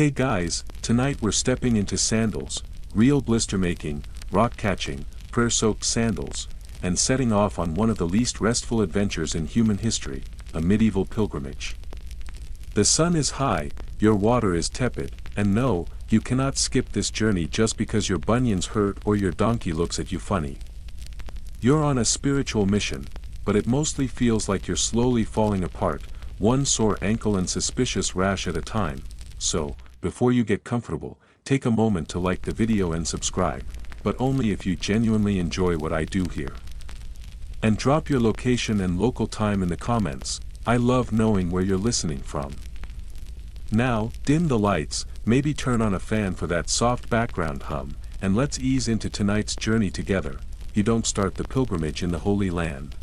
Hey guys, tonight we're stepping into sandals, real blister making, rock catching, prayer-soaked sandals, and setting off on one of the least restful adventures in human history, a medieval pilgrimage. The sun is high, your water is tepid, and no, you cannot skip this journey just because your bunions hurt or your donkey looks at you funny. You're on a spiritual mission, but it mostly feels like you're slowly falling apart, one sore ankle and suspicious rash at a time, so, before you get comfortable, take a moment to like the video and subscribe, but only if you genuinely enjoy what I do here. And drop your location and local time in the comments, I love knowing where you're listening from. Now, dim the lights, maybe turn on a fan for that soft background hum, and let's ease into tonight's journey together. You don't start the pilgrimage in the Holy Land.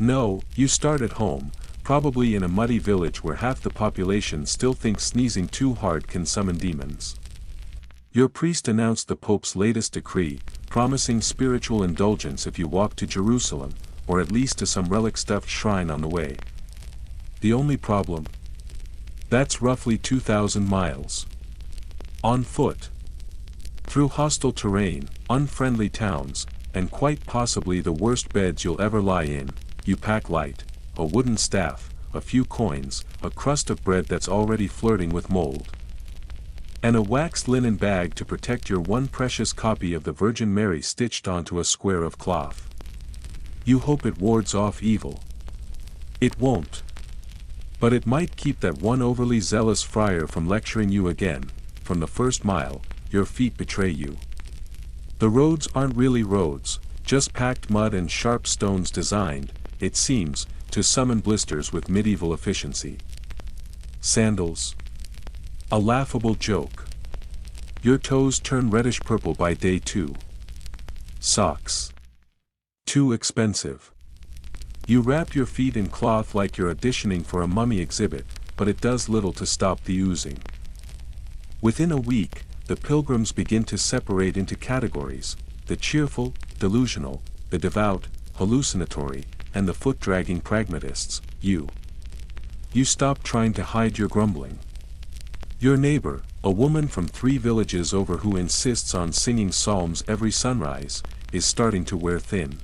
No, you start at home, probably in a muddy village where half the population still thinks sneezing too hard can summon demons. Your priest announced the Pope's latest decree, promising spiritual indulgence if you walk to Jerusalem, or at least to some relic-stuffed shrine on the way. The only problem? That's roughly 2,000 miles. On foot. Through hostile terrain, unfriendly towns, and quite possibly the worst beds you'll ever lie in, you pack light, a wooden staff, a few coins, a crust of bread that's already flirting with mold, and a waxed linen bag to protect your one precious copy of the Virgin Mary stitched onto a square of cloth. You hope it wards off evil. It won't. But it might keep that one overly zealous friar from lecturing you again. From the first mile, your feet betray you. The roads aren't really roads, just packed mud and sharp stones designed, it seems, to summon blisters with medieval efficiency. Sandals. A laughable joke. Your toes turn reddish-purple by day 2. Socks. Too expensive. You wrap your feet in cloth like you're auditioning for a mummy exhibit, but it does little to stop the oozing. Within a week, the pilgrims begin to separate into categories: the cheerful, delusional, the devout, hallucinatory, and the foot-dragging pragmatists. You stop trying to hide your grumbling. Your neighbor, a woman from 3 villages over who insists on singing psalms every sunrise, is starting to wear thin.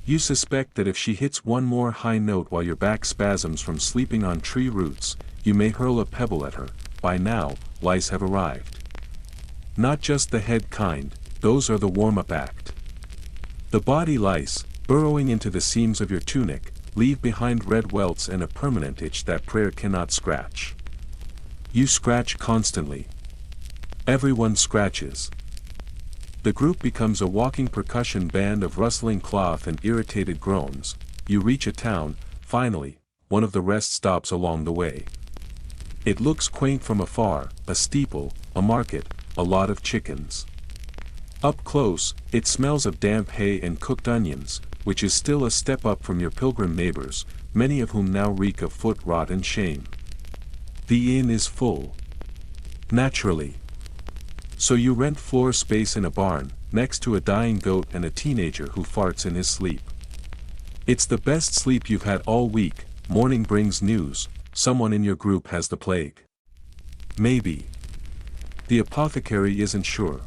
You suspect that if she hits one more high note while your back spasms from sleeping on tree roots, you may hurl a pebble at her. By now, lice have arrived. Not just the head kind, those are the warm-up act. The body lice, burrowing into the seams of your tunic, leave behind red welts and a permanent itch that prayer cannot scratch. You scratch constantly. Everyone scratches. The group becomes a walking percussion band of rustling cloth and irritated groans. You reach a town, finally, one of the rest stops along the way. It looks quaint from afar, a steeple, a market, a lot of chickens. Up close, it smells of damp hay and cooked onions, which is still a step up from your pilgrim neighbors, many of whom now reek of foot rot and shame. The inn is full. Naturally. So you rent floor space in a barn, next to a dying goat and a teenager who farts in his sleep. It's the best sleep you've had all week. Morning brings news, someone in your group has the plague. Maybe. The apothecary isn't sure.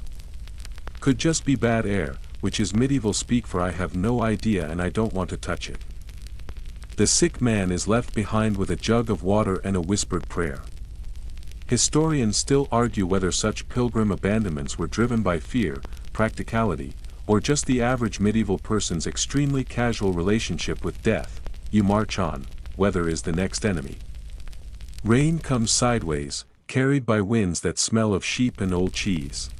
Could just be bad air, which is medieval speak for I have no idea and I don't want to touch it. The sick man is left behind with a jug of water and a whispered prayer. Historians still argue whether such pilgrim abandonments were driven by fear, practicality, or just the average medieval person's extremely casual relationship with death. You march on, weather is the next enemy. Rain comes sideways, carried by winds that smell of sheep and old cheese.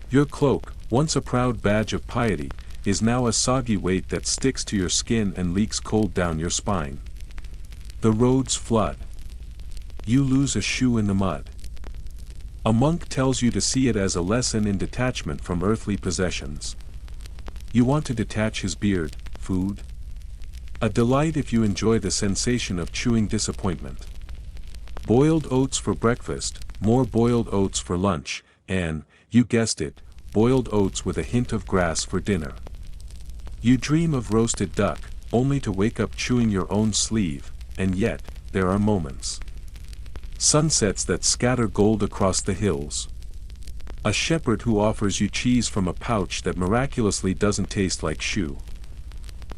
Your cloak, once a proud badge of piety, is now a soggy weight that sticks to your skin and leaks cold down your spine. The roads flood. You lose a shoe in the mud. A monk tells you to see it as a lesson in detachment from earthly possessions. You want to detach his beard, food? A delight if you enjoy the sensation of chewing disappointment. Boiled oats for breakfast, more boiled oats for lunch, and, you guessed it, boiled oats with a hint of grass for dinner. You dream of roasted duck, only to wake up chewing your own sleeve, and yet, there are moments. Sunsets that scatter gold across the hills. A shepherd who offers you cheese from a pouch that miraculously doesn't taste like shoe.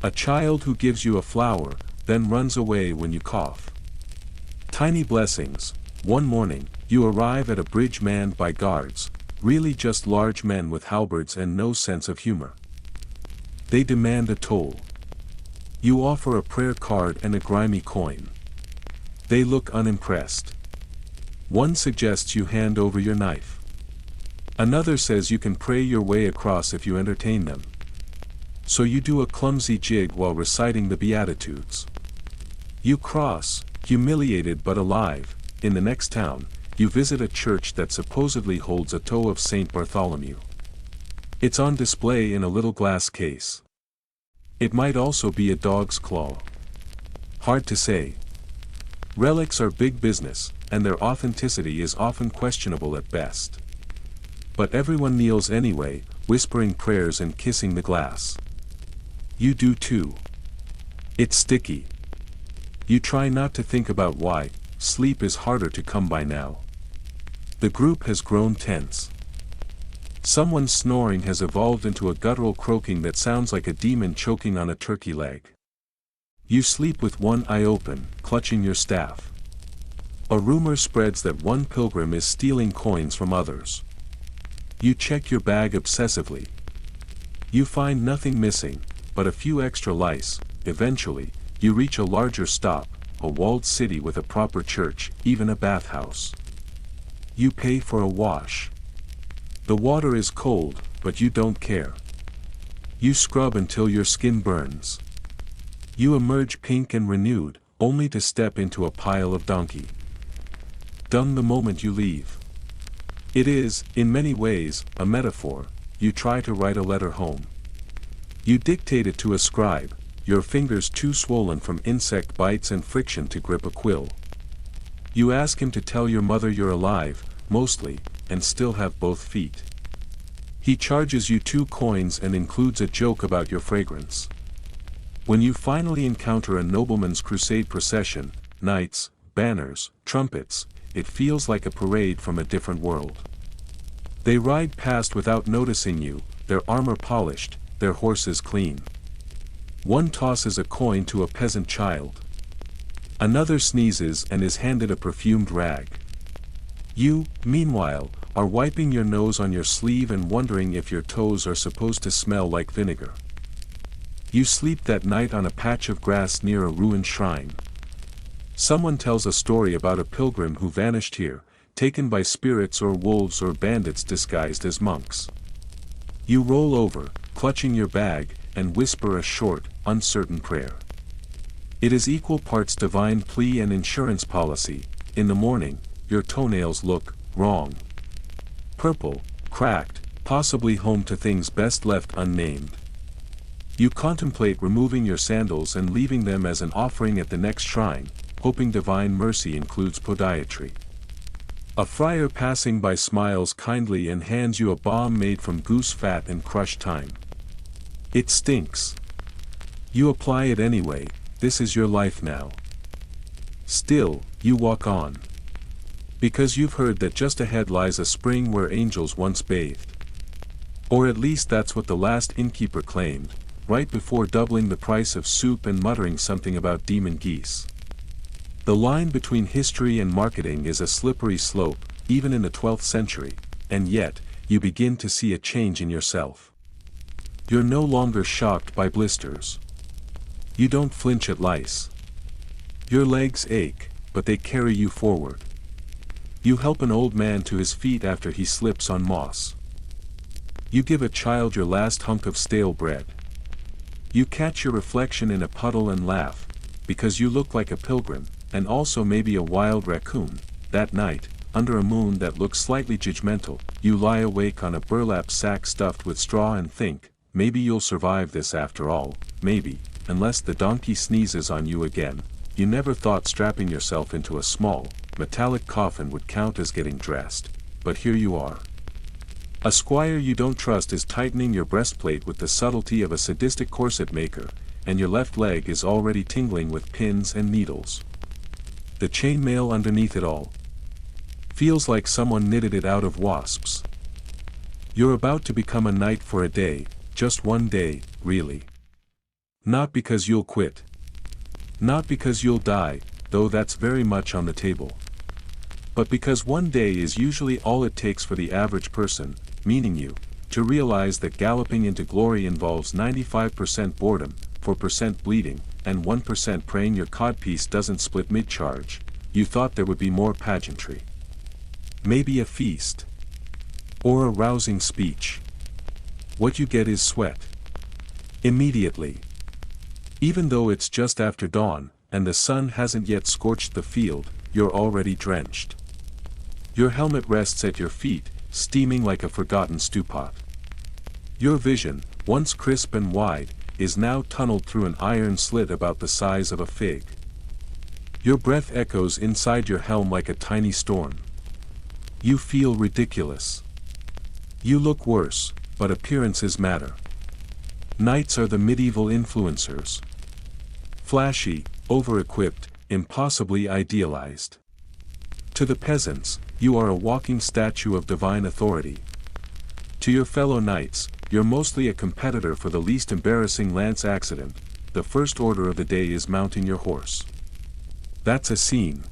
A child who gives you a flower, then runs away when you cough. Tiny blessings. One morning, you arrive at a bridge manned by guards, really just large men with halberds and no sense of humor. They demand a toll. You offer a prayer card and a grimy coin. They look unimpressed. One suggests you hand over your knife. Another says you can pray your way across if you entertain them. So you do a clumsy jig while reciting the Beatitudes. You cross, humiliated but alive. In the next town, you visit a church that supposedly holds a toe of Saint Bartholomew. It's on display in a little glass case. It might also be a dog's claw. Hard to say. Relics are big business, and their authenticity is often questionable at best. But everyone kneels anyway, whispering prayers and kissing the glass. You do too. It's sticky. You try not to think about why. Sleep is harder to come by now. The group has grown tense. Someone's snoring has evolved into a guttural croaking that sounds like a demon choking on a turkey leg. You sleep with one eye open, clutching your staff. A rumor spreads that one pilgrim is stealing coins from others. You check your bag obsessively. You find nothing missing, but a few extra lice. Eventually, you reach a larger stop, a walled city with a proper church, even a bathhouse. You pay for a wash. The water is cold, but you don't care. You scrub until your skin burns. You emerge pink and renewed, only to step into a pile of donkey dung the moment you leave. It is, in many ways, a metaphor. You try to write a letter home. You dictate it to a scribe, your fingers too swollen from insect bites and friction to grip a quill. You ask him to tell your mother you're alive, mostly, and still have both feet. He charges you 2 coins and includes a joke about your fragrance. When you finally encounter a nobleman's crusade procession, knights, banners, trumpets, it feels like a parade from a different world. They ride past without noticing you, their armor polished, their horses clean. One tosses a coin to a peasant child. Another sneezes and is handed a perfumed rag. You, meanwhile, are wiping your nose on your sleeve and wondering if your toes are supposed to smell like vinegar. You sleep that night on a patch of grass near a ruined shrine. Someone tells a story about a pilgrim who vanished here, taken by spirits or wolves or bandits disguised as monks. You roll over, clutching your bag, and whisper a short, uncertain prayer. It is equal parts divine plea and insurance policy. In the morning, your toenails look wrong. Purple, cracked, possibly home to things best left unnamed. You contemplate removing your sandals and leaving them as an offering at the next shrine, hoping divine mercy includes podiatry. A friar passing by smiles kindly and hands you a balm made from goose fat and crushed thyme. It stinks. You apply it anyway. This is your life now. Still, you walk on. Because you've heard that just ahead lies a spring where angels once bathed. Or at least that's what the last innkeeper claimed, right before doubling the price of soup and muttering something about demon geese. The line between history and marketing is a slippery slope, even in the 12th century, and yet, you begin to see a change in yourself. You're no longer shocked by blisters. You don't flinch at lice. Your legs ache, but they carry you forward. You help an old man to his feet after he slips on moss. You give a child your last hunk of stale bread. You catch your reflection in a puddle and laugh, because you look like a pilgrim, and also maybe a wild raccoon. That night, under a moon that looks slightly judgmental, you lie awake on a burlap sack stuffed with straw and think, maybe you'll survive this after all, maybe, unless the donkey sneezes on you again. You never thought strapping yourself into a small, metallic coffin would count as getting dressed, but here you are. A squire you don't trust is tightening your breastplate with the subtlety of a sadistic corset maker, and your left leg is already tingling with pins and needles. The chainmail underneath it all, Feels like someone knitted it out of wasps. You're about to become a knight for a day, just one day, really. Not because you'll quit. Not because you'll die, though that's very much on the table. But because one day is usually all it takes for the average person, meaning you, to realize that galloping into glory involves 95% boredom, 4% bleeding, and 1% praying your codpiece doesn't split mid-charge. You thought there would be more pageantry. Maybe a feast. Or a rousing speech. What you get is sweat. Immediately. Even though it's just after dawn, and the sun hasn't yet scorched the field, you're already drenched. Your helmet rests at your feet, steaming like a forgotten stewpot. Your vision, once crisp and wide, is now tunneled through an iron slit about the size of a fig. Your breath echoes inside your helm like a tiny storm. You feel ridiculous. You look worse, but appearances matter. Knights are the medieval influencers. Flashy, over-equipped, impossibly idealized. To the peasants, you are a walking statue of divine authority. To your fellow knights, you're mostly a competitor for the least embarrassing lance accident. The first order of the day is mounting your horse. That's a scene.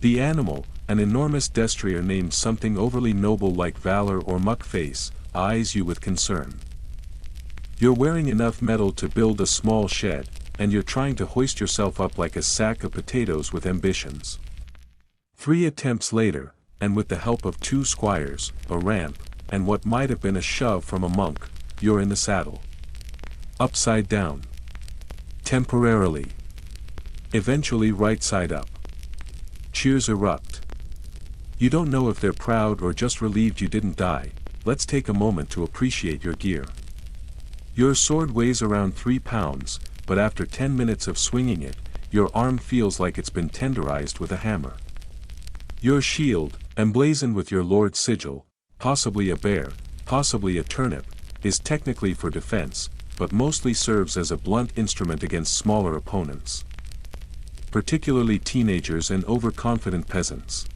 The animal, an enormous destrier named something overly noble like valor or muck face, eyes you with concern. You're wearing enough metal to build a small shed, and you're trying to hoist yourself up like a sack of potatoes with ambitions. 3 attempts later, and with the help of 2 squires, a ramp, and what might have been a shove from a monk, you're in the saddle. Upside down. Temporarily. Eventually right side up. Cheers erupt. You don't know if they're proud or just relieved you didn't die. Let's take a moment to appreciate your gear. Your sword weighs around 3 pounds, but after 10 minutes of swinging it, your arm feels like it's been tenderized with a hammer. Your shield, emblazoned with your lord's sigil, possibly a bear, possibly a turnip, is technically for defense, but mostly serves as a blunt instrument against smaller opponents. Particularly teenagers and overconfident peasants.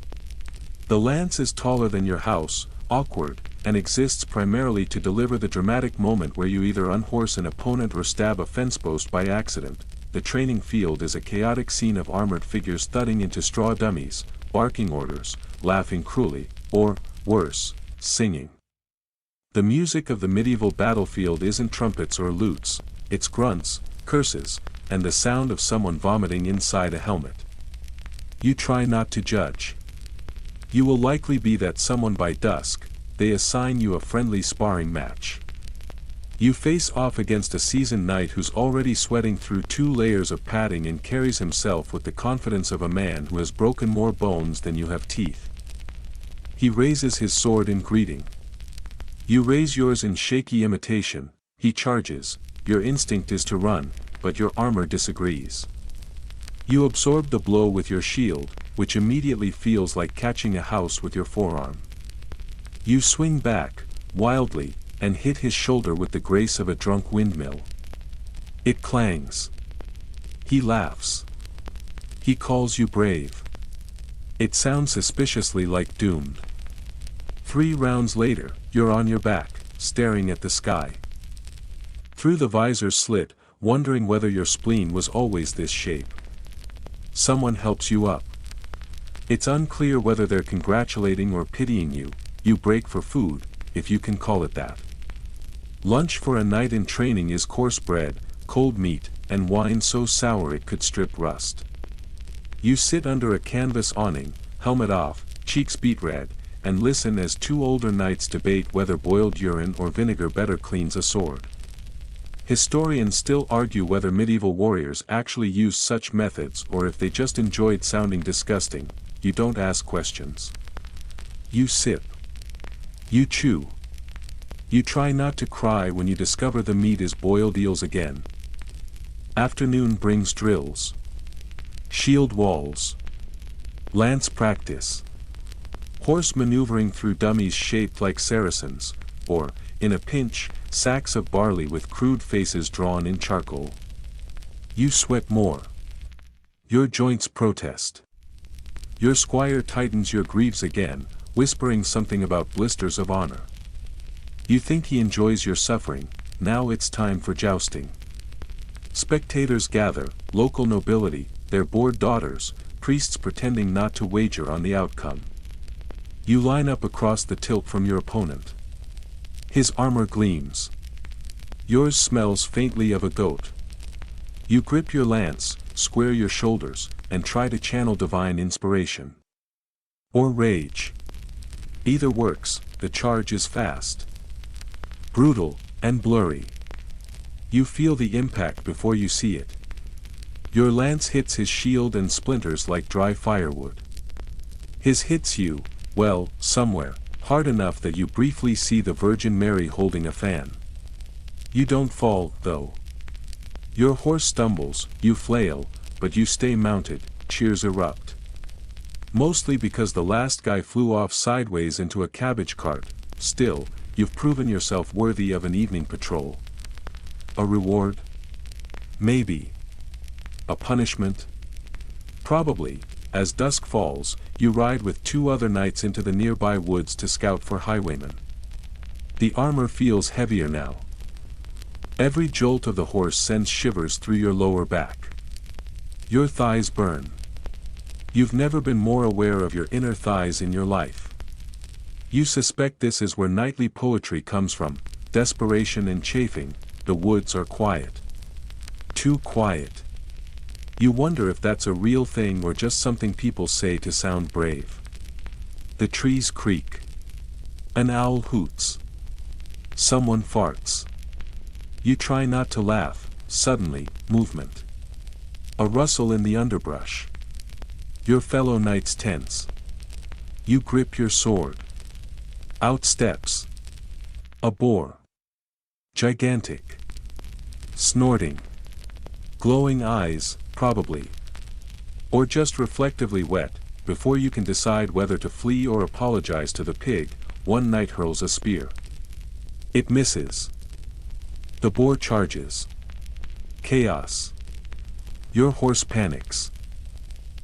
The lance is taller than your house, awkward, and exists primarily to deliver the dramatic moment where you either unhorse an opponent or stab a fence post by accident. The training field is a chaotic scene of armored figures thudding into straw dummies, barking orders, laughing cruelly, or, worse, singing. The music of the medieval battlefield isn't trumpets or lutes, it's grunts, curses, and the sound of someone vomiting inside a helmet. You try not to judge. You will likely be that someone by dusk. They assign you a friendly sparring match. You face off against a seasoned knight who's already sweating through 2 layers of padding and carries himself with the confidence of a man who has broken more bones than you have teeth. He raises his sword in greeting. You raise yours in shaky imitation. He charges. Your instinct is to run, but your armor disagrees. You absorb the blow with your shield, which immediately feels like catching a house with your forearm. You swing back, wildly, and hit his shoulder with the grace of a drunk windmill. It clangs. He laughs. He calls you brave. It sounds suspiciously like doomed. 3 rounds later, you're on your back, staring at the sky. Through the visor's slit, wondering whether your spleen was always this shape. Someone helps you up. It's unclear whether they're congratulating or pitying you. You break for food, if you can call it that. Lunch for a knight in training is coarse bread, cold meat, and wine so sour it could strip rust. You sit under a canvas awning, helmet off, cheeks beet red, and listen as 2 older knights debate whether boiled urine or vinegar better cleans a sword. Historians still argue whether medieval warriors actually used such methods or if they just enjoyed sounding disgusting. You don't ask questions. You sip. You chew. You try not to cry when you discover the meat is boiled eels again. Afternoon brings drills. Shield walls. Lance practice. Horse maneuvering through dummies shaped like Saracens, or, in a pinch, sacks of barley with crude faces drawn in charcoal. You sweat more. Your joints protest. Your squire tightens your greaves again, whispering something about blisters of honor. You think he enjoys your suffering. Now it's time for jousting. Spectators gather, local nobility, their bored daughters, priests pretending not to wager on the outcome. You line up across the tilt from your opponent. His armor gleams. Yours smells faintly of a goat. You grip your lance, square your shoulders, and try to channel divine inspiration. Or rage. Either works. The charge is fast, brutal, and blurry. You feel the impact before you see it. Your lance hits his shield and splinters like dry firewood. His hits you, well, somewhere, hard enough that you briefly see the Virgin Mary holding a fan. You don't fall, though. Your horse stumbles, you flail, but you stay mounted. Cheers erupt. Mostly because the last guy flew off sideways into a cabbage cart. Still, you've proven yourself worthy of an evening patrol. A reward? Maybe. A punishment? Probably. As dusk falls, you ride with 2 other knights into the nearby woods to scout for highwaymen. The armor feels heavier now. Every jolt of the horse sends shivers through your lower back. Your thighs burn. You've never been more aware of your inner thighs in your life. You suspect this is where nightly poetry comes from, desperation and chafing. The woods are quiet. Too quiet. You wonder if that's a real thing or just something people say to sound brave. The trees creak. An owl hoots. Someone farts. You try not to laugh. Suddenly, movement. A rustle in the underbrush. Your fellow knights tense. You grip your sword. Out steps a boar. Gigantic. Snorting. Glowing eyes, probably. Or just reflectively wet. Before you can decide whether to flee or apologize to the pig, one knight hurls a spear. It misses. The boar charges. Chaos. Your horse panics.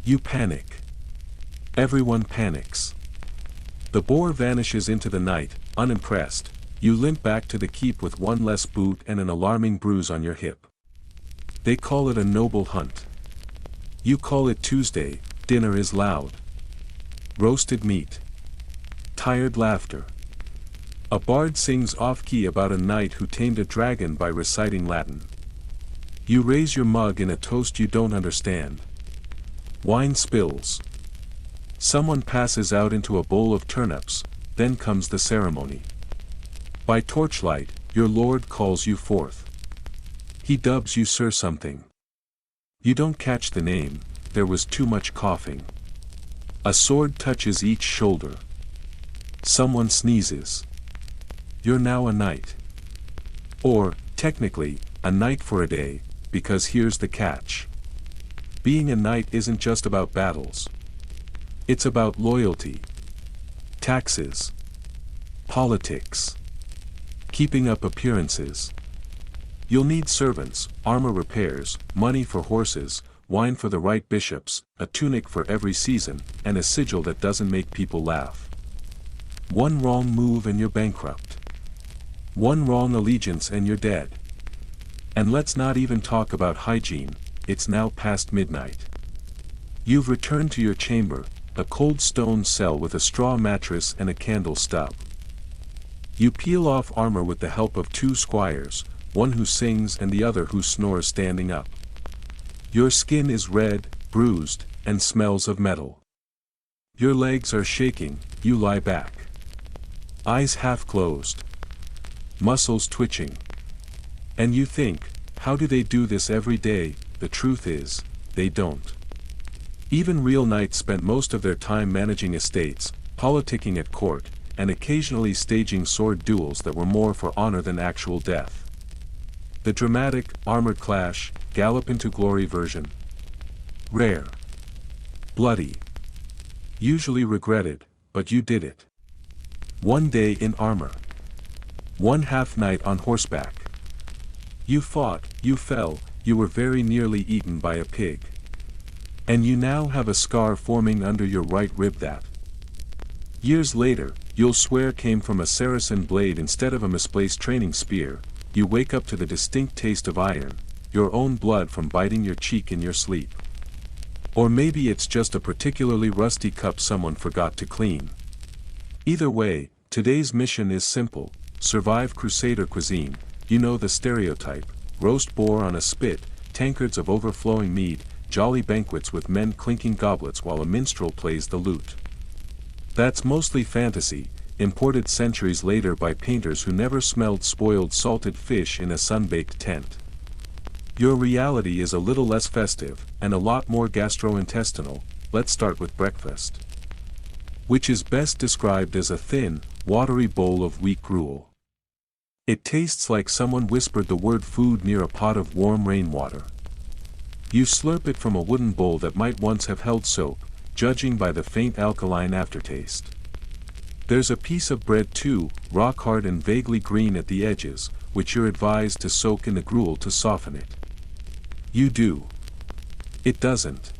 You panic. Everyone panics. The boar vanishes into the night, unimpressed. You limp back to the keep with one less boot and an alarming bruise on your hip. They call it a noble hunt. You call it Tuesday. Dinner is loud. Roasted meat. Tired laughter. A bard sings off-key about a knight who tamed a dragon by reciting Latin. You raise your mug in a toast you don't understand. Wine spills. Someone passes out into a bowl of turnips. Then comes the ceremony. By torchlight, your lord calls you forth. He dubs you Sir something. You don't catch the name. There was too much coughing. A sword touches each shoulder. Someone sneezes. You're now a knight. Or, technically, a knight for a day, because here's the catch. Being a knight isn't just about battles. It's about loyalty. Taxes. Politics. Keeping up appearances. You'll need servants, armor repairs, money for horses, wine for the right bishops, a tunic for every season, and a sigil that doesn't make people laugh. One wrong move and you're bankrupt. One wrong allegiance and you're dead. And let's not even talk about hygiene. It's now past midnight. You've returned to your chamber, a cold stone cell with a straw mattress and a candle stub. You peel off armor with the help of 2 squires, one who sings and the other who snores standing up. Your skin is red, bruised, and smells of metal. Your legs are shaking. You lie back. Eyes half closed. Muscles twitching. And you think, how do they do this every day? The truth is, they don't. Even real knights spent most of their time managing estates, politicking at court, and occasionally staging sword duels that were more for honor than actual death. The dramatic, armored clash, gallop into glory version. Rare. Bloody. Usually regretted, but you did it. One day in armor. One half night on horseback. You fought, you fell, you were very nearly eaten by a pig. And you now have a scar forming under your right rib that, years later, you'll swear came from a Saracen blade instead of a misplaced training spear. You wake up to the distinct taste of iron, your own blood from biting your cheek in your sleep. Or maybe it's just a particularly rusty cup someone forgot to clean. Either way, today's mission is simple: survive Crusader cuisine. You know the stereotype: roast boar on a spit, tankards of overflowing mead, jolly banquets with men clinking goblets while a minstrel plays the lute. That's mostly fantasy, imported centuries later by painters who never smelled spoiled salted fish in a sun-baked tent. Your reality is a little less festive, and a lot more gastrointestinal. Let's start with breakfast, which is best described as a thin, watery bowl of weak gruel. It tastes like someone whispered the word food near a pot of warm rainwater. You slurp it from a wooden bowl that might once have held soap, judging by the faint alkaline aftertaste. There's a piece of bread too, rock hard and vaguely green at the edges, which you're advised to soak in the gruel to soften it. You do. It doesn't.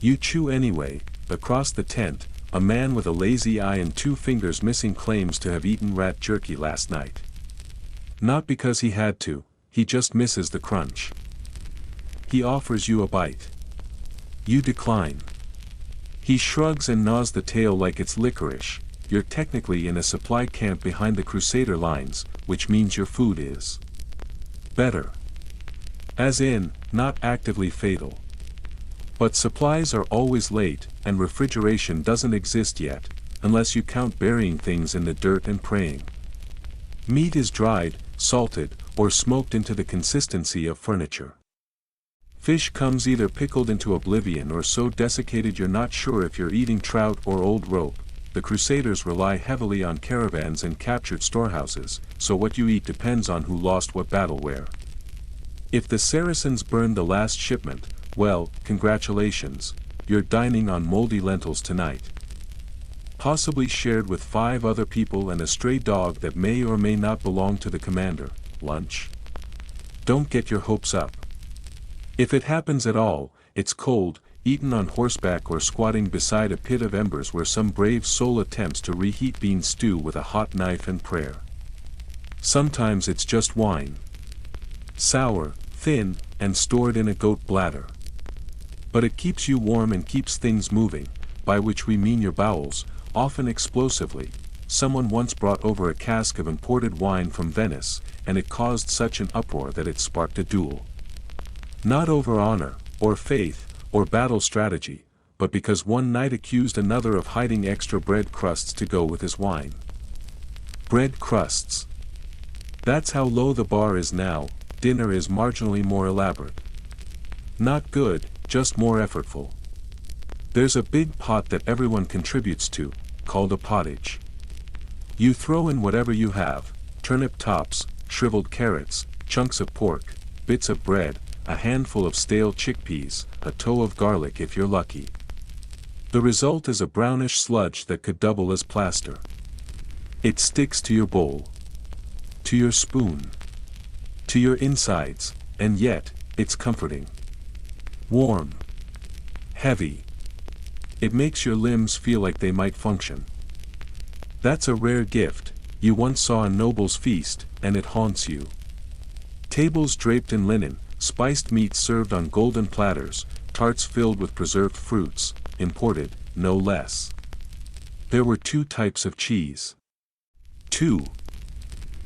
You chew anyway. Across the tent, a man with a lazy eye and 2 fingers missing claims to have eaten rat jerky last night. Not because he had to, he just misses the crunch. He offers you a bite. You decline. He shrugs and gnaws the tail like it's licorice. You're technically in a supply camp behind the Crusader lines, which means your food is better. As in, not actively fatal. But supplies are always late, and refrigeration doesn't exist yet, unless you count burying things in the dirt and praying. Meat is dried, salted, or smoked into the consistency of furniture. Fish comes either pickled into oblivion or so desiccated you're not sure if you're eating trout or old rope. The Crusaders rely heavily on caravans and captured storehouses, so what you eat depends on who lost what battle where. If the Saracens burned the last shipment, well, congratulations, you're dining on moldy lentils tonight. Possibly shared with 5 other people and a stray dog that may or may not belong to the commander. Lunch? Don't get your hopes up. If it happens at all, it's cold, eaten on horseback or squatting beside a pit of embers where some brave soul attempts to reheat bean stew with a hot knife and prayer. Sometimes it's just wine. Sour, thin, and stored in a goat bladder. But it keeps you warm and keeps things moving, by which we mean your bowels, often explosively. Someone once brought over a cask of imported wine from Venice, and it caused such an uproar that it sparked a duel. Not over honor, or faith, or battle strategy, but because one knight accused another of hiding extra bread crusts to go with his wine. Bread crusts. That's how low the bar is now. Dinner is marginally more elaborate. Not good, just more effortful. There's a big pot that everyone contributes to, called a pottage. You throw in whatever you have: turnip tops, shriveled carrots, chunks of pork, bits of bread, a handful of stale chickpeas, a toe of garlic if you're lucky. The result is a brownish sludge that could double as plaster. It sticks to your bowl, to your spoon, to your insides, and yet, it's comforting. Warm. Heavy. It makes your limbs feel like they might function. That's a rare gift. You once saw a noble's feast, and it haunts you. Tables draped in linen, spiced meats served on golden platters, tarts filled with preserved fruits, imported, no less. There were 2 types of cheese. 2.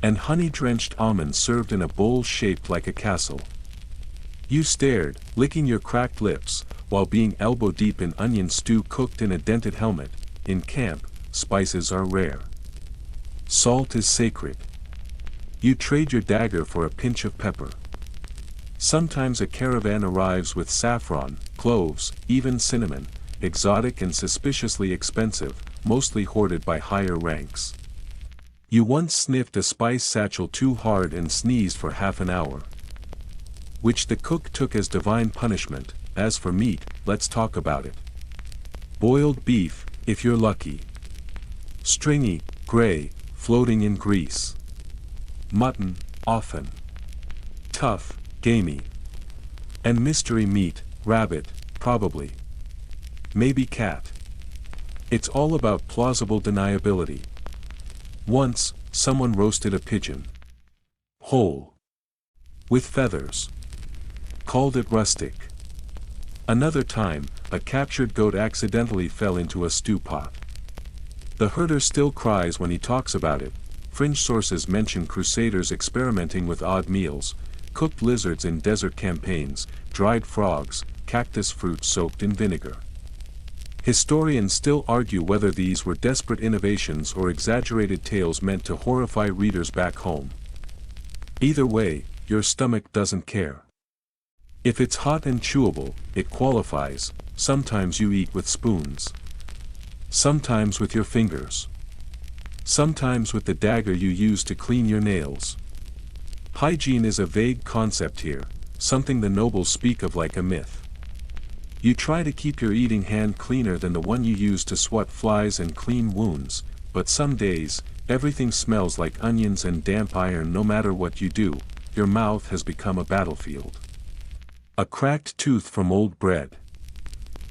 And honey-drenched almonds served in a bowl shaped like a castle. You stared, licking your cracked lips, while being elbow-deep in onion stew cooked in a dented helmet. In camp, spices are rare. Salt is sacred. You trade your dagger for a pinch of pepper. Sometimes a caravan arrives with saffron, cloves, even cinnamon, exotic and suspiciously expensive, mostly hoarded by higher ranks. You once sniffed a spice satchel too hard and sneezed for half an hour, which the cook took as divine punishment. As for meat, let's talk about it. Boiled beef, if you're lucky. Stringy, gray, floating in grease. Mutton, often. Tough, gamey. And mystery meat, rabbit, probably. Maybe cat. It's all about plausible deniability. Once, someone roasted a pigeon. Whole. With feathers. Called it rustic. Another time, a captured goat accidentally fell into a stew pot. The herder still cries when he talks about it. Fringe sources mention Crusaders experimenting with odd meals, cooked lizards in desert campaigns, dried frogs, cactus fruit soaked in vinegar. Historians still argue whether these were desperate innovations or exaggerated tales meant to horrify readers back home. Either way, your stomach doesn't care. If it's hot and chewable, it qualifies. Sometimes you eat with spoons. Sometimes with your fingers. Sometimes with the dagger you use to clean your nails. Hygiene is a vague concept here, something the nobles speak of like a myth. You try to keep your eating hand cleaner than the one you use to swat flies and clean wounds, but some days, everything smells like onions and damp iron. No matter what you do, your mouth has become a battlefield. A cracked tooth from old bread.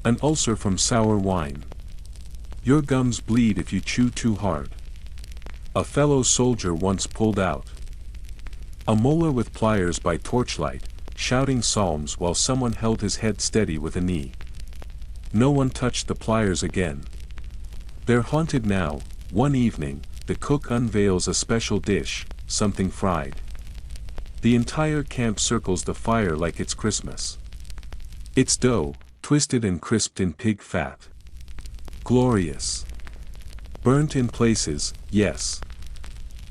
An ulcer from sour wine. Your gums bleed if you chew too hard. A fellow soldier once pulled out a molar with pliers by torchlight, shouting psalms while someone held his head steady with a knee. No one touched the pliers again. They're haunted now. One evening, the cook unveils a special dish, something fried. The entire camp circles the fire like it's Christmas. It's dough, twisted and crisped in pig fat. Glorious. Burnt in places, yes.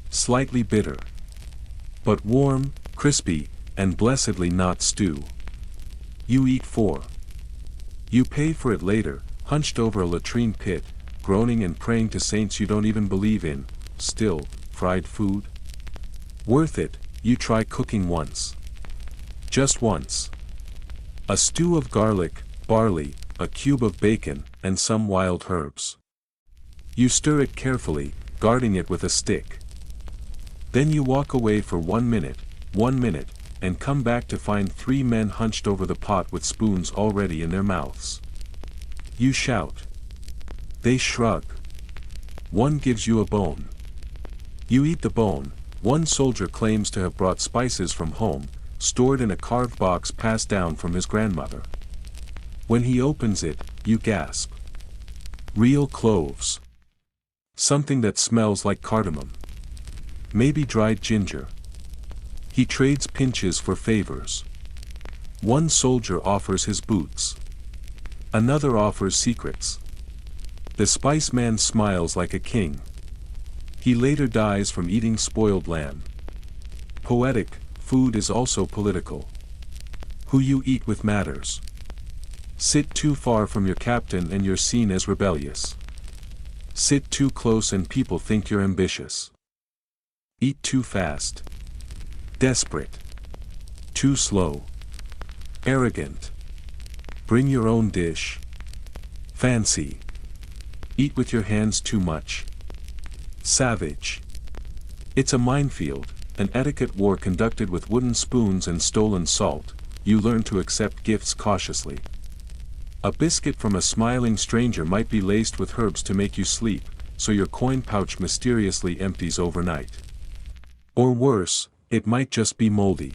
Slightly bitter. But warm, crispy, and blessedly not stew. You eat 4. You pay for it later, hunched over a latrine pit, groaning and praying to saints you don't even believe in. Still, fried food? Worth it. You try cooking once. Just once. A stew of garlic, barley, a cube of bacon, and some wild herbs. You stir it carefully, guarding it with a stick. Then you walk away for 1 minute, and come back to find 3 men hunched over the pot with spoons already in their mouths. You shout. They shrug. One gives you a bone. You eat the bone. One soldier claims to have brought spices from home, stored in a carved box passed down from his grandmother. When he opens it, you gasp. Real cloves. Something that smells like cardamom. Maybe dried ginger. He trades pinches for favors. One soldier offers his boots. Another offers secrets. The spice man smiles like a king. He later dies from eating spoiled lamb. Poetic, food is also political. Who you eat with matters. Sit too far from your captain and you're seen as rebellious. Sit too close and people think you're ambitious. Eat too fast. Desperate. Too slow. Arrogant. Bring your own dish. Fancy. Eat with your hands too much. Savage. It's a minefield, an etiquette war conducted with wooden spoons and stolen salt. You learn to accept gifts cautiously. A biscuit from a smiling stranger might be laced with herbs to make you sleep, so your coin pouch mysteriously empties overnight. Or worse, it might just be moldy.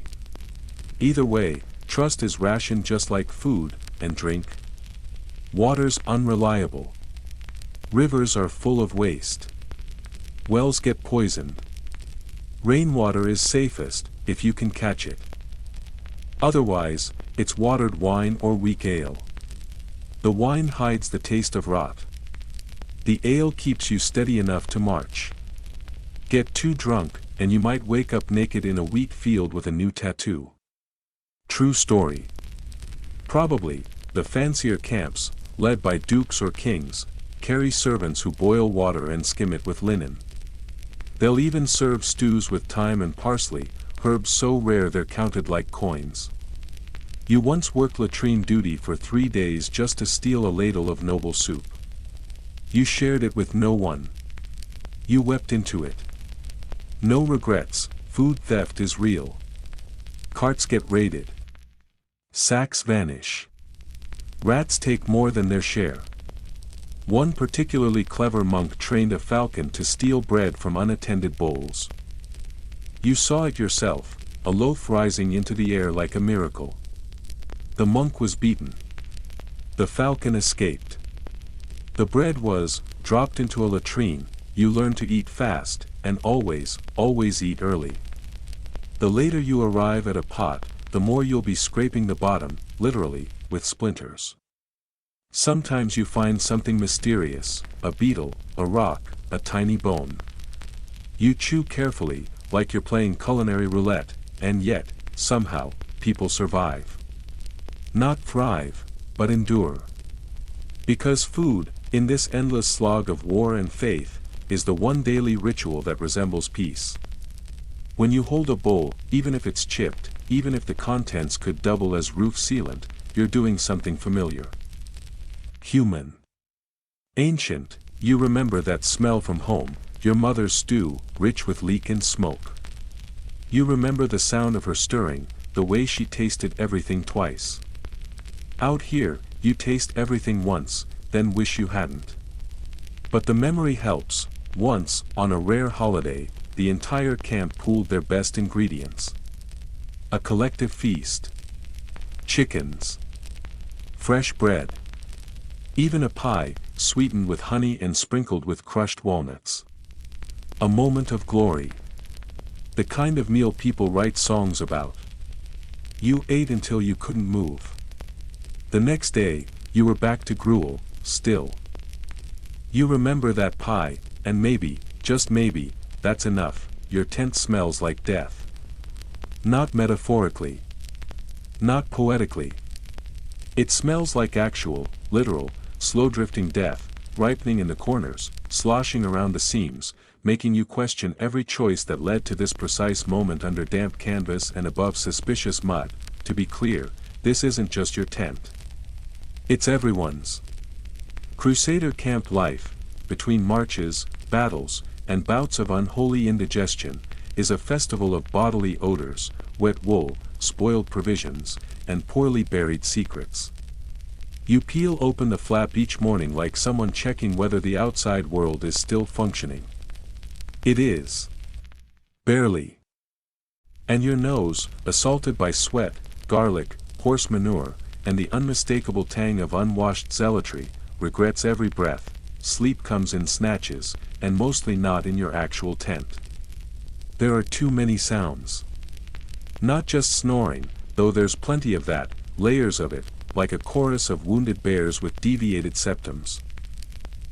Either way, trust is rationed just like food and drink. Water's unreliable. Rivers are full of waste. Wells get poisoned. Rainwater is safest, if you can catch it. Otherwise, it's watered wine or weak ale. The wine hides the taste of rot. The ale keeps you steady enough to march. Get too drunk, and you might wake up naked in a wheat field with a new tattoo. True story. Probably, the fancier camps, led by dukes or kings, carry servants who boil water and skim it with linen. They'll even serve stews with thyme and parsley, herbs so rare they're counted like coins. You once worked latrine duty for 3 days just to steal a ladle of noble soup. You shared it with no one. You wept into it. No regrets, food theft is real. Carts get raided. Sacks vanish. Rats take more than their share. One particularly clever monk trained a falcon to steal bread from unattended bowls. You saw it yourself, a loaf rising into the air like a miracle. The monk was beaten. The falcon escaped. The bread was dropped into a latrine. You learn to eat fast, and always eat early. The later you arrive at a pot, the more you'll be scraping the bottom, literally, with splinters. Sometimes you find something mysterious, a beetle, a rock, a tiny bone. You chew carefully, like you're playing culinary roulette, and yet, somehow, people survive. Not thrive, but endure. Because food, in this endless slog of war and faith, is the one daily ritual that resembles peace. When you hold a bowl, even if it's chipped, even if the contents could double as roof sealant, you're doing something familiar. Human. Ancient, you remember that smell from home, your mother's stew, rich with leek and smoke. You remember the sound of her stirring, the way she tasted everything twice. Out here, you taste everything once, then wish you hadn't. But the memory helps. Once, on a rare holiday, the entire camp pooled their best ingredients. A collective feast. Chickens. Fresh bread. Even a pie, sweetened with honey and sprinkled with crushed walnuts. A moment of glory. The kind of meal people write songs about. You ate until you couldn't move. The next day, you were back to gruel, still. You remember that pie, and maybe, just maybe, that's enough, your tent smells like death. Not metaphorically. Not poetically. It smells like actual, literal, slow-drifting death, ripening in the corners, sloshing around the seams, making you question every choice that led to this precise moment under damp canvas and above suspicious mud. To be clear, this isn't just your tent. It's everyone's. Crusader camp life, between marches, battles, and bouts of unholy indigestion, is a festival of bodily odors, wet wool, spoiled provisions, and poorly buried secrets. You peel open the flap each morning like someone checking whether the outside world is still functioning. It is. Barely. And your nose, assaulted by sweat, garlic, horse manure, and the unmistakable tang of unwashed zealotry, regrets every breath. Sleep comes in snatches, and mostly not in your actual tent. There are too many sounds. Not just snoring, though there's plenty of that, layers of it, like a chorus of wounded bears with deviated septums.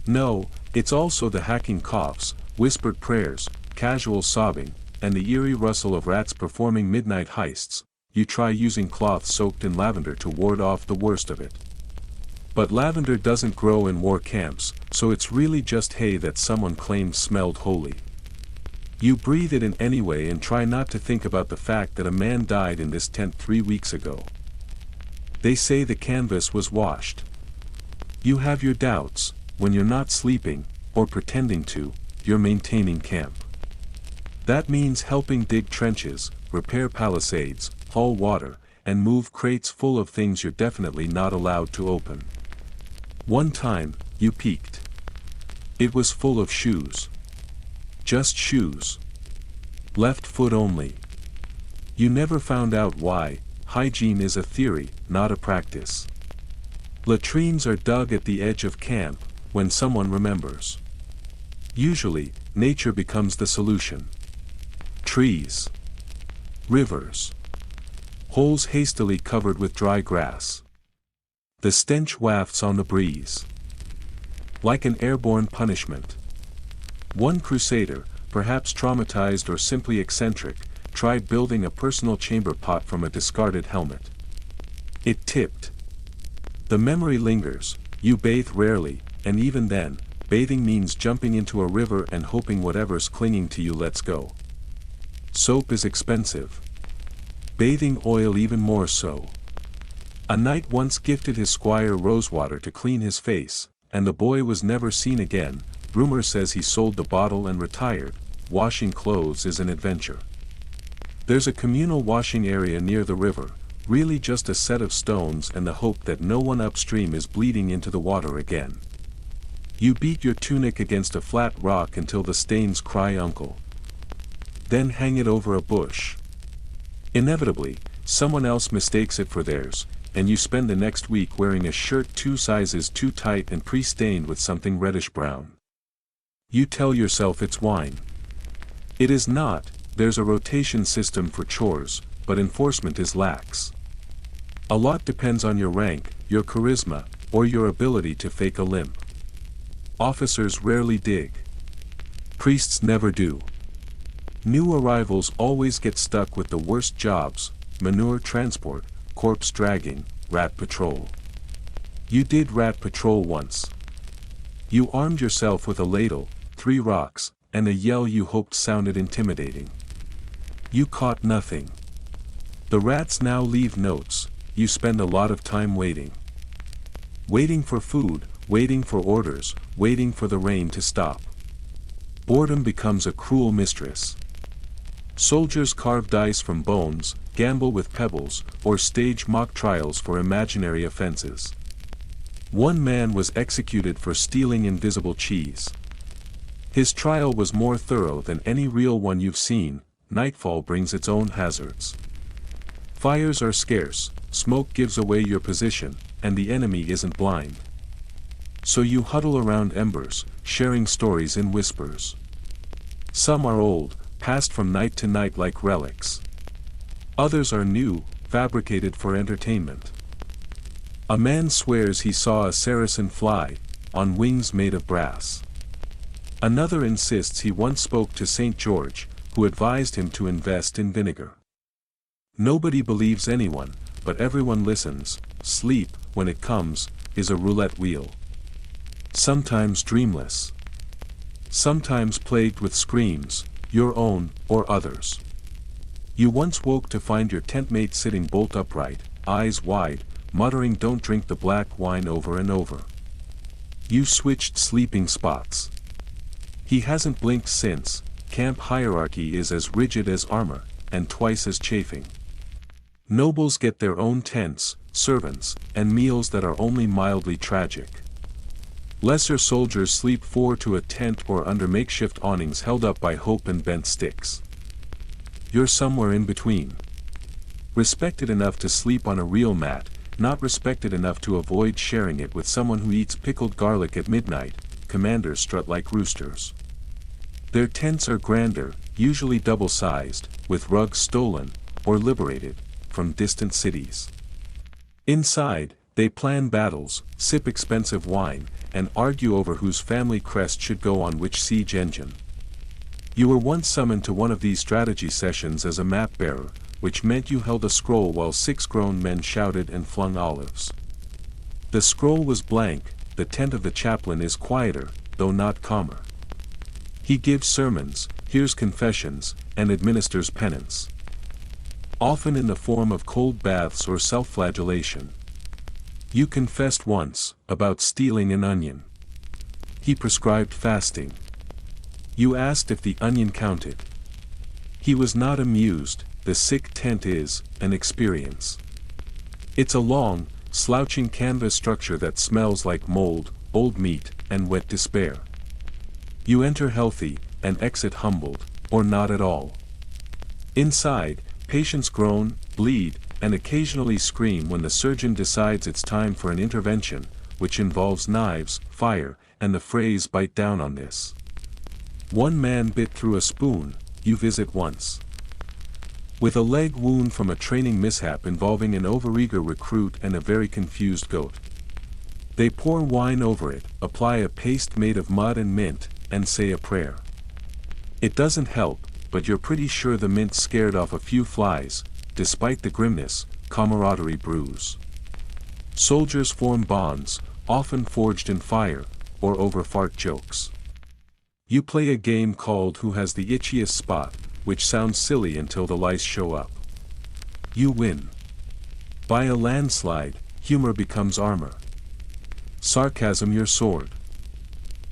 No, it's also the hacking coughs, whispered prayers, casual sobbing, and the eerie rustle of rats performing midnight heists. You try using cloth soaked in lavender to ward off the worst of it. But lavender doesn't grow in war camps, so it's really just hay that someone claimed smelled holy. You breathe it in anyway and try not to think about the fact that a man died in this tent 3 weeks ago. They say the canvas was washed. You have your doubts. When you're not sleeping, or pretending to, you're maintaining camp. That means helping dig trenches, repair palisades, haul water, and move crates full of things you're definitely not allowed to open. One time, you peeked. It was full of shoes. Just shoes. Left foot only. You never found out why. Hygiene is a theory, not a practice. Latrines are dug at the edge of camp, when someone remembers. Usually, nature becomes the solution. Trees. Rivers. Holes hastily covered with dry grass. The stench wafts on the breeze. Like an airborne punishment. One crusader, perhaps traumatized or simply eccentric, tried building a personal chamber pot from a discarded helmet. It tipped. The memory lingers. You bathe rarely, and even then, bathing means jumping into a river and hoping whatever's clinging to you lets go. Soap is expensive. Bathing oil even more so. A knight once gifted his squire rosewater to clean his face, and the boy was never seen again. Rumor says he sold the bottle and retired. Washing clothes is an adventure. There's a communal washing area near the river, really just a set of stones and the hope that no one upstream is bleeding into the water again. You beat your tunic against a flat rock until the stains cry uncle. Then hang it over a bush. Inevitably, someone else mistakes it for theirs, and you spend the next week wearing a shirt 2 sizes too tight and pre-stained with something reddish-brown. You tell yourself it's wine. It is not. There's a rotation system for chores, but enforcement is lax. A lot depends on your rank, your charisma, or your ability to fake a limp. Officers rarely dig. Priests never do. New arrivals always get stuck with the worst jobs: manure transport, corpse dragging, rat patrol. You did rat patrol once. You armed yourself with a ladle, 3 rocks, and a yell you hoped sounded intimidating. You caught nothing. The rats now leave notes. You spend a lot of time waiting. Waiting for food, waiting for orders, waiting for the rain to stop. Boredom becomes a cruel mistress. Soldiers carve dice from bones, gamble with pebbles, or stage mock trials for imaginary offenses. One man was executed for stealing invisible cheese. His trial was more thorough than any real one you've seen. Nightfall brings its own hazards. Fires are scarce, smoke gives away your position, and the enemy isn't blind. So you huddle around embers, sharing stories in whispers. Some are old, passed from night to night like relics. Others are new, fabricated for entertainment. A man swears he saw a Saracen fly, on wings made of brass. Another insists he once spoke to St. George, who advised him to invest in vinegar. Nobody believes anyone, but everyone listens. Sleep, when it comes, is a roulette wheel. Sometimes dreamless. Sometimes plagued with screams, your own, or others. You once woke to find your tentmate sitting bolt upright, eyes wide, muttering "Don't drink the black wine" over and over. You switched sleeping spots. He hasn't blinked since. Camp hierarchy is as rigid as armor, and twice as chafing. Nobles get their own tents, servants, and meals that are only mildly tragic. Lesser soldiers sleep 4 to a tent or under makeshift awnings held up by hope and bent sticks. You're somewhere in between. Respected enough to sleep on a real mat, not respected enough to avoid sharing it with someone who eats pickled garlic at midnight. Commanders strut like roosters. Their tents are grander, usually double-sized, with rugs stolen, or liberated, from distant cities. Inside, they plan battles, sip expensive wine, and argue over whose family crest should go on which siege engine. You were once summoned to one of these strategy sessions as a map-bearer, which meant you held a scroll while 6 grown men shouted and flung olives. The scroll was blank. The tent of the chaplain is quieter, though not calmer. He gives sermons, hears confessions, and administers penance. Often in the form of cold baths or self-flagellation. You confessed once, about stealing an onion. He prescribed fasting. You asked if the onion counted. He was not amused. The sick tent is an experience. It's a long, slouching canvas structure that smells like mold, old meat, and wet despair. You enter healthy, and exit humbled, or not at all. Inside, patients groan, bleed, and occasionally scream when the surgeon decides it's time for an intervention, which involves knives, fire, and the phrase "bite down on this." One man bit through a spoon. You visit once. With a leg wound from a training mishap involving an overeager recruit and a very confused goat. They pour wine over it, apply a paste made of mud and mint, and say a prayer. It doesn't help, but you're pretty sure the mint scared off a few flies. Despite the grimness, camaraderie brews. Soldiers form bonds, often forged in fire, or over fart jokes. You play a game called Who Has the Itchiest Spot, which sounds silly until the lice show up. You win. By a landslide, humor becomes armor. Sarcasm your sword.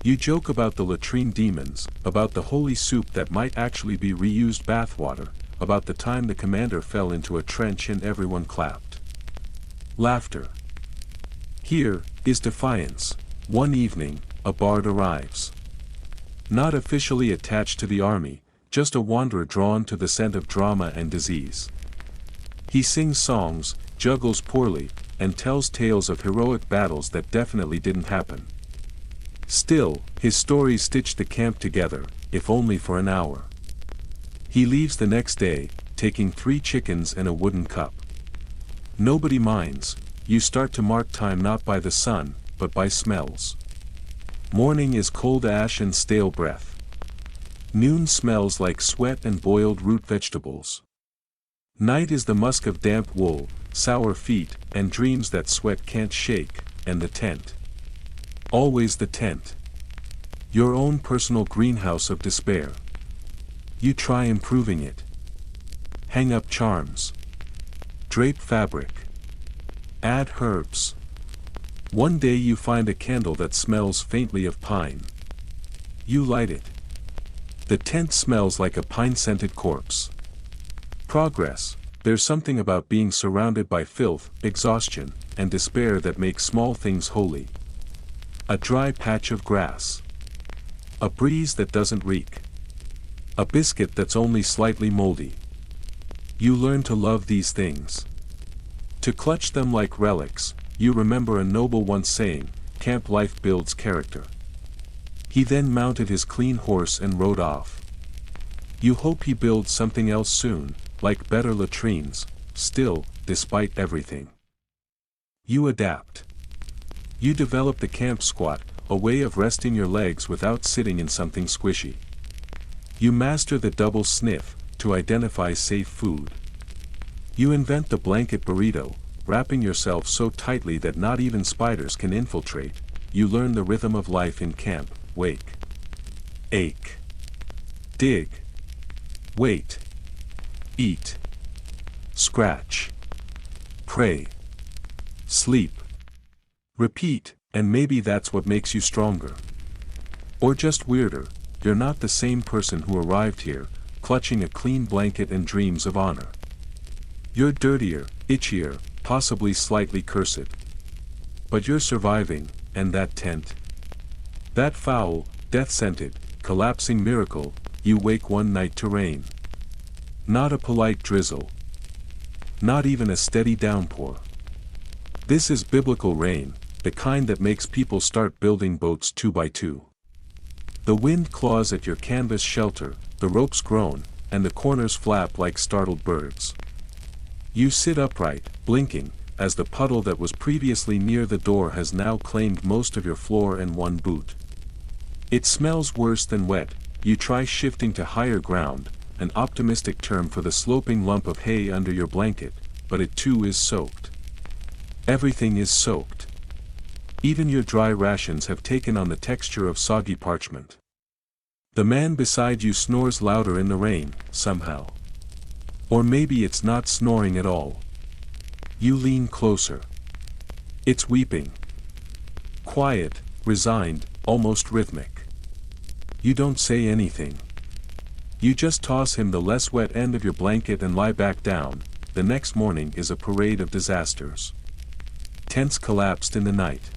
You joke about the latrine demons, about the holy soup that might actually be reused bathwater, about the time the commander fell into a trench and everyone clapped. Laughter. Here is defiance. One evening, a bard arrives. Not officially attached to the army, just a wanderer drawn to the scent of drama and disease. He sings songs, juggles poorly, and tells tales of heroic battles that definitely didn't happen. Still, his stories stitch the camp together, if only for an hour. He leaves the next day, taking 3 chickens and a wooden cup. Nobody minds. You start to mark time not by the sun, but by smells. Morning is cold ash and stale breath. Noon smells like sweat and boiled root vegetables. Night is the musk of damp wool, sour feet, and dreams that sweat can't shake, and the tent. Always the tent. Your own personal greenhouse of despair. You try improving it. Hang up charms. Drape fabric. Add herbs. One day you find a candle that smells faintly of pine. You light it. The tent smells like a pine-scented corpse. Progress. There's something about being surrounded by filth, exhaustion, and despair that makes small things holy. A dry patch of grass. A breeze that doesn't reek. A biscuit that's only slightly moldy. You learn to love these things. To clutch them like relics. You remember a noble once saying, "Camp life builds character." He then mounted his clean horse and rode off. You hope he builds something else soon, like better latrines. Still, despite everything, you adapt. You develop the camp squat, a way of resting your legs without sitting in something squishy. You master the double sniff, to identify safe food. You invent the blanket burrito, wrapping yourself so tightly that not even spiders can infiltrate. You learn the rhythm of life in camp. Wake. Ache. Dig. Wait. Eat. Scratch. Pray. Sleep. Repeat, and maybe that's what makes you stronger. Or just weirder. You're not the same person who arrived here, clutching a clean blanket and dreams of honor. You're dirtier, itchier, possibly slightly cursed. But you're surviving, and that tent? That foul, death-scented, collapsing miracle, you wake one night to rain. Not a polite drizzle. Not even a steady downpour. This is biblical rain, the kind that makes people start building boats 2 by 2. The wind claws at your canvas shelter, the ropes groan, and the corners flap like startled birds. You sit upright, blinking, as the puddle that was previously near the door has now claimed most of your floor and one boot. It smells worse than wet. You try shifting to higher ground, an optimistic term for the sloping lump of hay under your blanket, but it too is soaked. Everything is soaked. Even your dry rations have taken on the texture of soggy parchment. The man beside you snores louder in the rain, somehow. Or maybe it's not snoring at all. You lean closer. It's weeping. Quiet, resigned, almost rhythmic. You don't say anything. You just toss him the less wet end of your blanket and lie back down. The next morning is a parade of disasters. Tents collapsed in the night.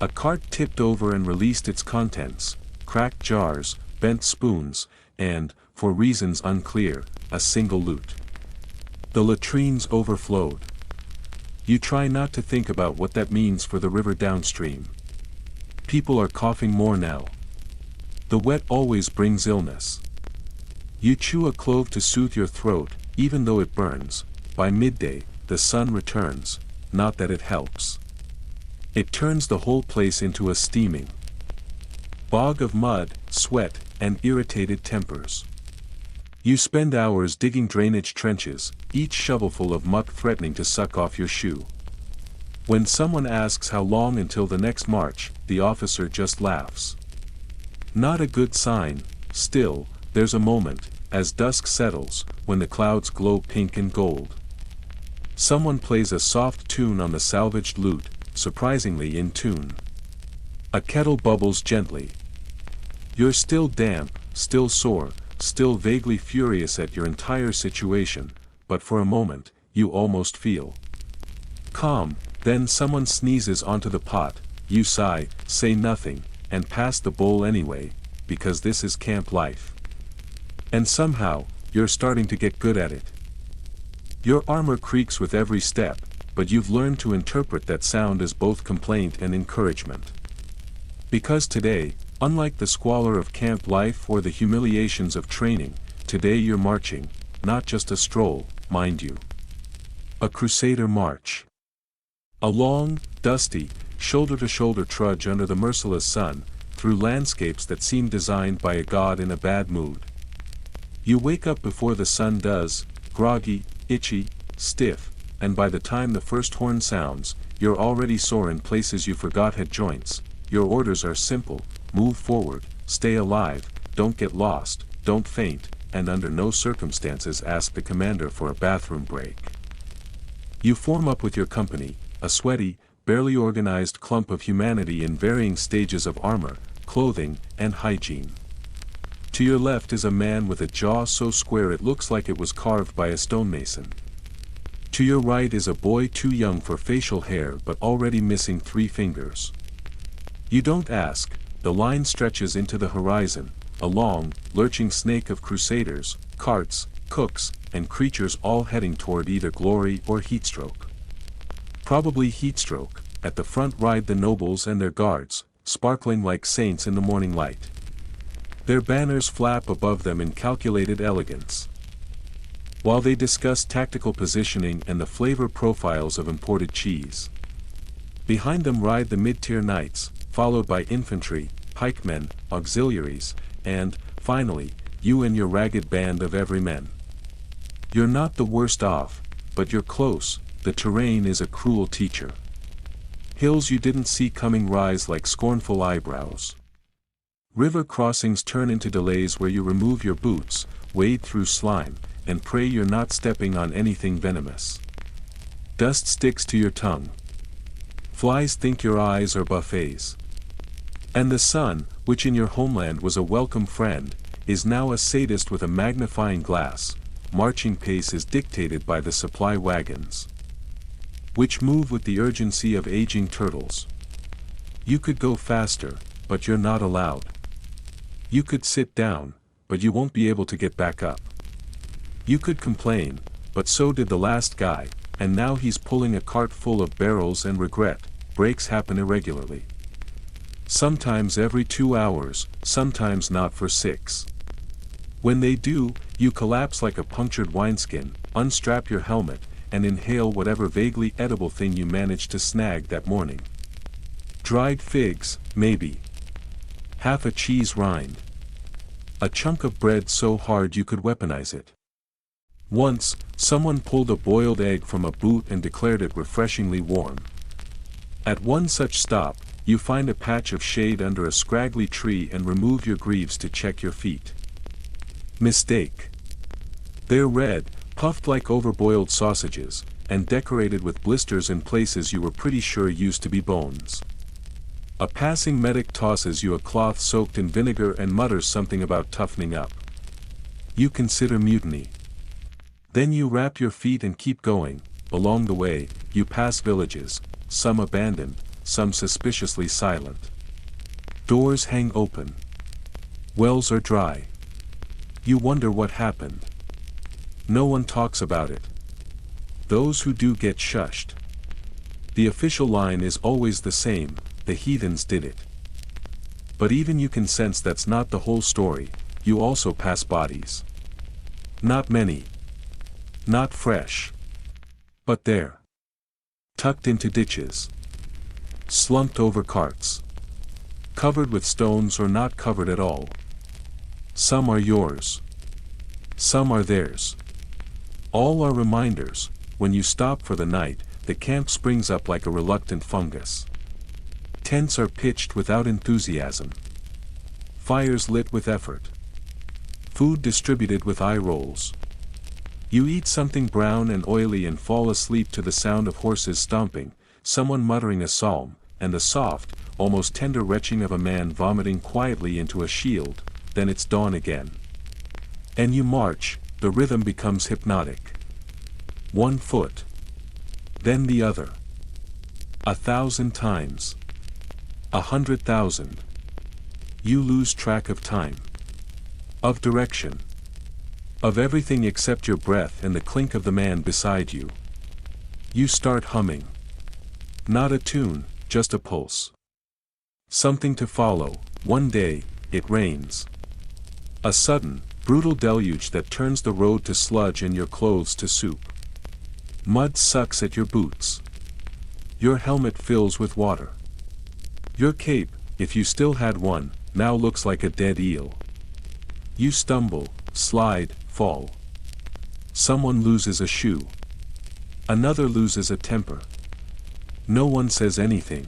A cart tipped over and released its contents, cracked jars, bent spoons, and, for reasons unclear, a single loot. The latrines overflowed. You try not to think about what that means for the river downstream. People are coughing more now. The wet always brings illness. You chew a clove to soothe your throat, even though it burns. By midday, the sun returns, not that it helps. It turns the whole place into a steaming bog of mud, sweat, and irritated tempers. You spend hours digging drainage trenches, each shovelful of muck threatening to suck off your shoe. When someone asks how long until the next march, the officer just laughs. Not a good sign. Still, there's a moment, as dusk settles, when the clouds glow pink and gold. Someone plays a soft tune on the salvaged loot, surprisingly in tune. A kettle bubbles gently. You're still damp, still sore, still vaguely furious at your entire situation, but for a moment, you almost feel calm. Then someone sneezes onto the pot, you sigh, say nothing, and pass the bowl anyway, because this is camp life. And somehow, you're starting to get good at it. Your armor creaks with every step, but you've learned to interpret that sound as both complaint and encouragement. Because today, unlike the squalor of camp life or the humiliations of training, today you're marching, not just a stroll, mind you. A Crusader March. A long, dusty, shoulder-to-shoulder trudge under the merciless sun, through landscapes that seem designed by a god in a bad mood. You wake up before the sun does, groggy, itchy, stiff, and by the time the first horn sounds, you're already sore in places you forgot had joints. Your orders are simple: move forward, stay alive, don't get lost, don't faint, and under no circumstances ask the commander for a bathroom break. You form up with your company, a sweaty, barely organized clump of humanity in varying stages of armor, clothing, and hygiene. To your left is a man with a jaw so square it looks like it was carved by a stonemason. To your right is a boy too young for facial hair but already missing 3 fingers. You don't ask, the line stretches into the horizon, a long, lurching snake of crusaders, carts, cooks, and creatures all heading toward either glory or heatstroke. Probably heatstroke. At the front ride the nobles and their guards, sparkling like saints in the morning light. Their banners flap above them in calculated elegance. While they discuss tactical positioning and the flavor profiles of imported cheese. Behind them ride the mid-tier knights, followed by infantry, pikemen, auxiliaries, and, finally, you and your ragged band of everymen. You're not the worst off, but you're close. The terrain is a cruel teacher. Hills you didn't see coming rise like scornful eyebrows. River crossings turn into delays where you remove your boots, wade through slime, and pray you're not stepping on anything venomous. Dust sticks to your tongue. Flies think your eyes are buffets. And the sun, which in your homeland was a welcome friend, is now a sadist with a magnifying glass. Marching pace is dictated by the supply wagons, which move with the urgency of aging turtles. You could go faster, but you're not allowed. You could sit down, but you won't be able to get back up. You could complain, but so did the last guy, and now he's pulling a cart full of barrels and regret. Breaks happen irregularly. Sometimes every 2 hours, sometimes not for 6. When they do, you collapse like a punctured wineskin, unstrap your helmet, and inhale whatever vaguely edible thing you managed to snag that morning. Dried figs, maybe. Half a cheese rind. A chunk of bread so hard you could weaponize it. Once, someone pulled a boiled egg from a boot and declared it refreshingly warm. At one such stop, you find a patch of shade under a scraggly tree and remove your greaves to check your feet. Mistake. They're red, puffed like overboiled sausages, and decorated with blisters in places you were pretty sure used to be bones. A passing medic tosses you a cloth soaked in vinegar and mutters something about toughening up. You consider mutiny. Then you wrap your feet and keep going. Along the way, you pass villages, some abandoned, some suspiciously silent. Doors hang open. Wells are dry. You wonder what happened. No one talks about it. Those who do get shushed. The official line is always the same: the heathens did it. But even you can sense that's not the whole story. You also pass bodies. Not many. Not fresh. But there. Tucked into ditches. Slumped over carts. Covered with stones or not covered at all. Some are yours. Some are theirs. All are reminders. When you stop for the night, the camp springs up like a reluctant fungus. Tents are pitched without enthusiasm. Fires lit with effort. Food distributed with eye rolls. You eat something brown and oily and fall asleep to the sound of horses stomping, someone muttering a psalm, and the soft, almost tender retching of a man vomiting quietly into a shield. Then it's dawn again. And you march, the rhythm becomes hypnotic. 1 foot. Then the other. 1,000 times. 100,000. You lose track of time. Of direction. Of everything except your breath and the clink of the man beside you. You start humming. Not a tune, just a pulse. Something to follow. One day, it rains. A sudden, brutal deluge that turns the road to sludge and your clothes to soup. Mud sucks at your boots. Your helmet fills with water. Your cape, if you still had one, now looks like a dead eel. You stumble, slide, fall. Someone loses a shoe. Another loses a temper. No one says anything.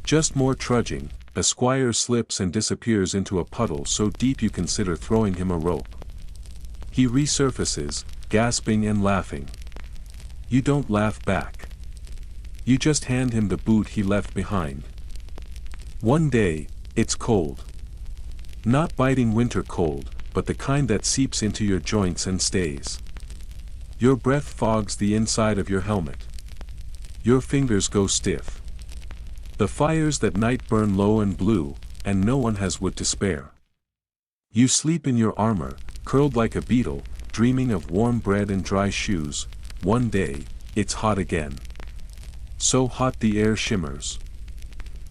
Just more trudging. A squire slips and disappears into a puddle so deep you consider throwing him a rope. He resurfaces, gasping and laughing. You don't laugh back. You just hand him the boot he left behind. One day, it's cold. Not biting winter cold, but the kind that seeps into your joints and stays. Your breath fogs the inside of your helmet. Your fingers go stiff. The fires that night burn low and blue, and no one has wood to spare. You sleep in your armor, curled like a beetle, dreaming of warm bread and dry shoes. One day, it's hot again. So hot the air shimmers.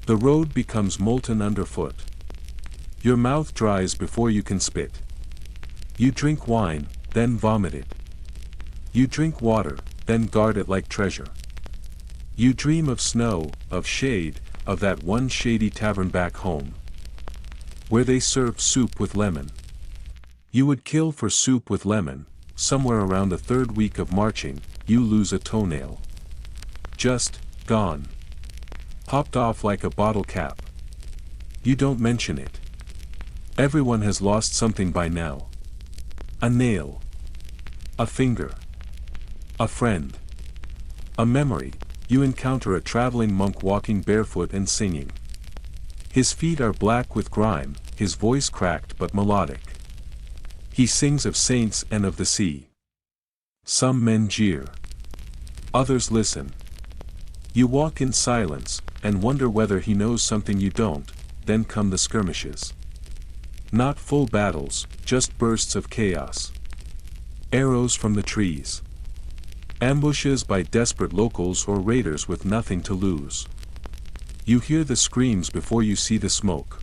The road becomes molten underfoot. Your mouth dries before you can spit. You drink wine, then vomit it. You drink water, then guard it like treasure. You dream of snow, of shade, of that one shady tavern back home, where they serve soup with lemon. You would kill for soup with lemon. Somewhere around the 3rd week of marching, you lose a toenail. Just, gone. Popped off like a bottle cap. You don't mention it. Everyone has lost something by now. A nail. A finger. A friend. A memory. You encounter a traveling monk walking barefoot and singing. His feet are black with grime, his voice cracked but melodic. He sings of saints and of the sea. Some men jeer. Others listen. You walk in silence, and wonder whether he knows something you don't. Then come the skirmishes. Not full battles, just bursts of chaos. Arrows from the trees. Ambushes by desperate locals or raiders with nothing to lose. You hear the screams before you see the smoke.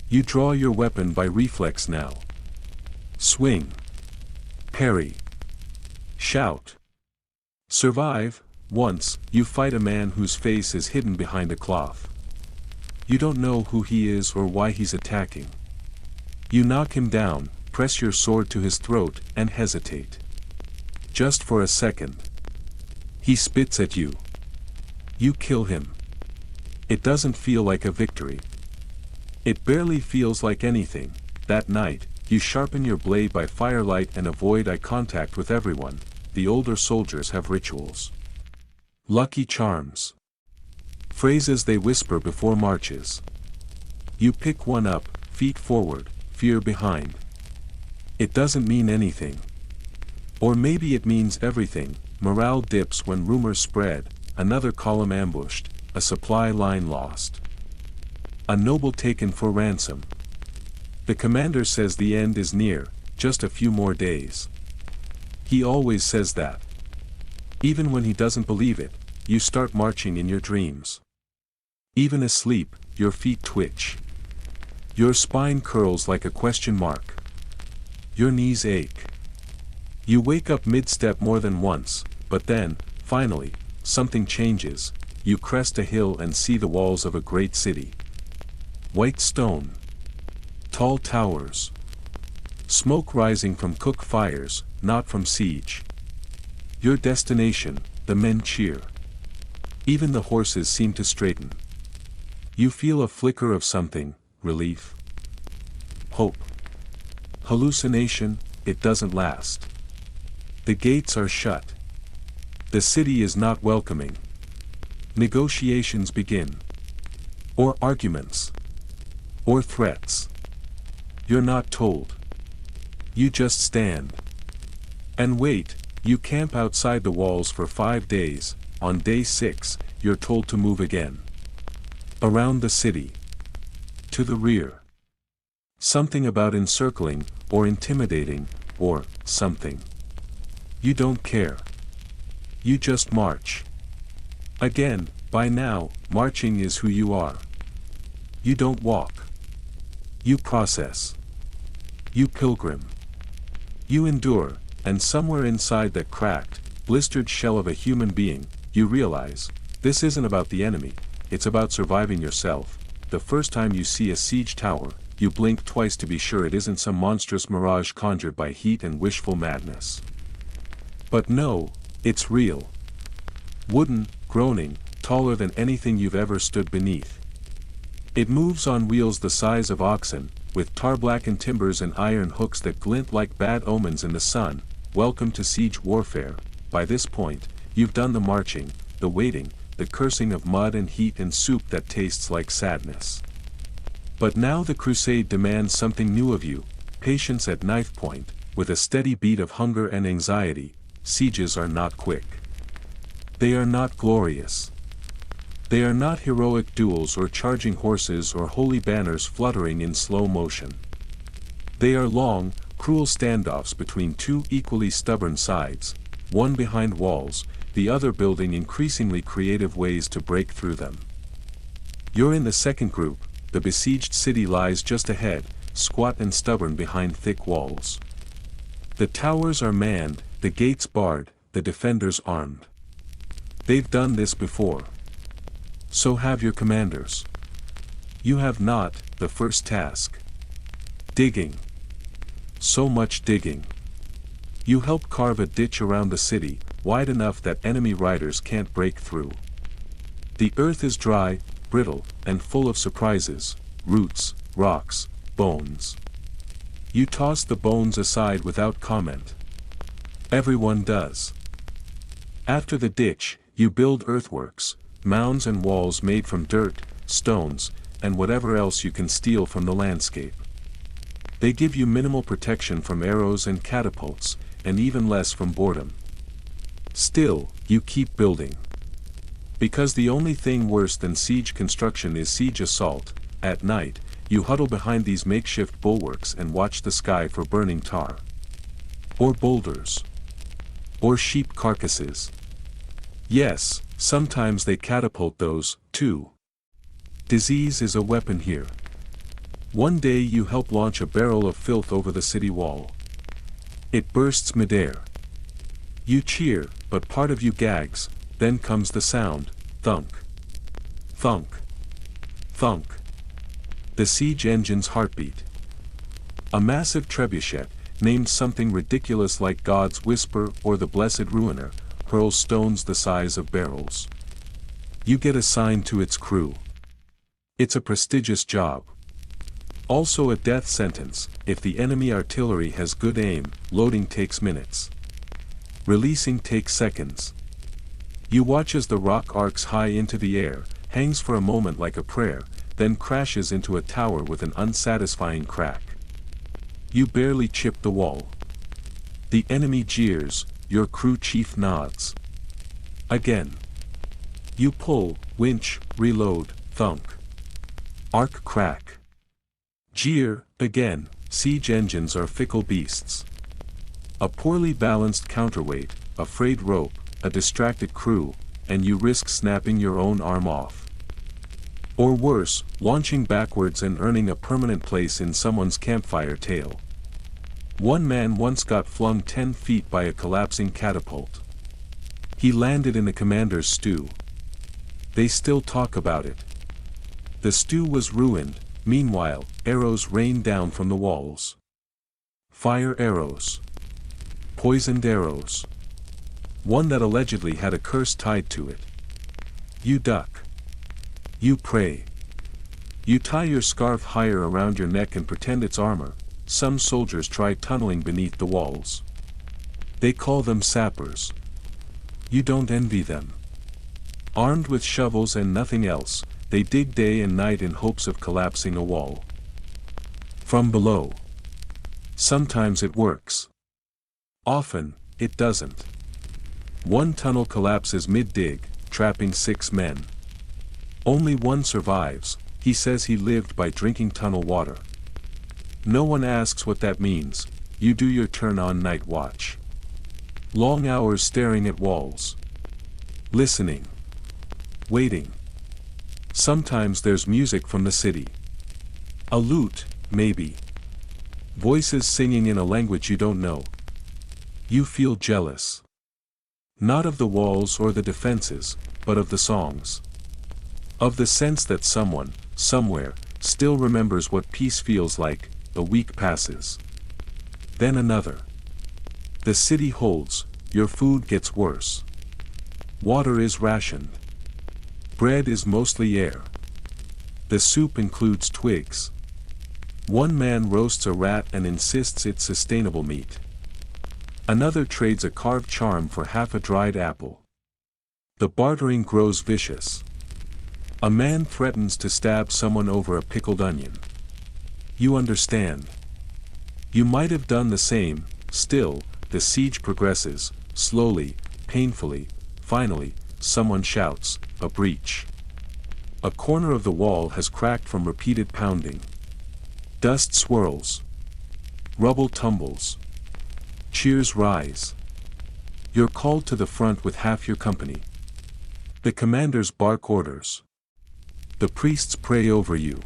You draw your weapon by reflex now. Swing. Parry. Shout. Survive. Once, you fight a man whose face is hidden behind a cloth. You don't know who he is or why he's attacking. You knock him down, press your sword to his throat, and hesitate. Just for a second. He spits at you. You kill him. It doesn't feel like a victory. It barely feels like anything. That night, you sharpen your blade by firelight and avoid eye contact with everyone. The older soldiers have rituals. Lucky charms. Phrases they whisper before marches. You pick one up, feet forward, fear behind. It doesn't mean anything. Or maybe it means everything. Morale dips when rumors spread, another column ambushed, a supply line lost. A noble taken for ransom. The commander says the end is near, just a few more days. He always says that. Even when he doesn't believe it, you start marching in your dreams. Even asleep, your feet twitch. Your spine curls like a question mark. Your knees ache. You wake up mid-step more than once, but then, finally, something changes. You crest a hill and see the walls of a great city. White stone. Tall towers. Smoke rising from cook fires, not from siege. Your destination, the men cheer. Even the horses seem to straighten. You feel a flicker of something, relief. Hope. Hallucination, it doesn't last. The gates are shut. The city is not welcoming. Negotiations begin. Or arguments. Or threats. You're not told. You just stand. And wait, you camp outside the walls for 5 days, on day 6, you're told to move again. Around the city. To the rear. Something about encircling, or intimidating, or something. You don't care. You just march. Again, by now, marching is who you are. You don't walk. You process. You pilgrim. You endure, and somewhere inside that cracked, blistered shell of a human being, you realize, this isn't about the enemy, it's about surviving yourself. The first time you see a siege tower, you blink twice to be sure it isn't some monstrous mirage conjured by heat and wishful madness. But no, it's real. Wooden, groaning, taller than anything you've ever stood beneath. It moves on wheels the size of oxen, with tar-blackened timbers and iron hooks that glint like bad omens in the sun. Welcome to siege warfare. By this point, you've done the marching, the waiting, the cursing of mud and heat and soup that tastes like sadness. But now the crusade demands something new of you, patience at knife point, with a steady beat of hunger and anxiety. Sieges are not quick. They are not glorious. They are not heroic duels or charging horses or holy banners fluttering in slow motion. They are long, cruel standoffs between two equally stubborn sides, one behind walls, the other building increasingly creative ways to break through them. You're in the second group. The besieged city lies just ahead, squat and stubborn behind thick walls. The towers are manned, the gates barred, the defenders armed. They've done this before. So have your commanders. You have not. The first task. Digging. So much digging. You help carve a ditch around the city, wide enough that enemy riders can't break through. The earth is dry, brittle, and full of surprises, roots, rocks, bones. You toss the bones aside without comment. Everyone does. After the ditch, you build earthworks, mounds and walls made from dirt, stones, and whatever else you can steal from the landscape. They give you minimal protection from arrows and catapults, and even less from boredom. Still, you keep building. Because the only thing worse than siege construction is siege assault. At night, you huddle behind these makeshift bulwarks and watch the sky for burning tar. Or boulders. Or sheep carcasses. Yes, sometimes they catapult those, too. Disease is a weapon here. One day you help launch a barrel of filth over the city wall. It bursts midair. You cheer, but part of you gags. Then comes the sound, thunk. Thunk. Thunk. The siege engine's heartbeat. A massive trebuchet, named something ridiculous like God's Whisper or the Blessed Ruiner, hurls stones the size of barrels. You get assigned to its crew. It's a prestigious job. Also a death sentence. If the enemy artillery has good aim, loading takes minutes. Releasing takes seconds. You watch as the rock arcs high into the air, hangs for a moment like a prayer, then crashes into a tower with an unsatisfying crack. You barely chip the wall. The enemy jeers, your crew chief nods. Again. You pull, winch, reload, thunk. Arc crack. Jeer, again. Siege engines are fickle beasts. A poorly balanced counterweight, a frayed rope, a distracted crew, and you risk snapping your own arm off. Or worse, launching backwards and earning a permanent place in someone's campfire tale. One man once got flung 10 feet by a collapsing catapult. He landed in the commander's stew. They still talk about it. The stew was ruined. Meanwhile, arrows rained down from the walls. Fire arrows. Poisoned arrows. One that allegedly had a curse tied to it. You duck. You pray. You tie your scarf higher around your neck and pretend it's armor. Some soldiers try tunneling beneath the walls. They call them sappers. You don't envy them. Armed with shovels and nothing else, they dig day and night in hopes of collapsing a wall. From below. Sometimes it works. Often, it doesn't. One tunnel collapses mid-dig, trapping 6 men. Only one survives. He says he lived by drinking tunnel water. No one asks what that means. You do your turn on night watch. Long hours staring at walls. Listening. Waiting. Sometimes there's music from the city. A lute, maybe. Voices singing in a language you don't know. You feel jealous. Not of the walls or the defenses, but of the songs. Of the sense that someone, somewhere, still remembers what peace feels like. A week passes. Then another. The city holds, your food gets worse. Water is rationed. Bread is mostly air. The soup includes twigs. One man roasts a rat and insists it's sustainable meat. Another trades a carved charm for half a dried apple. The bartering grows vicious. A man threatens to stab someone over a pickled onion. You understand. You might have done the same. Still, the siege progresses, slowly, painfully. Finally, someone shouts, a breach. A corner of the wall has cracked from repeated pounding. Dust swirls. Rubble tumbles. Cheers rise. You're called to the front with half your company. The commanders bark orders. The priests pray over you.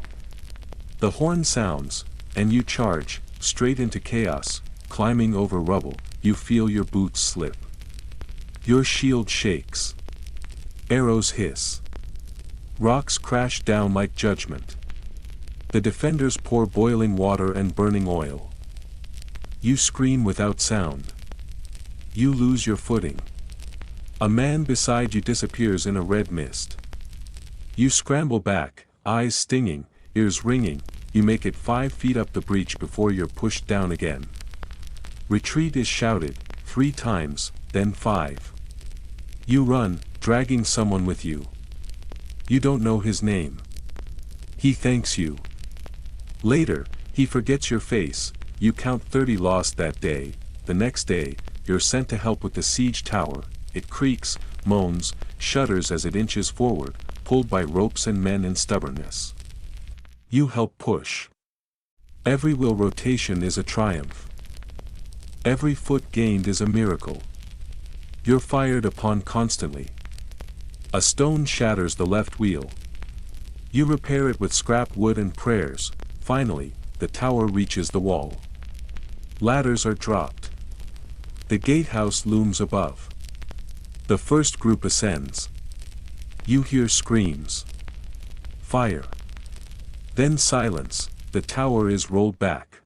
The horn sounds, and you charge, straight into chaos, climbing over rubble. You feel your boots slip. Your shield shakes. Arrows hiss. Rocks crash down like judgment. The defenders pour boiling water and burning oil. You scream without sound. You lose your footing. A man beside you disappears in a red mist. You scramble back, eyes stinging, ears ringing. You make it 5 feet up the breach before you're pushed down again. Retreat is shouted, 3 times, then 5. You run, dragging someone with you. You don't know his name. He thanks you. Later, he forgets your face. You count 30 lost that day. The next day, you're sent to help with the siege tower. It creaks, moans, shudders as it inches forward, pulled by ropes and men in stubbornness. You help push. Every wheel rotation is a triumph. Every foot gained is a miracle. You're fired upon constantly. A stone shatters the left wheel. You repair it with scrap wood and prayers. Finally, the tower reaches the wall. Ladders are dropped. The gatehouse looms above. The first group ascends. You hear screams. Fire. Then silence. The tower is rolled back.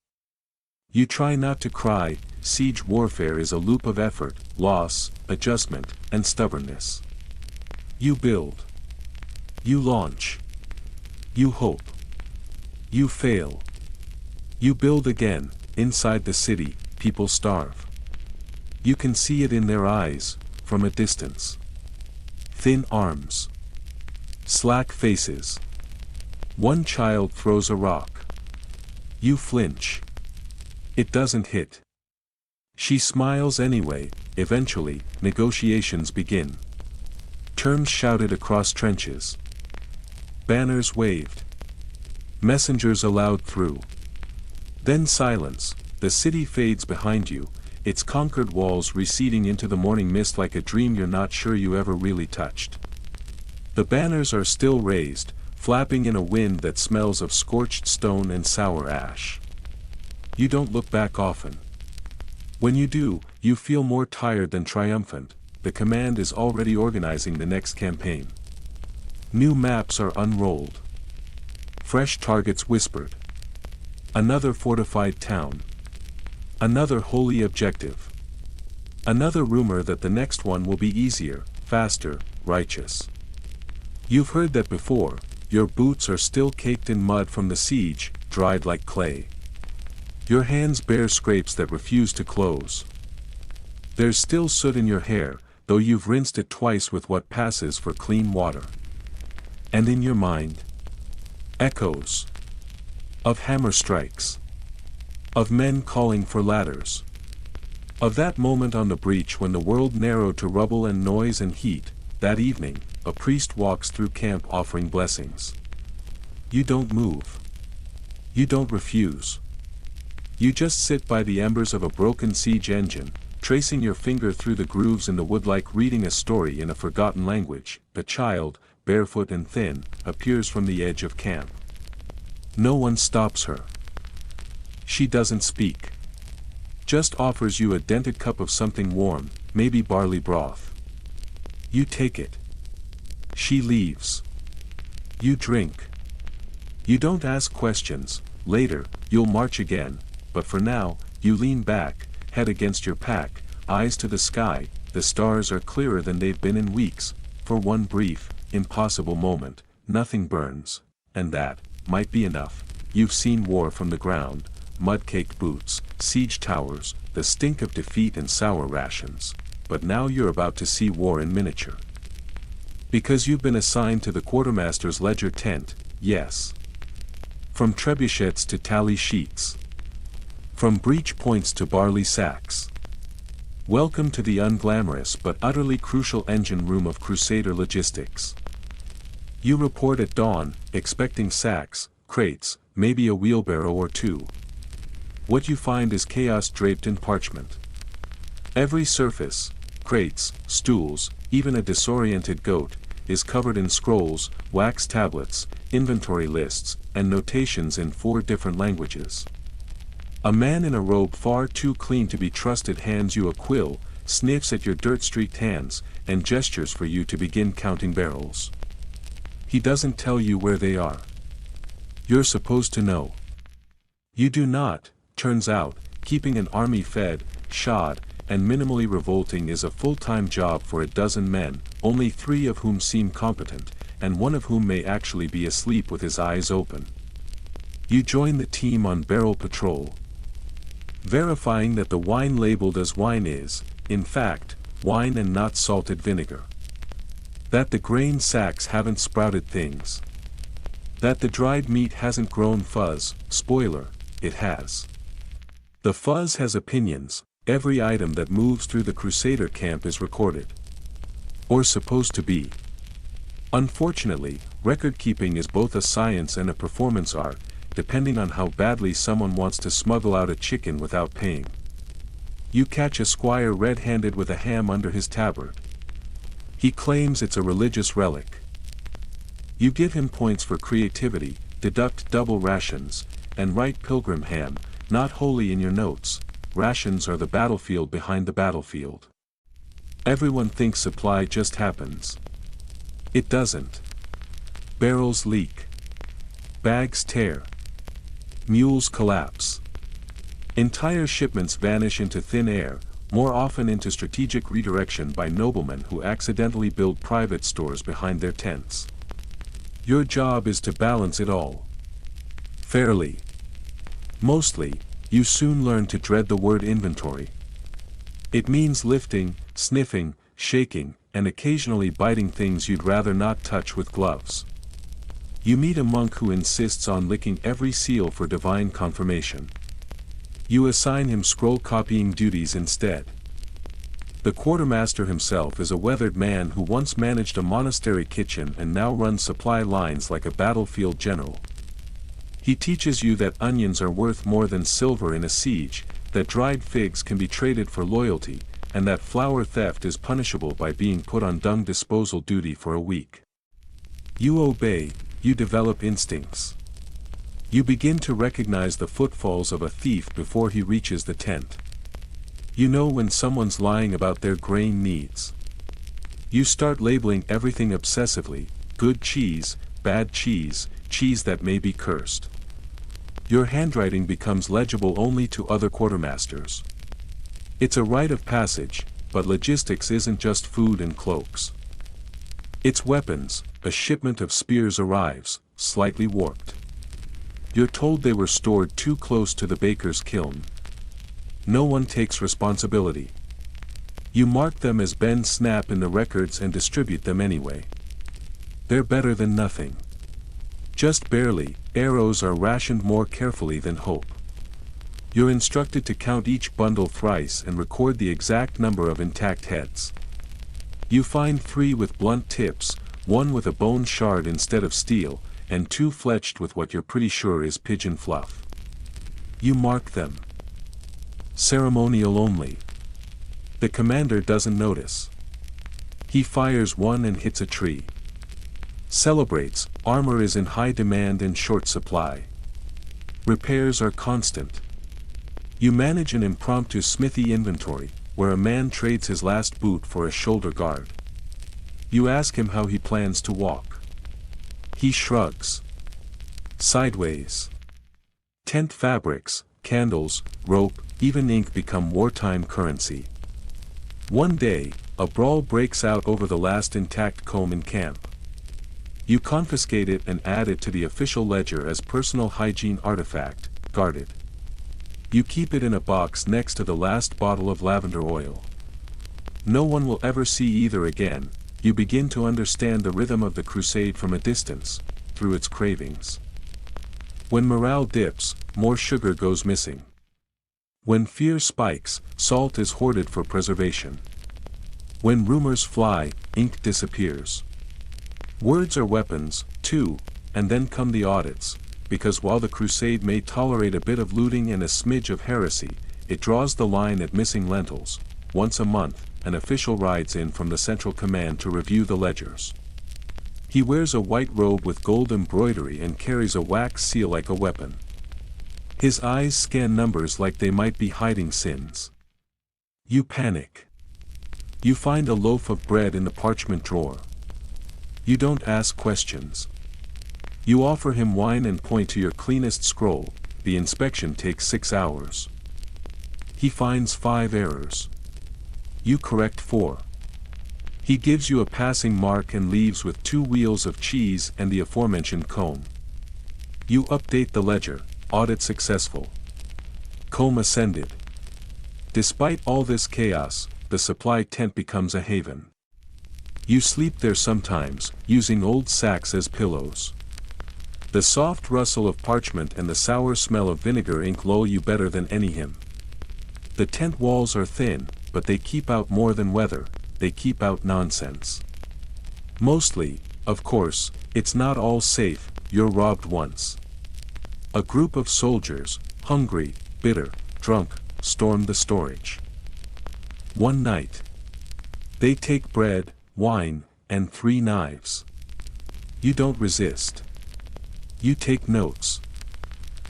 You try not to cry. Siege warfare is a loop of effort, loss, adjustment, and stubbornness. You build. You launch. You hope. You fail. You build again. Inside the city, people starve. You can see it in their eyes, from a distance. Thin arms. Slack faces. One child throws a rock. You flinch. It doesn't hit. She smiles anyway. Eventually, negotiations begin. Terms shouted across trenches. Banners waved. Messengers allowed through. Then silence. The city fades behind you, its conquered walls receding into the morning mist like a dream you're not sure you ever really touched. The banners are still raised, flapping in a wind that smells of scorched stone and sour ash. You don't look back often. When you do, you feel more tired than triumphant. The command is already organizing the next campaign. New maps are unrolled. Fresh targets whispered. Another fortified town. Another holy objective. Another rumor that the next one will be easier, faster, righteous. You've heard that before. Your boots are still caked in mud from the siege, dried like clay. Your hands bear scrapes that refuse to close. There's still soot in your hair, though you've rinsed it twice with what passes for clean water. And in your mind, echoes of hammer strikes, Of men calling for ladders. Of that moment on the breach when the world narrowed to rubble and noise and heat. That evening, a priest walks through camp offering blessings. You don't move. You don't refuse. You just sit by the embers of a broken siege engine, tracing your finger through the grooves in the wood like reading a story in a forgotten language. The child, barefoot and thin, appears from the edge of camp. No one stops her. She doesn't speak. Just offers you a dented cup of something warm, maybe barley broth. You take it. She leaves. You drink. You don't ask questions. Later, you'll march again, but for now, you lean back, head against your pack, eyes to the sky. The stars are clearer than they've been in weeks. For one brief, impossible moment, nothing burns, and that might be enough. You've seen war from the ground, mud-caked boots, siege towers, the stink of defeat and sour rations. But now you're about to see war in miniature. Because you've been assigned to the quartermaster's ledger tent, yes. From trebuchets to tally sheets. From breach points to barley sacks. Welcome to the unglamorous but utterly crucial engine room of Crusader logistics. You report at dawn, expecting sacks, crates, maybe a wheelbarrow or two. What you find is chaos draped in parchment. Every surface, crates, stools, even a disoriented goat, is covered in scrolls, wax tablets, inventory lists, and notations in 4 different languages. A man in a robe far too clean to be trusted hands you a quill, sniffs at your dirt-streaked hands, and gestures for you to begin counting barrels. He doesn't tell you where they are. You're supposed to know. You do not. Turns out, keeping an army fed, shod, and minimally revolting is a full-time job for a dozen men, only 3 of whom seem competent, and 1 of whom may actually be asleep with his eyes open. You join the team on barrel patrol. Verifying that the wine labeled as wine is, in fact, wine and not salted vinegar. That the grain sacks haven't sprouted things. That the dried meat hasn't grown fuzz. Spoiler, it has. The fuzz has opinions. Every item that moves through the Crusader camp is recorded. Or supposed to be. Unfortunately, record-keeping is both a science and a performance art, depending on how badly someone wants to smuggle out a chicken without paying. You catch a squire red-handed with a ham under his tabard. He claims it's a religious relic. You give him points for creativity, deduct double rations, and write pilgrim ham, not wholly in your notes. Rations are the battlefield behind the battlefield. Everyone thinks supply just happens. It doesn't. Barrels leak. Bags tear. Mules collapse. Entire shipments vanish into thin air, more often into strategic redirection by noblemen who accidentally build private stores behind their tents. Your job is to balance it all. Fairly. Mostly, you soon learn to dread the word inventory. It means lifting, sniffing, shaking, and occasionally biting things you'd rather not touch with gloves. You meet a monk who insists on licking every seal for divine confirmation. You assign him scroll copying duties instead. The quartermaster himself is a weathered man who once managed a monastery kitchen and now runs supply lines like a battlefield general. He teaches you that onions are worth more than silver in a siege, that dried figs can be traded for loyalty, and that flour theft is punishable by being put on dung disposal duty for a week. You obey, you develop instincts. You begin to recognize the footfalls of a thief before he reaches the tent. You know when someone's lying about their grain needs. You start labeling everything obsessively: good cheese, bad cheese, cheese that may be cursed. Your handwriting becomes legible only to other quartermasters. It's a rite of passage, but logistics isn't just food and cloaks. It's weapons. A shipment of spears arrives, slightly warped. You're told they were stored too close to the baker's kiln. No one takes responsibility. You mark them as Ben Snap in the records and distribute them anyway. They're better than nothing. Just barely. Arrows are rationed more carefully than hope. You're instructed to count each bundle thrice and record the exact number of intact heads. You find 3 with blunt tips, 1 with a bone shard instead of steel, and 2 fletched with what you're pretty sure is pigeon fluff. You mark them. Ceremonial only. The commander doesn't notice. He fires 1 and hits a tree. Celebrates, armor is in high demand and short supply. Repairs are constant. You manage an impromptu smithy inventory, where a man trades his last boot for a shoulder guard. You ask him how he plans to walk. He shrugs. Sideways. Tent fabrics, candles, rope, even ink become wartime currency. One day, a brawl breaks out over the last intact comb in camp. You confiscate it and add it to the official ledger as personal hygiene artifact, guarded. You keep it in a box next to the last bottle of lavender oil. No one will ever see either again. You begin to understand the rhythm of the crusade from a distance, through its cravings. When morale dips, more sugar goes missing. When fear spikes, salt is hoarded for preservation. When rumors fly, ink disappears. Words are weapons, too, and then come the audits, because while the crusade may tolerate a bit of looting and a smidge of heresy, it draws the line at missing lentils. Once a month, an official rides in from the central command to review the ledgers. He wears a white robe with gold embroidery and carries a wax seal like a weapon. His eyes scan numbers like they might be hiding sins. You panic. You find a loaf of bread in the parchment drawer. You don't ask questions. You offer him wine and point to your cleanest scroll. The inspection takes 6 hours. He finds 5 errors. You correct 4. He gives you a passing mark and leaves with 2 wheels of cheese and the aforementioned comb. You update the ledger, audit successful. Comb ascended. Despite all this chaos, the supply tent becomes a haven. You sleep there sometimes, using old sacks as pillows. The soft rustle of parchment and the sour smell of vinegar ink lull you better than any hymn. The tent walls are thin, but they keep out more than weather, they keep out nonsense. Mostly, of course, it's not all safe. You're robbed once. A group of soldiers, hungry, bitter, drunk, storm the storage. One night. They take bread, wine, and 3 knives. You don't resist. You take notes.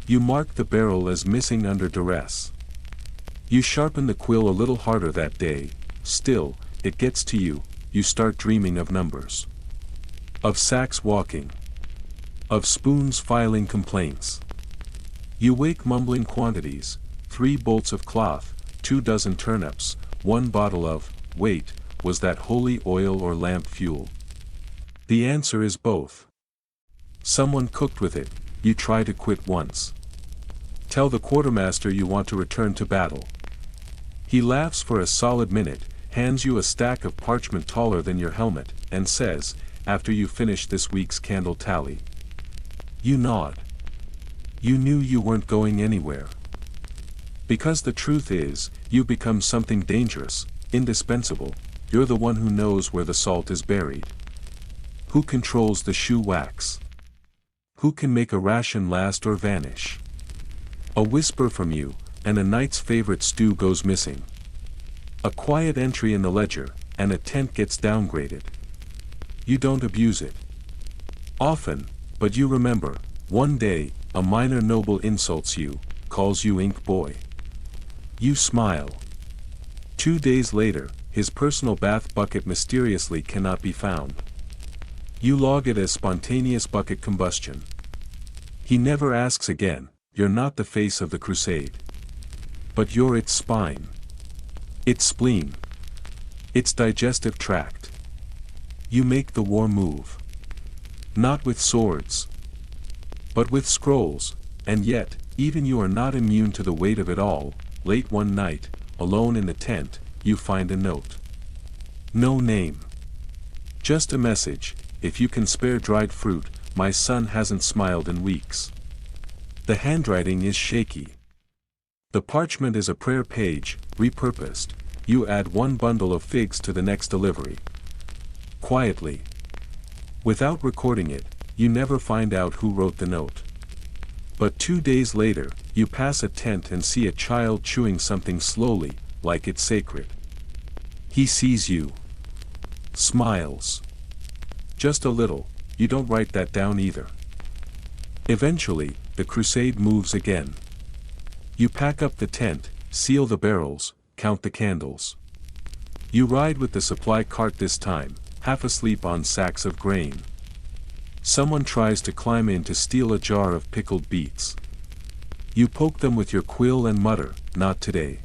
You mark the barrel as missing under duress. You sharpen the quill a little harder that day. Still, it gets to you. You start dreaming of numbers. Of sacks walking. Of spoons filing complaints. You wake mumbling quantities: 3 bolts of cloth, 2 dozen turnips, 1 bottle of, wait, was that holy oil or lamp fuel? The answer is both. Someone cooked with it. You try to quit once. Tell the quartermaster you want to return to battle. He laughs for a solid minute, hands you a stack of parchment taller than your helmet, and says, after you finish this week's candle tally. You nod. You knew you weren't going anywhere. Because the truth is, you become something dangerous, indispensable. You're the one who knows where the salt is buried. Who controls the shoe wax? Who can make a ration last or vanish? A whisper from you, and a knight's favorite stew goes missing. A quiet entry in the ledger, and a tent gets downgraded. You don't abuse it. Often, but you remember, one day, a minor noble insults you, calls you ink boy. You smile. 2 days later, his personal bath bucket mysteriously cannot be found. You log it as spontaneous bucket combustion. He never asks again. You're not the face of the crusade. But you're its spine. Its spleen. Its digestive tract. You make the war move. Not with swords. But with scrolls, and yet, even you are not immune to the weight of it all. Late one night, alone in the tent, you find a note. No name. Just a message: if you can spare dried fruit, my son hasn't smiled in weeks. The handwriting is shaky. The parchment is a prayer page, repurposed. You add one bundle of figs to the next delivery. Quietly. Without recording it, you never find out who wrote the note. But 2 days later, you pass a tent and see a child chewing something slowly, like it's sacred. He sees you. Smiles. Just a little. You don't write that down either. Eventually, the crusade moves again. You pack up the tent, seal the barrels, count the candles. You ride with the supply cart this time, half asleep on sacks of grain. Someone tries to climb in to steal a jar of pickled beets. You poke them with your quill and mutter, "Not today."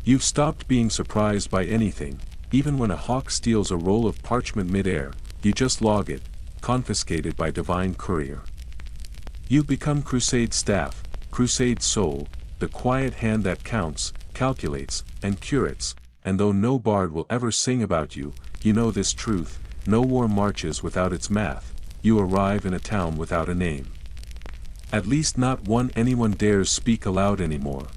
You've stopped being surprised by anything, even when a hawk steals a roll of parchment mid-air, you just log it, confiscated by divine courier. You've become crusade staff, crusade soul, the quiet hand that counts, calculates, and curates, and though no bard will ever sing about you, you know this truth: no war marches without its math. You arrive in a town without a name. At least not one anyone dares speak aloud anymore.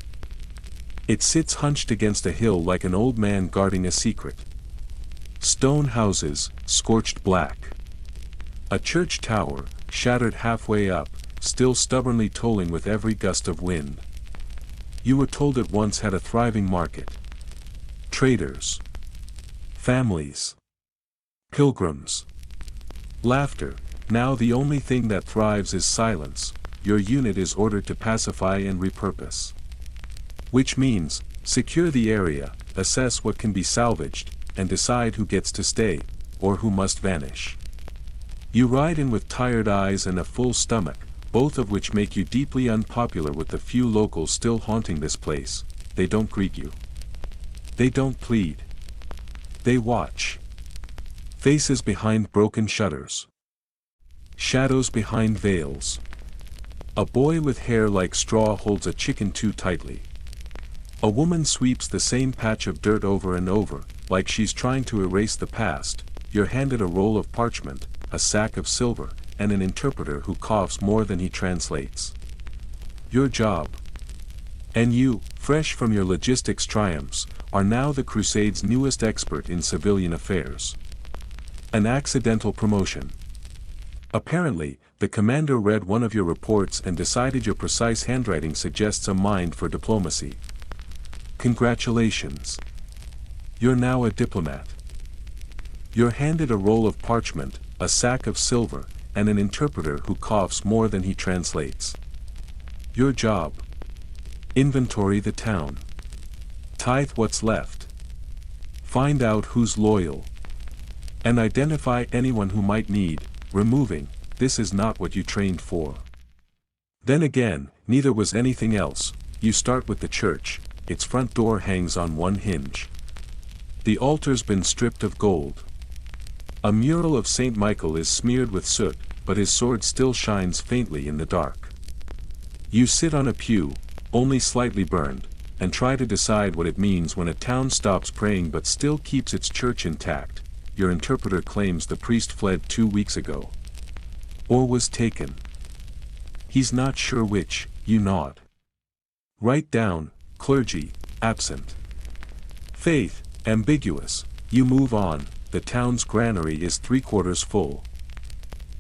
It sits hunched against a hill like an old man guarding a secret. Stone houses, scorched black. A church tower, shattered halfway up, still stubbornly tolling with every gust of wind. You were told it once had a thriving market. Traders. Families. Pilgrims. Laughter. Now the only thing that thrives is silence. Your unit is ordered to pacify and repurpose. Which means, secure the area, assess what can be salvaged, and decide who gets to stay, or who must vanish. You ride in with tired eyes and a full stomach, both of which make you deeply unpopular with the few locals still haunting this place. They don't greet you. They don't plead. They watch. Faces behind broken shutters. Shadows behind veils. A boy with hair like straw holds a chicken too tightly. A woman sweeps the same patch of dirt over and over, like she's trying to erase the past. You're handed a roll of parchment, a sack of silver, and an interpreter who coughs more than he translates. Your job. And you, fresh from your logistics triumphs, are now the Crusade's newest expert in civilian affairs. An accidental promotion. Apparently, the commander read one of your reports and decided your precise handwriting suggests a mind for diplomacy. Congratulations. You're now a diplomat. You're handed a roll of parchment, a sack of silver, and an interpreter who coughs more than he translates. Your job. Inventory the town. Tithe what's left. Find out who's loyal. And identify anyone who might need removing. This is not what you trained for. Then again, neither was anything else. You start with the church. Its front door hangs on one hinge. The altar's been stripped of gold. A mural of Saint Michael is smeared with soot, but his sword still shines faintly in the dark. You sit on a pew, only slightly burned, and try to decide what it means when a town stops praying but still keeps its church intact. Your interpreter claims the priest fled 2 weeks ago. Or was taken. He's not sure which. You nod. Write down, clergy, absent. Faith, ambiguous. You move on. The town's granary is 3/4 full.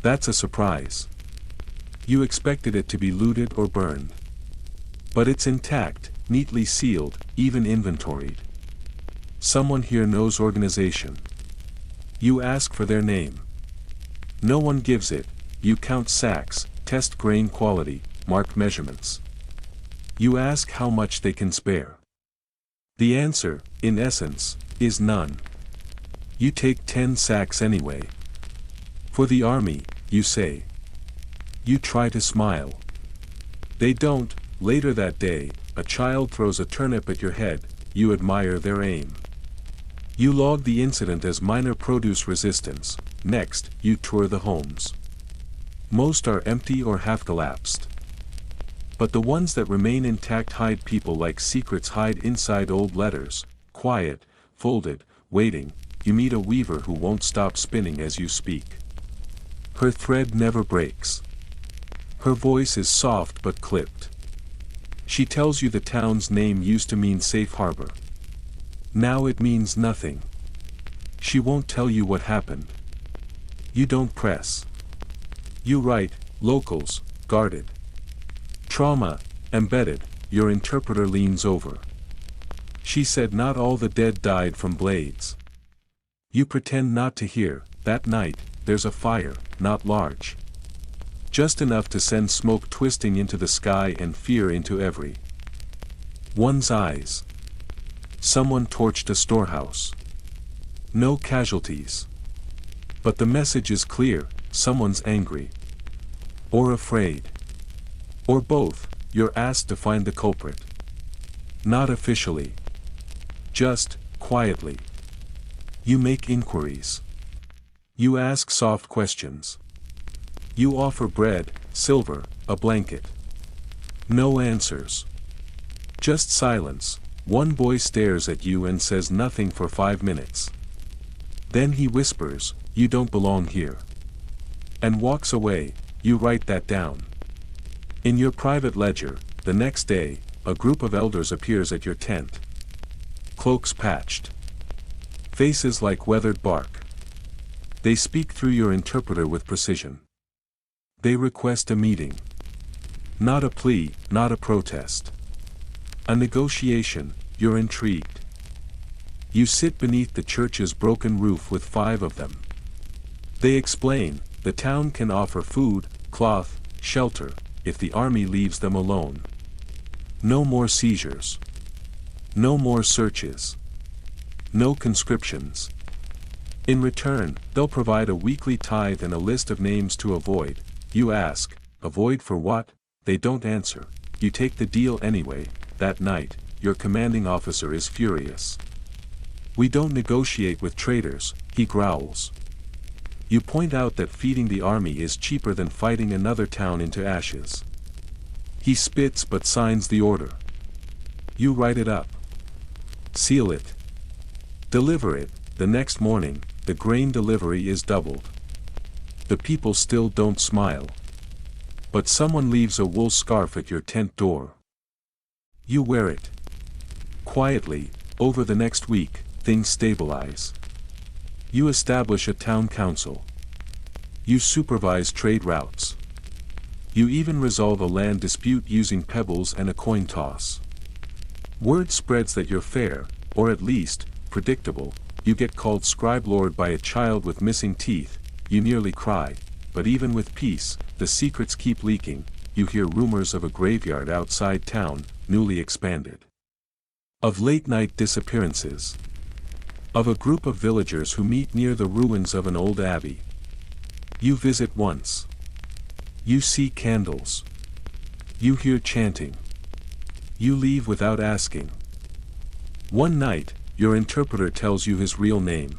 That's a surprise. You expected it to be looted or burned. But it's intact, neatly sealed, even inventoried. Someone here knows organization. You ask for their name. No one gives it. You count sacks, test grain quality, mark measurements. You ask how much they can spare. The answer, in essence, is none. You take 10 sacks anyway. For the army, you say. You try to smile. They don't. Later that day, a child throws a turnip at your head. You admire their aim. You log the incident as minor produce resistance. Next, you tour the homes. Most are empty or half collapsed. But the ones that remain intact hide people like secrets hide inside old letters, quiet, folded, waiting. You meet a weaver who won't stop spinning as you speak. Her thread never breaks. Her voice is soft but clipped. She tells you the town's name used to mean safe harbor. Now it means nothing. She won't tell you what happened. You don't press. You write, locals, guarded. Trauma, embedded, your interpreter leans over. She said not all the dead died from blades. You pretend not to hear, that night, there's a fire, not large. Just enough to send smoke twisting into the sky and fear into every one's eyes. Someone torched a storehouse. No casualties. But the message is clear, someone's angry. Or afraid. Or both, you're asked to find the culprit. Not officially. Just, quietly. You make inquiries. You ask soft questions. You offer bread, silver, a blanket. No answers. Just silence. One boy stares at you and says nothing for 5 minutes. Then he whispers, "You don't belong here." And walks away. You write that down. In your private ledger, the next day, a group of elders appears at your tent. Cloaks patched. Faces like weathered bark. They speak through your interpreter with precision. They request a meeting. Not a plea, not a protest. A negotiation. You're intrigued. You sit beneath the church's broken roof with 5 of them. They explain, the town can offer food, cloth, shelter, if the army leaves them alone. No more seizures. No more searches. No conscriptions. In return, they'll provide a weekly tithe and a list of names to avoid. You ask, avoid for what? They don't answer. You take the deal anyway. That night, your commanding officer is furious. "We don't negotiate with traitors," he growls. You point out that feeding the army is cheaper than fighting another town into ashes. He spits but signs the order. You write it up. Seal it. Deliver it. The next morning, the grain delivery is doubled. The people still don't smile. But someone leaves a wool scarf at your tent door. You wear it. Quietly, over the next week, things stabilize. You establish a town council. You supervise trade routes. You even resolve a land dispute using pebbles and a coin toss. Word spreads that you're fair, or at least, predictable. You get called scribe lord by a child with missing teeth. You nearly cry, but even with peace, the secrets keep leaking. You hear rumors of a graveyard outside town, newly expanded. Of late-night disappearances. Of a group of villagers who meet near the ruins of an old abbey. You visit once. You see candles. You hear chanting. You leave without asking. One night, your interpreter tells you his real name.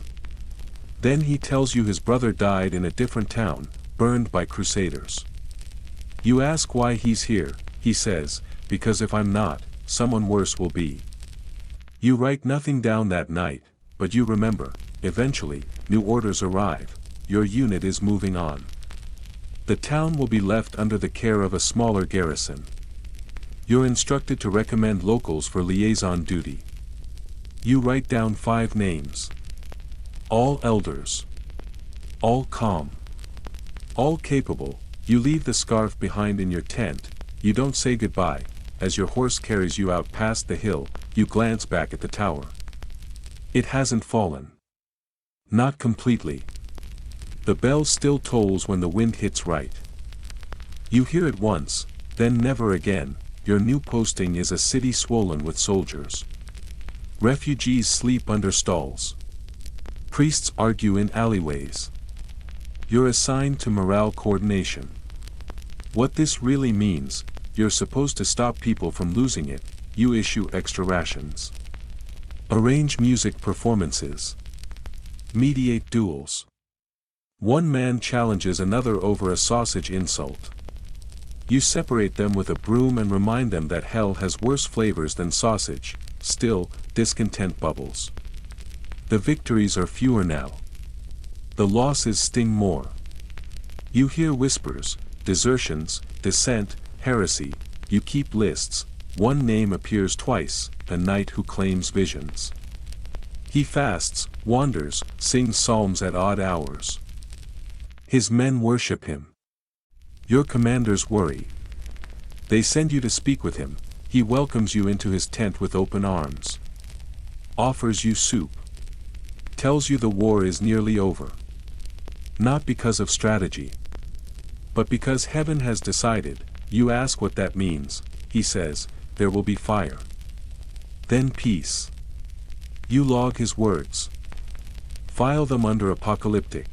Then he tells you his brother died in a different town, burned by Crusaders. You ask why he's here. He says, "Because if I'm not, someone worse will be." You write nothing down that night, but you remember, eventually, new orders arrive. Your unit is moving on. The town will be left under the care of a smaller garrison. You're instructed to recommend locals for liaison duty. You write down 5 names. All elders. All calm. All capable. You leave the scarf behind in your tent. You don't say goodbye. As your horse carries you out past the hill, you glance back at the tower. It hasn't fallen. Not completely. The bell still tolls when the wind hits right. You hear it once, then never again. Your new posting is a city swollen with soldiers. Refugees sleep under stalls. Priests argue in alleyways. You're assigned to morale coordination. What this really means, you're supposed to stop people from losing it. You issue extra rations. Arrange music performances. Mediate duels. One man challenges another over a sausage insult. You separate them with a broom and remind them that hell has worse flavors than sausage. Still, discontent bubbles. The victories are fewer now. The losses sting more. You hear whispers, desertions, dissent, heresy. You keep lists. one name appears twice, a knight who claims visions. He fasts, wanders, sings psalms at odd hours. His men worship him. Your commanders worry. They send you to speak with him. He welcomes you into his tent with open arms. Offers you soup. Tells you the war is nearly over. Not because of strategy, but because heaven has decided. You ask what that means. He says, there will be fire. Then peace. You log his words. File them under apocalyptic.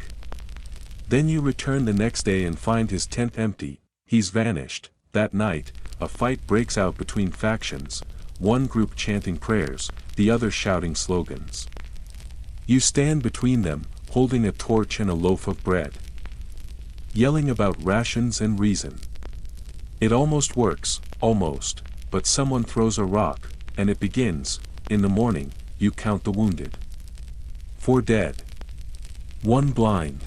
Then you return the next day and find his tent empty. He's vanished. That night, a fight breaks out between factions, one group chanting prayers, the other shouting slogans. You stand between them, holding a torch and a loaf of bread. Yelling about rations and reason. It almost works, almost, but someone throws a rock, and it begins. In the morning, you count the wounded. 4 dead. 1 blind.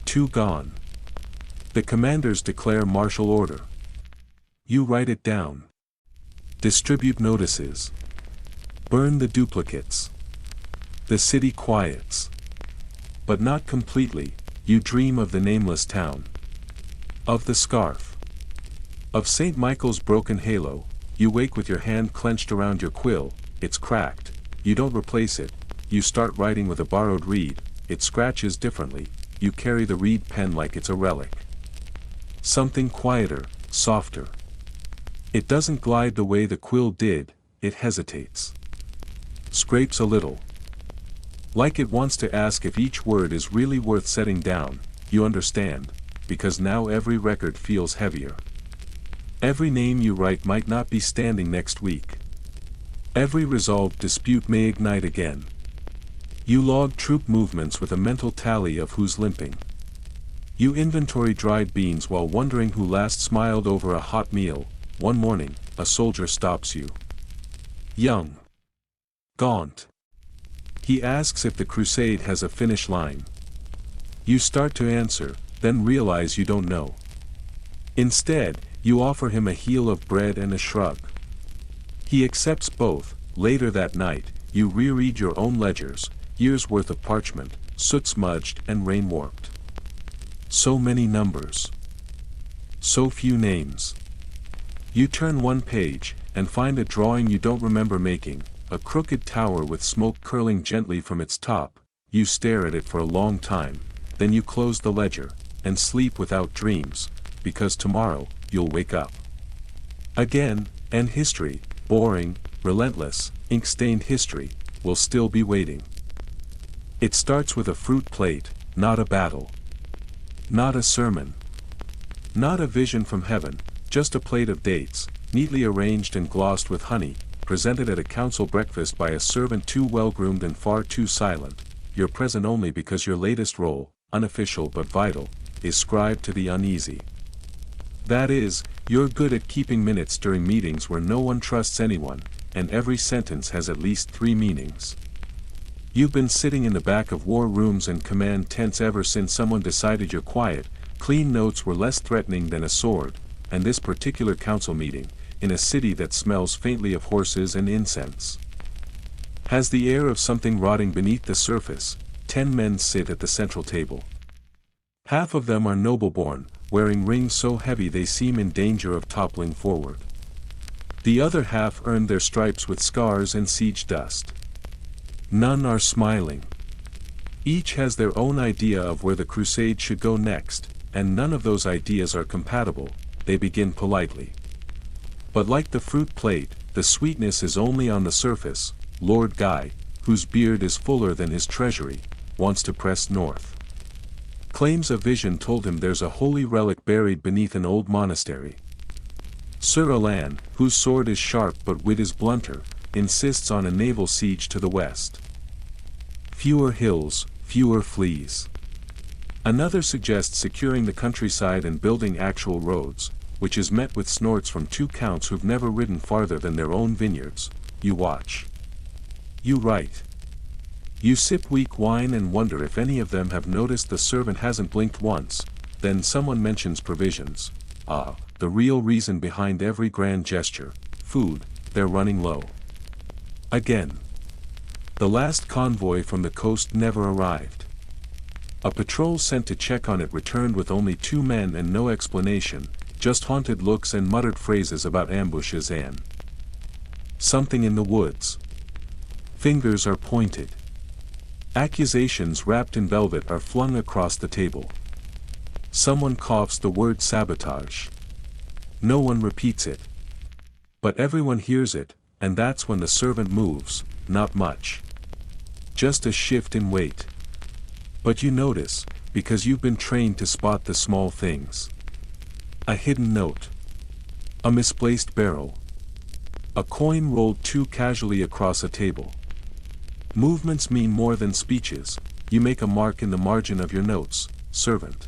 2 gone. The commanders declare martial order. You write it down. Distribute notices. Burn the duplicates. The city quiets. But not completely. You dream of the nameless town. Of the scarf. Of St. Michael's broken halo. You wake with your hand clenched around your quill. It's cracked. You don't replace it. You start writing with a borrowed reed. It scratches differently. You carry the reed pen like it's a relic. Something quieter, softer. It doesn't glide the way the quill did. It hesitates. Scrapes a little. Like it wants to ask if each word is really worth setting down. You understand, because now every record feels heavier. Every name you write might not be standing next week. Every resolved dispute may ignite again. You log troop movements with a mental tally of who's limping. You inventory dried beans while wondering who last smiled over a hot meal. One morning, a soldier stops you. Young. Gaunt. He asks if the crusade has a finish line. You start to answer, then realize you don't know. Instead, you offer him a heel of bread and a shrug. He accepts both. Later that night, you reread your own ledgers, years worth of parchment, soot-smudged and rain-warped. So many numbers. So few names. You turn one page, and find a drawing you don't remember making, a crooked tower with smoke curling gently from its top. You stare at it for a long time, then you close the ledger, and sleep without dreams, because tomorrow, you'll wake up. Again, and history, boring, relentless, ink-stained history, will still be waiting. It starts with a fruit plate, not a battle. Not a sermon. Not a vision from heaven, just a plate of dates, neatly arranged and glossed with honey, presented at a council breakfast by a servant too well-groomed and far too silent. You're present only because your latest role, unofficial but vital, is scribed to the uneasy. That is, you're good at keeping minutes during meetings where no one trusts anyone, and every sentence has at least 3 meanings. You've been sitting in the back of war rooms and command tents ever since someone decided your quiet, clean notes were less threatening than a sword, and this particular council meeting, in a city that smells faintly of horses and incense, has the air of something rotting beneath the surface. 10 men sit at the central table. Half of them are noble-born, wearing rings so heavy they seem in danger of toppling forward. The other half earned their stripes with scars and siege dust. None are smiling. Each has their own idea of where the crusade should go next, and none of those ideas are compatible. They begin politely. But like the fruit plate, the sweetness is only on the surface. Lord Guy, whose beard is fuller than his treasury, wants to press north. Claims a vision told him there's a holy relic buried beneath an old monastery. Sir Alan, whose sword is sharp but wit is blunter, insists on a naval siege to the west. Fewer hills, fewer fleas. Another suggests securing the countryside and building actual roads, which is met with snorts from 2 counts who've never ridden farther than their own vineyards. You watch. You write. You sip weak wine and wonder if any of them have noticed the servant hasn't blinked once. Then someone mentions provisions. Ah, the real reason behind every grand gesture. food, they're running low. Again. The last convoy from the coast never arrived. A patrol sent to check on it returned with only 2 men and no explanation, just haunted looks and muttered phrases about ambushes and something in the woods. Fingers are pointed. Accusations wrapped in velvet are flung across the table. Someone coughs the word sabotage. No one repeats it. But everyone hears it, and that's when the servant moves, not much. Just a shift in weight. But you notice, because you've been trained to spot the small things. A hidden note. A misplaced barrel. A coin rolled too casually across a table. Movements mean more than speeches. You make a mark in the margin of your notes, servant.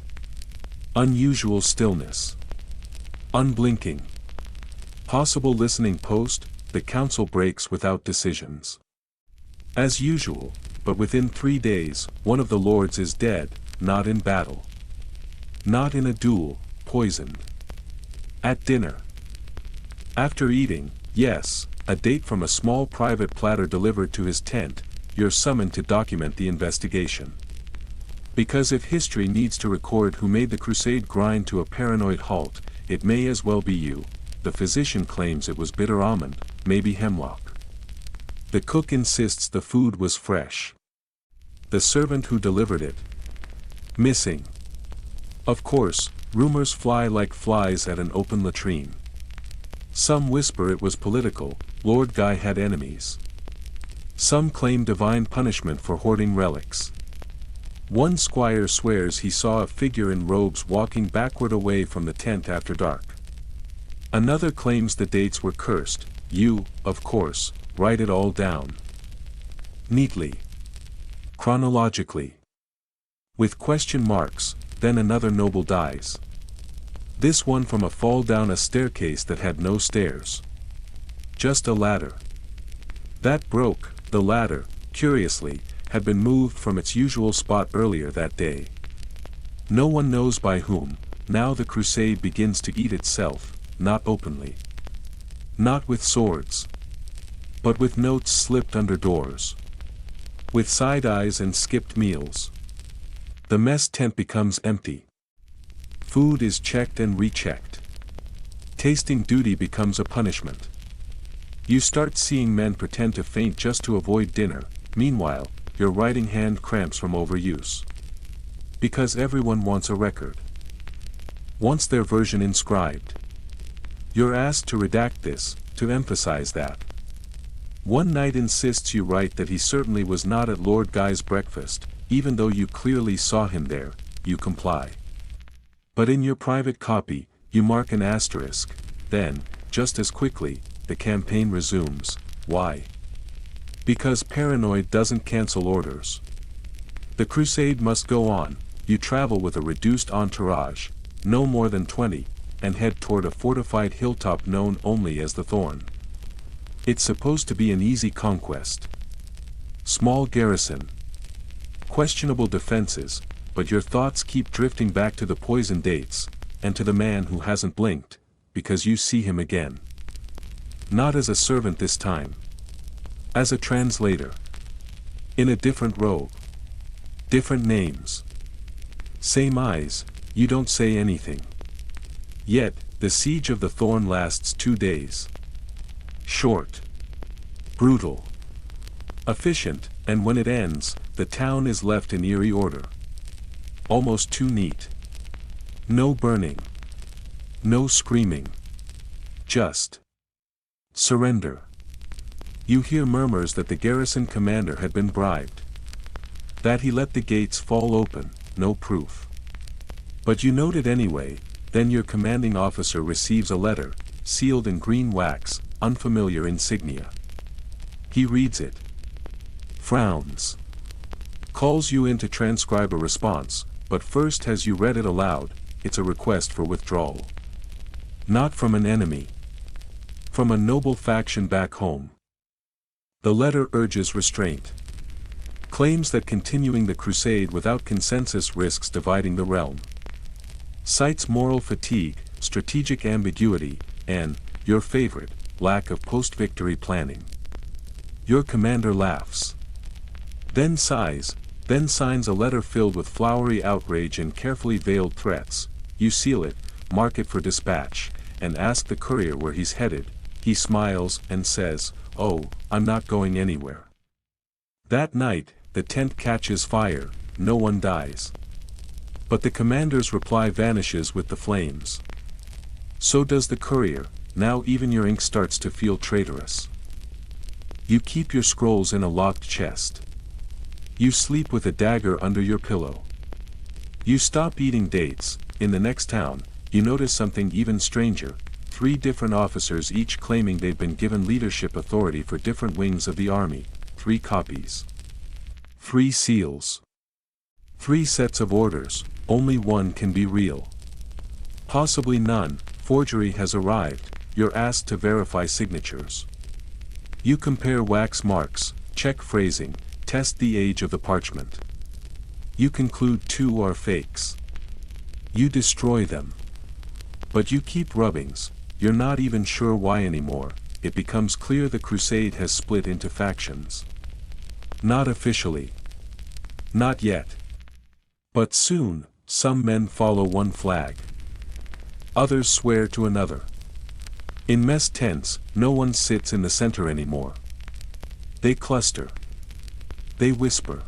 Unusual stillness. Unblinking. Possible listening post, the council breaks without decisions. As usual, but within 3 days, one of the lords is dead, not in battle. Not in a duel, poisoned. At dinner. After eating, yes, a date from a small private platter delivered to his tent, you're summoned to document the investigation. Because if history needs to record who made the crusade grind to a paranoid halt, it may as well be you. The physician claims it was bitter almond, maybe hemlock. The cook insists the food was fresh. The servant who delivered it. Missing. Of course, rumors fly like flies at an open latrine. Some whisper it was political, Lord Guy had enemies. Some claim divine punishment for hoarding relics. One squire swears he saw a figure in robes walking backward away from the tent after dark. Another claims the dates were cursed. You, of course, write it all down. Neatly. Chronologically. With question marks, then another noble dies. This one from a fall down a staircase that had no stairs. Just a ladder. That broke, the ladder, curiously, had been moved from its usual spot earlier that day. No one knows by whom. Now the crusade begins to eat itself, not openly. Not with swords. But with notes slipped under doors. With side eyes and skipped meals. The mess tent becomes empty. Food is checked and rechecked. Tasting duty becomes a punishment. You start seeing men pretend to faint just to avoid dinner. Meanwhile, your writing hand cramps from overuse. Because everyone wants a record. Wants their version inscribed. You're asked to redact this, to emphasize that. One knight insists you write that he certainly was not at Lord Guy's breakfast, even though you clearly saw him there. You comply. But in your private copy, you mark an asterisk. Then, just as quickly, the campaign resumes. Why? Because paranoid doesn't cancel orders. The crusade must go on. You travel with a reduced entourage, no more than 20, and head toward a fortified hilltop known only as the Thorn. It's supposed to be an easy conquest. Small garrison. Questionable defenses, but your thoughts keep drifting back to the poison dates, and to the man who hasn't blinked, because you see him again. Not as a servant this time. As a translator. In a different robe. Different names. Same eyes, you don't say anything. Yet, the siege of the Thorn lasts 2 days. Short. Brutal. Efficient, and when it ends, the town is left in eerie order. Almost too neat. No burning. No screaming. Just surrender. You hear murmurs that the garrison commander had been bribed. That he let the gates fall open, no proof. But you note it anyway. Then your commanding officer receives a letter, sealed in green wax, unfamiliar insignia. He reads it. Frowns. Calls you in to transcribe a response, but first has you read it aloud, it's a request for withdrawal. Not from an enemy. From a noble faction back home. The letter urges restraint. Claims that continuing the crusade without consensus risks dividing the realm. Cites moral fatigue, strategic ambiguity, and, your favorite, lack of post-victory planning. Your commander laughs. Then sighs, then signs a letter filled with flowery outrage and carefully veiled threats. You seal it, mark it for dispatch, and ask the courier where he's headed. He smiles and says, "Oh, I'm not going anywhere." That night, the tent catches fire, no one dies. But the commander's reply vanishes with the flames. So does the courier. Now even your ink starts to feel traitorous. You keep your scrolls in a locked chest. You sleep with a dagger under your pillow. You stop eating dates. In the next town, you notice something even stranger. 3 different officers, each claiming they've been given leadership authority for different wings of the army. 3 copies. 3 seals. 3 sets of orders. Only one can be real. Possibly none. Forgery has arrived. You're asked to verify signatures. You compare wax marks, check phrasing, test the age of the parchment. You conclude 2 are fakes. You destroy them. But you keep rubbings. You're not even sure why anymore. It becomes clear the crusade has split into factions. Not officially. Not yet. But soon, some men follow one flag. Others swear to another. In mess tents, no one sits in the center anymore. They cluster. They whisper.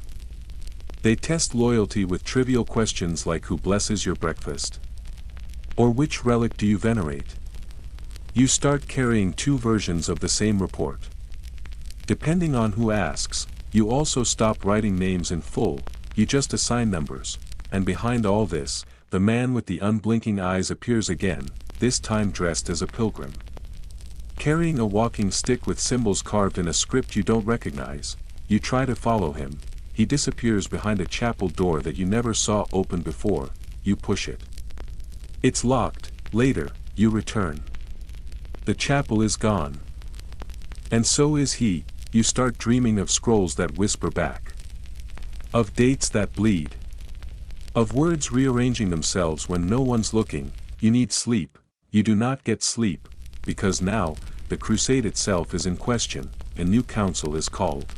They test loyalty with trivial questions like who blesses your breakfast? Or which relic do you venerate? You start carrying 2 versions of the same report. Depending on who asks, you also stop writing names in full, you just assign numbers, and behind all this, the man with the unblinking eyes appears again, this time dressed as a pilgrim. Carrying a walking stick with symbols carved in a script you don't recognize, you try to follow him. He disappears behind a chapel door that you never saw open before. You push it. It's locked. Later, you return. The chapel is gone. And so is he. You start dreaming of scrolls that whisper back. Of dates that bleed. Of words rearranging themselves when no one's looking. You need sleep. You do not get sleep. Because now, the crusade itself is in question. A new council is called.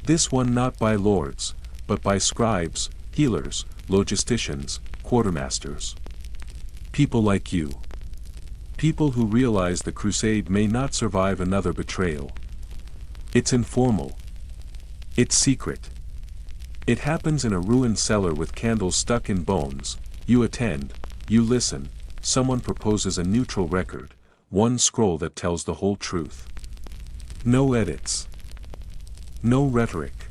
This one not by lords, but by scribes, healers, logisticians, quartermasters. People like you. People who realize the crusade may not survive another betrayal. It's informal. It's secret. It happens in a ruined cellar with candles stuck in bones. You attend, you listen, someone proposes a neutral record, one scroll that tells the whole truth. No edits. No rhetoric.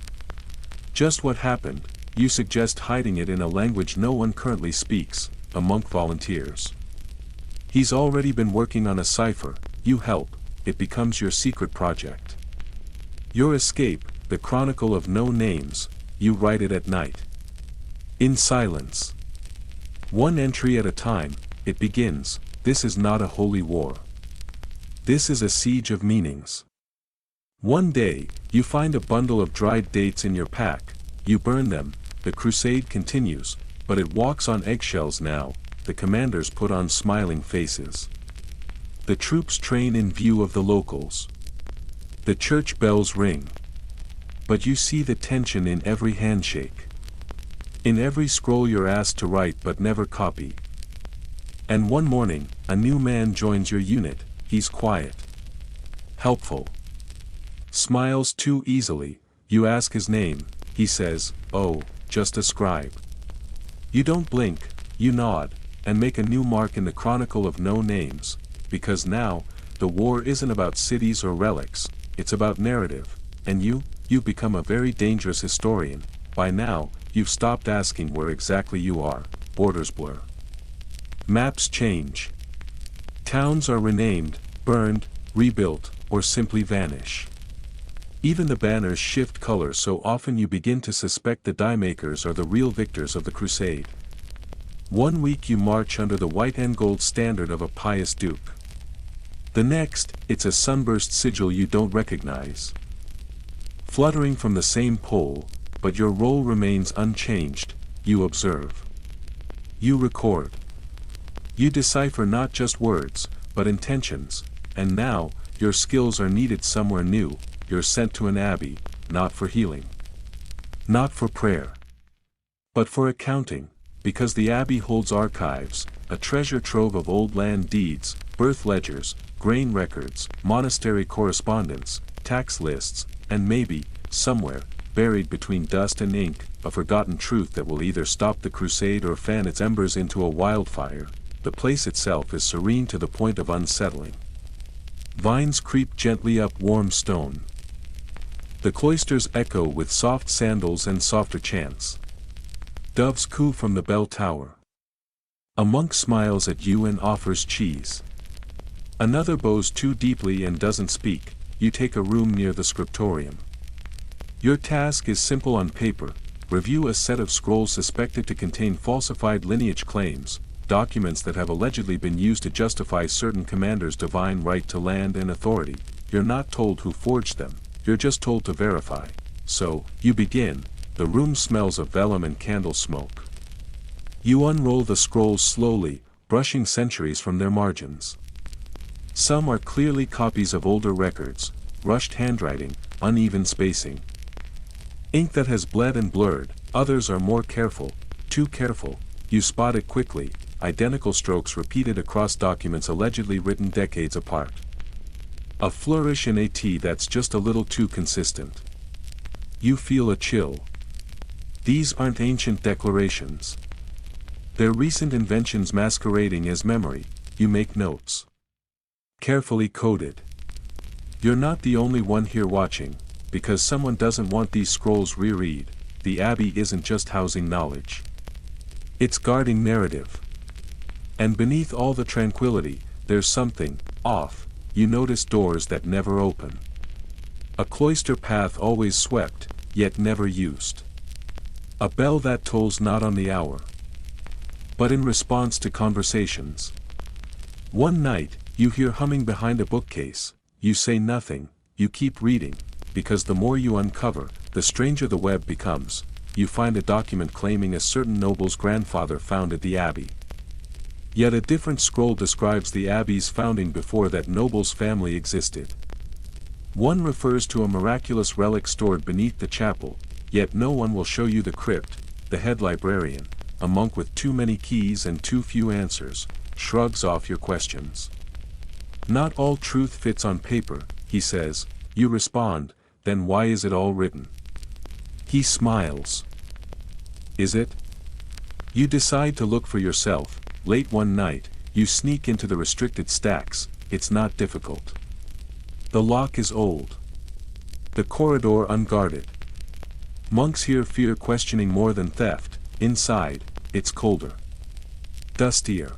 Just what happened. You suggest hiding it in a language no one currently speaks. A monk volunteers. He's already been working on a cipher. You help. It becomes your secret project. Your escape, the chronicle of no names. You write it at night. In silence. One entry at a time. It begins. This is not a holy war. This is a siege of meanings. One day, you find a bundle of dried dates in your pack. You burn them. The crusade continues, but it walks on eggshells now. The commanders put on smiling faces. The troops train in view of the locals. The church bells ring. But you see the tension in every handshake. In every scroll you're asked to write but never copy. And one morning, a new man joins your unit. He's quiet. Helpful. Smiles too easily. You ask his name. He says, "Oh, just a scribe." You don't blink. You nod, and make a new mark in the chronicle of no names. Because now, the war isn't about cities or relics. It's about narrative. And you've become a very dangerous historian. By now, you've stopped asking where exactly you are. Borders blur. Maps change. Towns are renamed, burned, rebuilt, or simply vanish. Even the banners shift color so often you begin to suspect the die-makers are the real victors of the crusade. One week you march under the white and gold standard of a pious duke. The next, it's a sunburst sigil you don't recognize. Fluttering from the same pole, but your role remains unchanged. You observe. You record. You decipher not just words, but intentions, and now, your skills are needed somewhere new, you're sent to an abbey, not for healing. Not for prayer. But for accounting, because the abbey holds archives, a treasure trove of old land deeds, birth ledgers, grain records, monastery correspondence, tax lists, and maybe, somewhere, buried between dust and ink, a forgotten truth that will either stop the crusade or fan its embers into a wildfire. The place itself is serene to the point of unsettling. Vines creep gently up warm stone. The cloisters echo with soft sandals and softer chants. Doves coo from the bell tower. A monk smiles at you and offers cheese. Another bows too deeply and doesn't speak. You take a room near the scriptorium. Your task is simple on paper: review a set of scrolls suspected to contain falsified lineage claims, documents that have allegedly been used to justify certain commanders' divine right to land and authority. You're not told who forged them, you're just told to verify. So, you begin. The room smells of vellum and candle smoke. You unroll the scrolls slowly, brushing centuries from their margins. Some are clearly copies of older records, rushed handwriting, uneven spacing. Ink that has bled and blurred. Others are more careful, too careful. You spot it quickly, identical strokes repeated across documents allegedly written decades apart. A flourish in a T that's just a little too consistent. You feel a chill. These aren't ancient declarations. They're recent inventions masquerading as memory. You make notes. Carefully coded. You're not the only one here watching, because someone doesn't want these scrolls reread. The abbey isn't just housing knowledge. It's guarding narrative. And beneath all the tranquility, there's something off. You notice doors that never open. A cloister path always swept, yet never used. A bell that tolls not on the hour, but in response to conversations. One night, you hear humming behind a bookcase. You say nothing, you keep reading, because the more you uncover, the stranger the web becomes. You find a document claiming a certain noble's grandfather founded the abbey. Yet a different scroll describes the abbey's founding before that noble's family existed. One refers to a miraculous relic stored beneath the chapel, yet no one will show you the crypt. The head librarian, a monk with too many keys and too few answers, shrugs off your questions. Not all truth fits on paper, he says. You respond, then why is it all written? He smiles. Is it? You decide to look for yourself. Late one night, you sneak into the restricted stacks. It's not difficult. The lock is old. The corridor unguarded. Monks here fear questioning more than theft. Inside, it's colder. Dustier.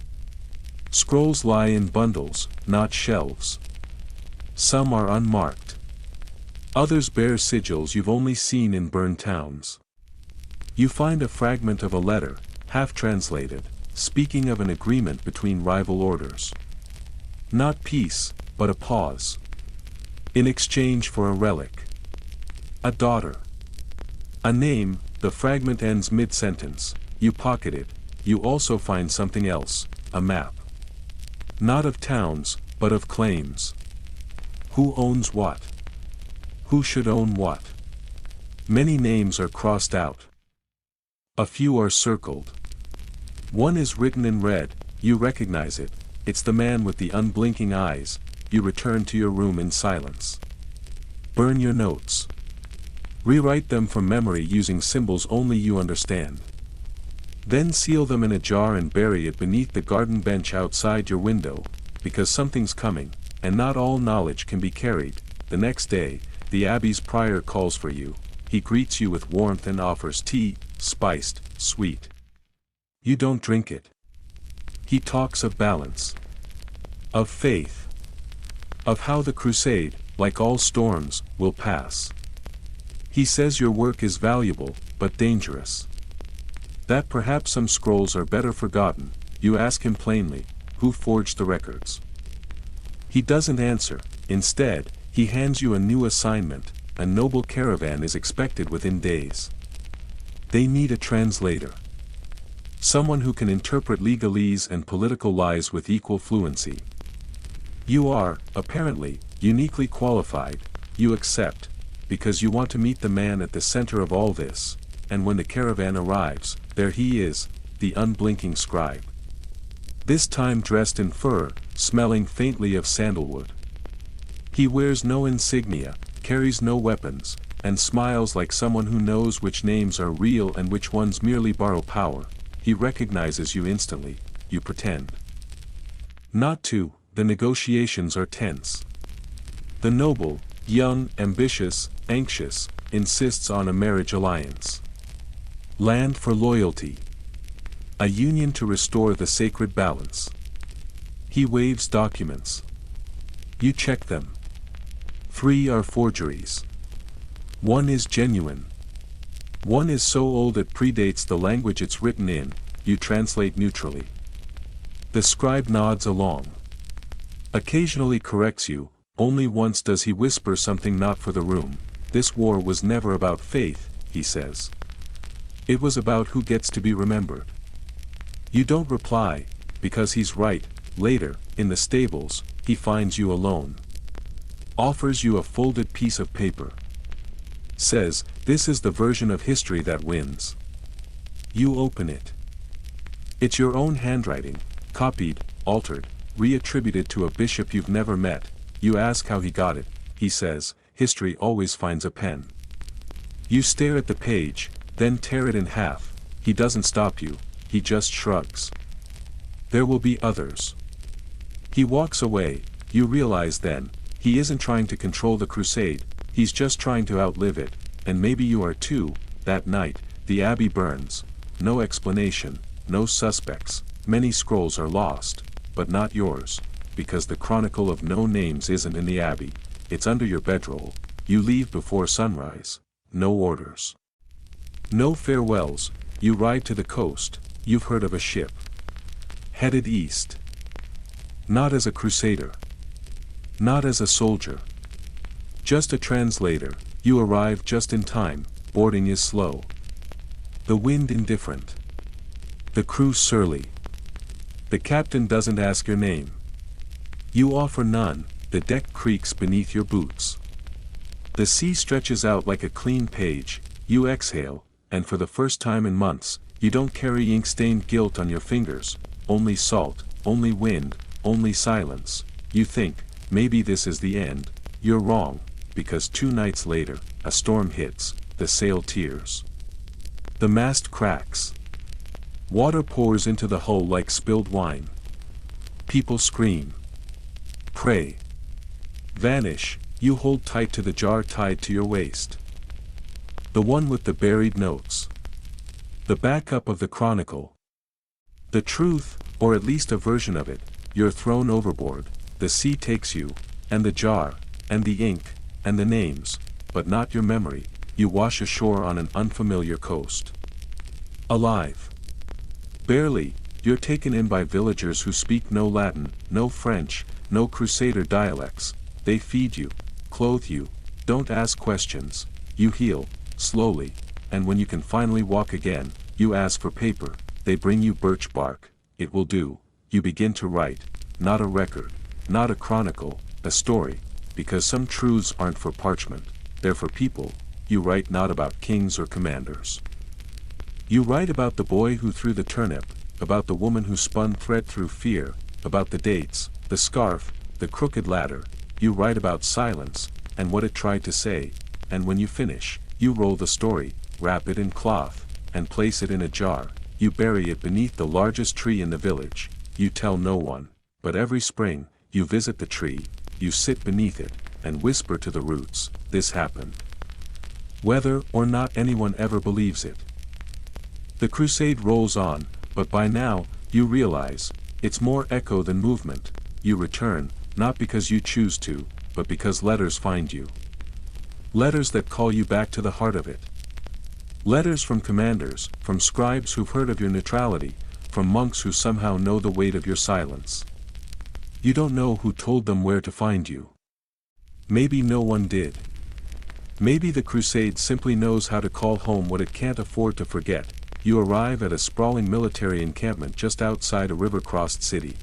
Scrolls lie in bundles, not shelves. Some are unmarked. Others bear sigils you've only seen in burned towns. You find a fragment of a letter, half translated, speaking of an agreement between rival orders. Not peace, but a pause. In exchange for a relic. A daughter. A name. The fragment ends mid-sentence. You pocket it. You also find something else, a map. Not of towns, but of claims. Who owns what? Who should own what? Many names are crossed out. A few are circled. One is written in red. You recognize it. It's the man with the unblinking eyes. You return to your room in silence. Burn your notes. Rewrite them from memory using symbols only you understand. Then seal them in a jar and bury it beneath the garden bench outside your window, because something's coming, and not all knowledge can be carried. The next day, the abbey's prior calls for you. He greets you with warmth and offers tea, spiced, sweet. You don't drink it. He talks of balance. Of faith. Of how the crusade, like all storms, will pass. He says your work is valuable, but dangerous. That perhaps some scrolls are better forgotten. You ask him plainly, who forged the records? He doesn't answer. Instead, he hands you a new assignment. A noble caravan is expected within days. They need a translator. Someone who can interpret legalese and political lies with equal fluency. You are, apparently, Uniquely qualified, you accept, because you want to meet the man at the center of all this, and when the caravan arrives, there he is, the unblinking scribe. This time dressed in fur, smelling faintly of sandalwood. He wears no insignia, carries no weapons, and smiles like someone who knows which names are real and which ones merely borrow power. He recognizes you instantly, you pretend not to. The negotiations are tense. The noble, young, ambitious, anxious, insists on a marriage alliance. Land for loyalty. A union to restore the sacred balance. He waves documents. You check them. 3 are forgeries. 1 is genuine. 1 is so old it predates the language it's written in, you translate neutrally. The scribe nods along. Occasionally corrects you, only once does he whisper something not for the room. This war was never about faith, he says. It was about who gets to be remembered. You don't reply, because he's right. Later, in the stables, he finds you alone. Offers you a folded piece of paper. Says, this is the version of history that wins. You open it. It's your own handwriting, copied, altered, reattributed to a bishop you've never met. You ask how he got it. He says, history always finds a pen. You stare at the page, then tear it in half. He doesn't stop you, he just shrugs. There will be others. He walks away. You realize then, he isn't trying to control the crusade, he's just trying to outlive it, and maybe you are too. That night, the abbey burns. No explanation, no suspects, many scrolls are lost, but not yours, because the chronicle of no names isn't in the abbey, it's under your bedroll. You leave before sunrise. No orders. No farewells. You ride to the coast. You've heard of a ship headed east. Not as a crusader. Not as a soldier. Just a translator. You arrive just in time. Boarding is slow. The wind indifferent. The crew surly. The captain doesn't ask your name. You offer none. The deck creaks beneath your boots. The sea stretches out like a clean page. You exhale, and for the first time in months, you don't carry ink-stained guilt on your fingers. Only salt, only wind, only silence. You think, maybe this is the end. You're wrong, because 2 nights later, a storm hits, the sail tears. The mast cracks. Water pours into the hull like spilled wine. People scream. Pray. Vanish. You hold tight to the jar tied to your waist. The one with the buried notes. The backup of the chronicle. The truth, or at least a version of it. You're thrown overboard. The sea takes you, and the jar, and the ink, and the names, but not your memory. You wash ashore on an unfamiliar coast. Alive. Barely. You're taken in by villagers who speak no Latin, no French, no Crusader dialects. They feed you, clothe you, don't ask questions. You heal, slowly, and when you can finally walk again, you ask for paper. They bring you birch bark. It will do. You begin to write, not a record, not a chronicle, a story, because some truths aren't for parchment, they're for people. You write not about kings or commanders. You write about the boy who threw the turnip, about the woman who spun thread through fear, about the dates, the scarf, the crooked ladder. You write about silence, and what it tried to say, and when you finish, you roll the story, wrap it in cloth, and place it in a jar. You bury it beneath the largest tree in the village. You tell no one, but every spring, you visit the tree, you sit beneath it, and whisper to the roots, this happened. Whether or not anyone ever believes it. The crusade rolls on, but by now, you realize, it's more echo than movement. You return, not because you choose to, but because letters find you. Letters that call you back to the heart of it. Letters from commanders, from scribes who've heard of your neutrality, from monks who somehow know the weight of your silence. You don't know who told them where to find you. Maybe no one did. Maybe the crusade simply knows how to call home what it can't afford to forget. You arrive at a sprawling military encampment just outside a river-crossed city.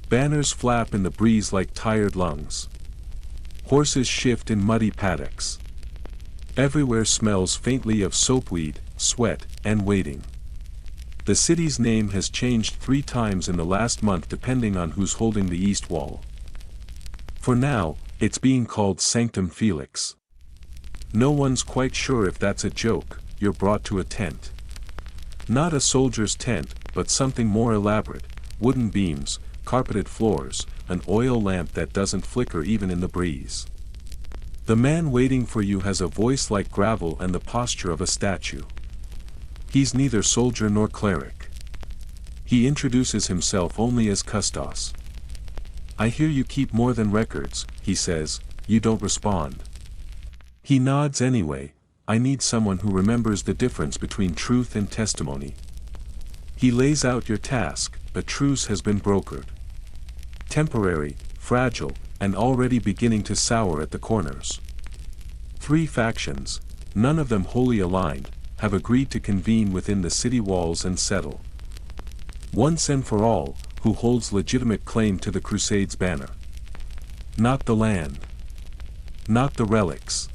Banners flap in the breeze like tired lungs. Horses shift in muddy paddocks. Everywhere smells faintly of soapweed, sweat, and waiting. The city's name has changed 3 times in the last month depending on who's holding the east wall. For now, it's being called Sanctum Felix. No one's quite sure if that's a joke. You're brought to a tent. Not a soldier's tent, but something more elaborate: wooden beams, carpeted floors, an oil lamp that doesn't flicker even in the breeze. The man waiting for you has a voice like gravel and the posture of a statue. He's neither soldier nor cleric. He introduces himself only as Custos. "I hear you keep more than records," he says. You don't respond. He nods anyway. "I need someone who remembers the difference between truth and testimony." He lays out your task. A truce has been brokered. Temporary, fragile, and already beginning to sour at the corners. 3 factions, none of them wholly aligned, have agreed to convene within the city walls and settle. Once and for all, who holds legitimate claim to the Crusades banner. Not the land. Not the relics.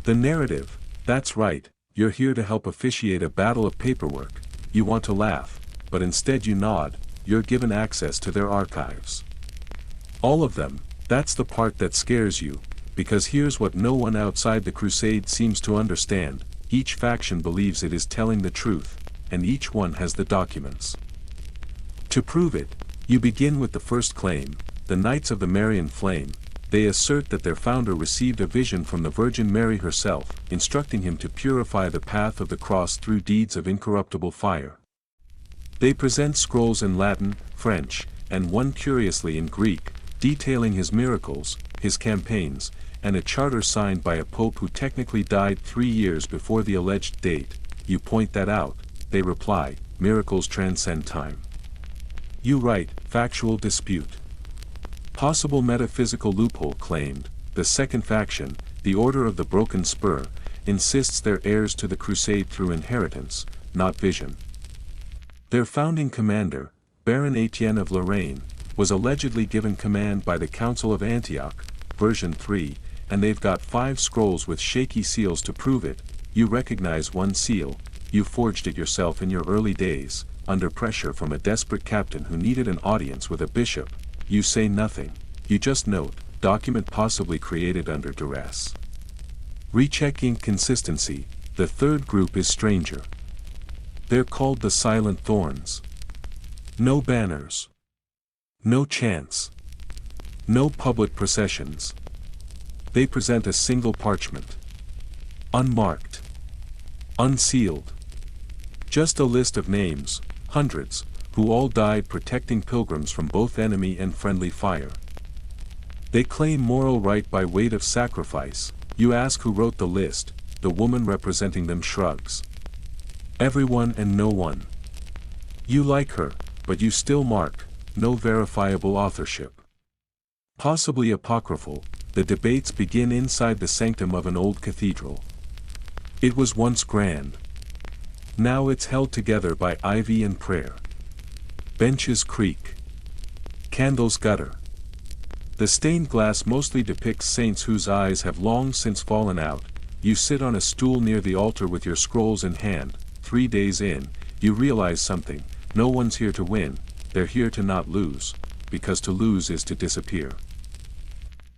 The narrative. That's right, you're here to help officiate a battle of paperwork. You want to laugh, but instead you nod. You're given access to their archives. All of them. That's the part that scares you, because here's what no one outside the Crusade seems to understand: each faction believes it is telling the truth, and each one has the documents. To prove it, you begin with the first claim, the Knights of the Marian Flame. They assert that their founder received a vision from the Virgin Mary herself, instructing him to purify the path of the cross through deeds of incorruptible fire. They present scrolls in Latin, French, and one curiously in Greek, detailing his miracles, his campaigns, and a charter signed by a pope who technically died 3 years before the alleged date. You point that out. They reply, "Miracles transcend time." You write, "Factual dispute." Possible metaphysical loophole claimed. The second faction, the Order of the Broken Spur, insists they're heirs to the Crusade through inheritance, not vision. Their founding commander, Baron Etienne of Lorraine, was allegedly given command by the Council of Antioch, version 3, and they've got 5 scrolls with shaky seals to prove it. You recognize one seal. You forged it yourself in your early days, under pressure from a desperate captain who needed an audience with a bishop. You say nothing. You just note, document possibly created under duress. Recheck ink consistency. The third group is stranger. They're called the Silent Thorns. No banners. No chants. No public processions. They present a single parchment. Unmarked. Unsealed. Just a list of names, hundreds, who all died protecting pilgrims from both enemy and friendly fire. They claim moral right by weight of sacrifice. You ask who wrote the list. The woman representing them shrugs. Everyone and no one. You like her, but you still mark, no verifiable authorship. Possibly apocryphal. The debates begin inside the sanctum of an old cathedral. It was once grand. Now it's held together by ivy and prayer. Benches creak. Candles gutter. The stained glass mostly depicts saints whose eyes have long since fallen out. You sit on a stool near the altar with your scrolls in hand. 3 days in, you realize something. No one's here to win. They're here to not lose, because to lose is to disappear.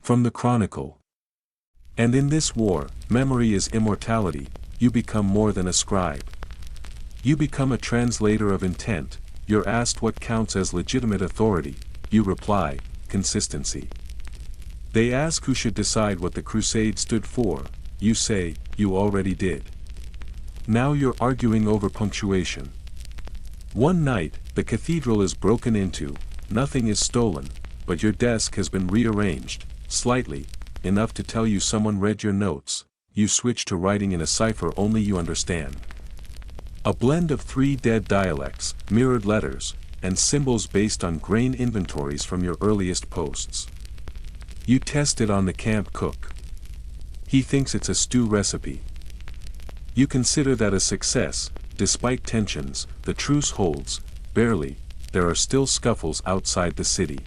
From the Chronicle. And in this war, memory is immortality. You become more than a scribe. You become a translator of intent. You're asked what counts as legitimate authority. You reply, consistency. They ask who should decide what the Crusade stood for. You say, you already did. Now you're arguing over punctuation. One night, the cathedral is broken into. Nothing is stolen, but your desk has been rearranged, slightly, enough to tell you someone read your notes. You switch to writing in a cipher only you understand. A blend of 3 dead dialects, mirrored letters, and symbols based on grain inventories from your earliest posts. You test it on the camp cook. He thinks it's a stew recipe. You consider that a success. Despite tensions, the truce holds, barely. There are still scuffles outside the city.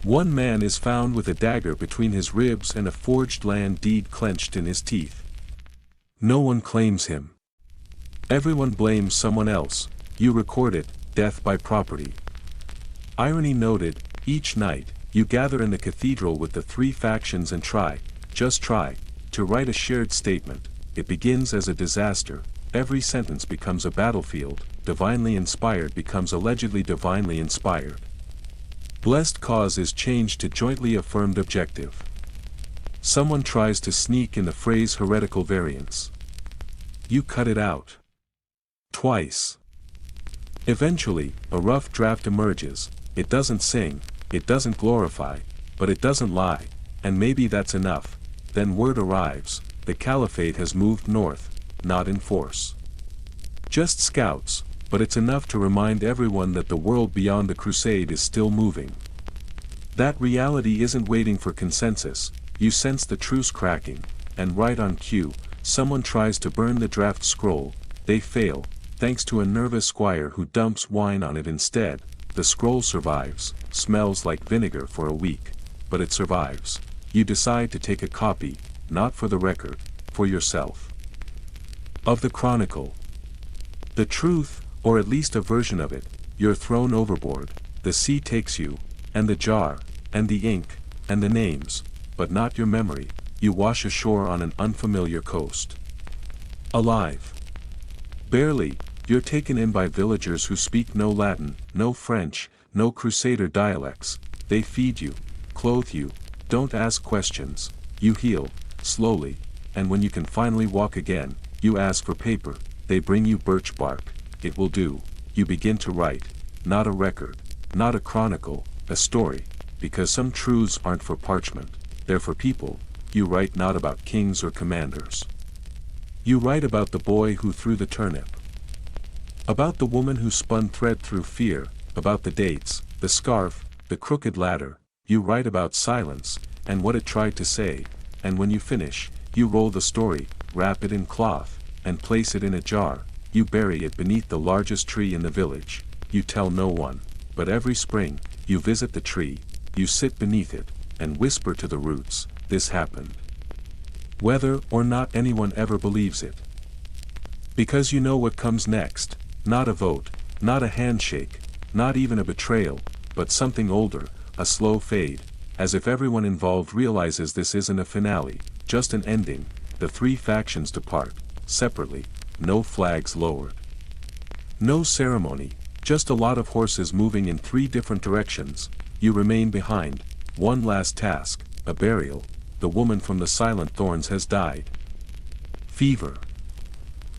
One man is found with a dagger between his ribs and a forged land deed clenched in his teeth. No one claims him. Everyone blames someone else. You record it, death by property. Irony noted, each night, you gather in the cathedral with the three factions and try, just try, to write a shared statement. It begins as a disaster, every sentence becomes a battlefield, divinely inspired becomes allegedly divinely inspired. Blessed cause is changed to jointly affirmed objective. Someone tries to sneak in the phrase heretical variance. You cut it out. Twice. Eventually, a rough draft emerges. It doesn't sing, it doesn't glorify, but it doesn't lie, and maybe that's enough. Then word arrives, the caliphate has moved north, not in force. Just scouts, but it's enough to remind everyone that the world beyond the crusade is still moving. That reality isn't waiting for consensus, you sense the truce cracking, and right on cue, someone tries to burn the draft scroll, they fail, thanks to a nervous squire who dumps wine on it instead. The scroll survives, smells like vinegar for a week, but it survives. You decide to take a copy, not for the record, for yourself. Of the chronicle. The truth, or at least a version of it, you're thrown overboard, the sea takes you, and the jar, and the ink, and the names, but not your memory, you wash ashore on an unfamiliar coast. Alive. Barely, you're taken in by villagers who speak no Latin, no French, no Crusader dialects, they feed you, clothe you, don't ask questions, you heal, slowly, and when you can finally walk again, you ask for paper, they bring you birch bark, it will do, you begin to write, not a record, not a chronicle, a story, because some truths aren't for parchment, they're for people, you write not about kings or commanders. You write about the boy who threw the turnip. About the woman who spun thread through fear, about the dates, the scarf, the crooked ladder, you write about silence, and what it tried to say, and when you finish, you roll the story, wrap it in cloth, and place it in a jar, you bury it beneath the largest tree in the village, you tell no one, but every spring, you visit the tree, you sit beneath it, and whisper to the roots, this happened. Whether or not anyone ever believes it. Because you know what comes next, not a vote, not a handshake, not even a betrayal, but something older, a slow fade, as if everyone involved realizes this isn't a finale, just an ending, the three factions depart, separately, no flags lowered. No ceremony, just a lot of horses moving in three different directions, you remain behind, one last task, a burial, the woman from the silent thorns has died. Fever.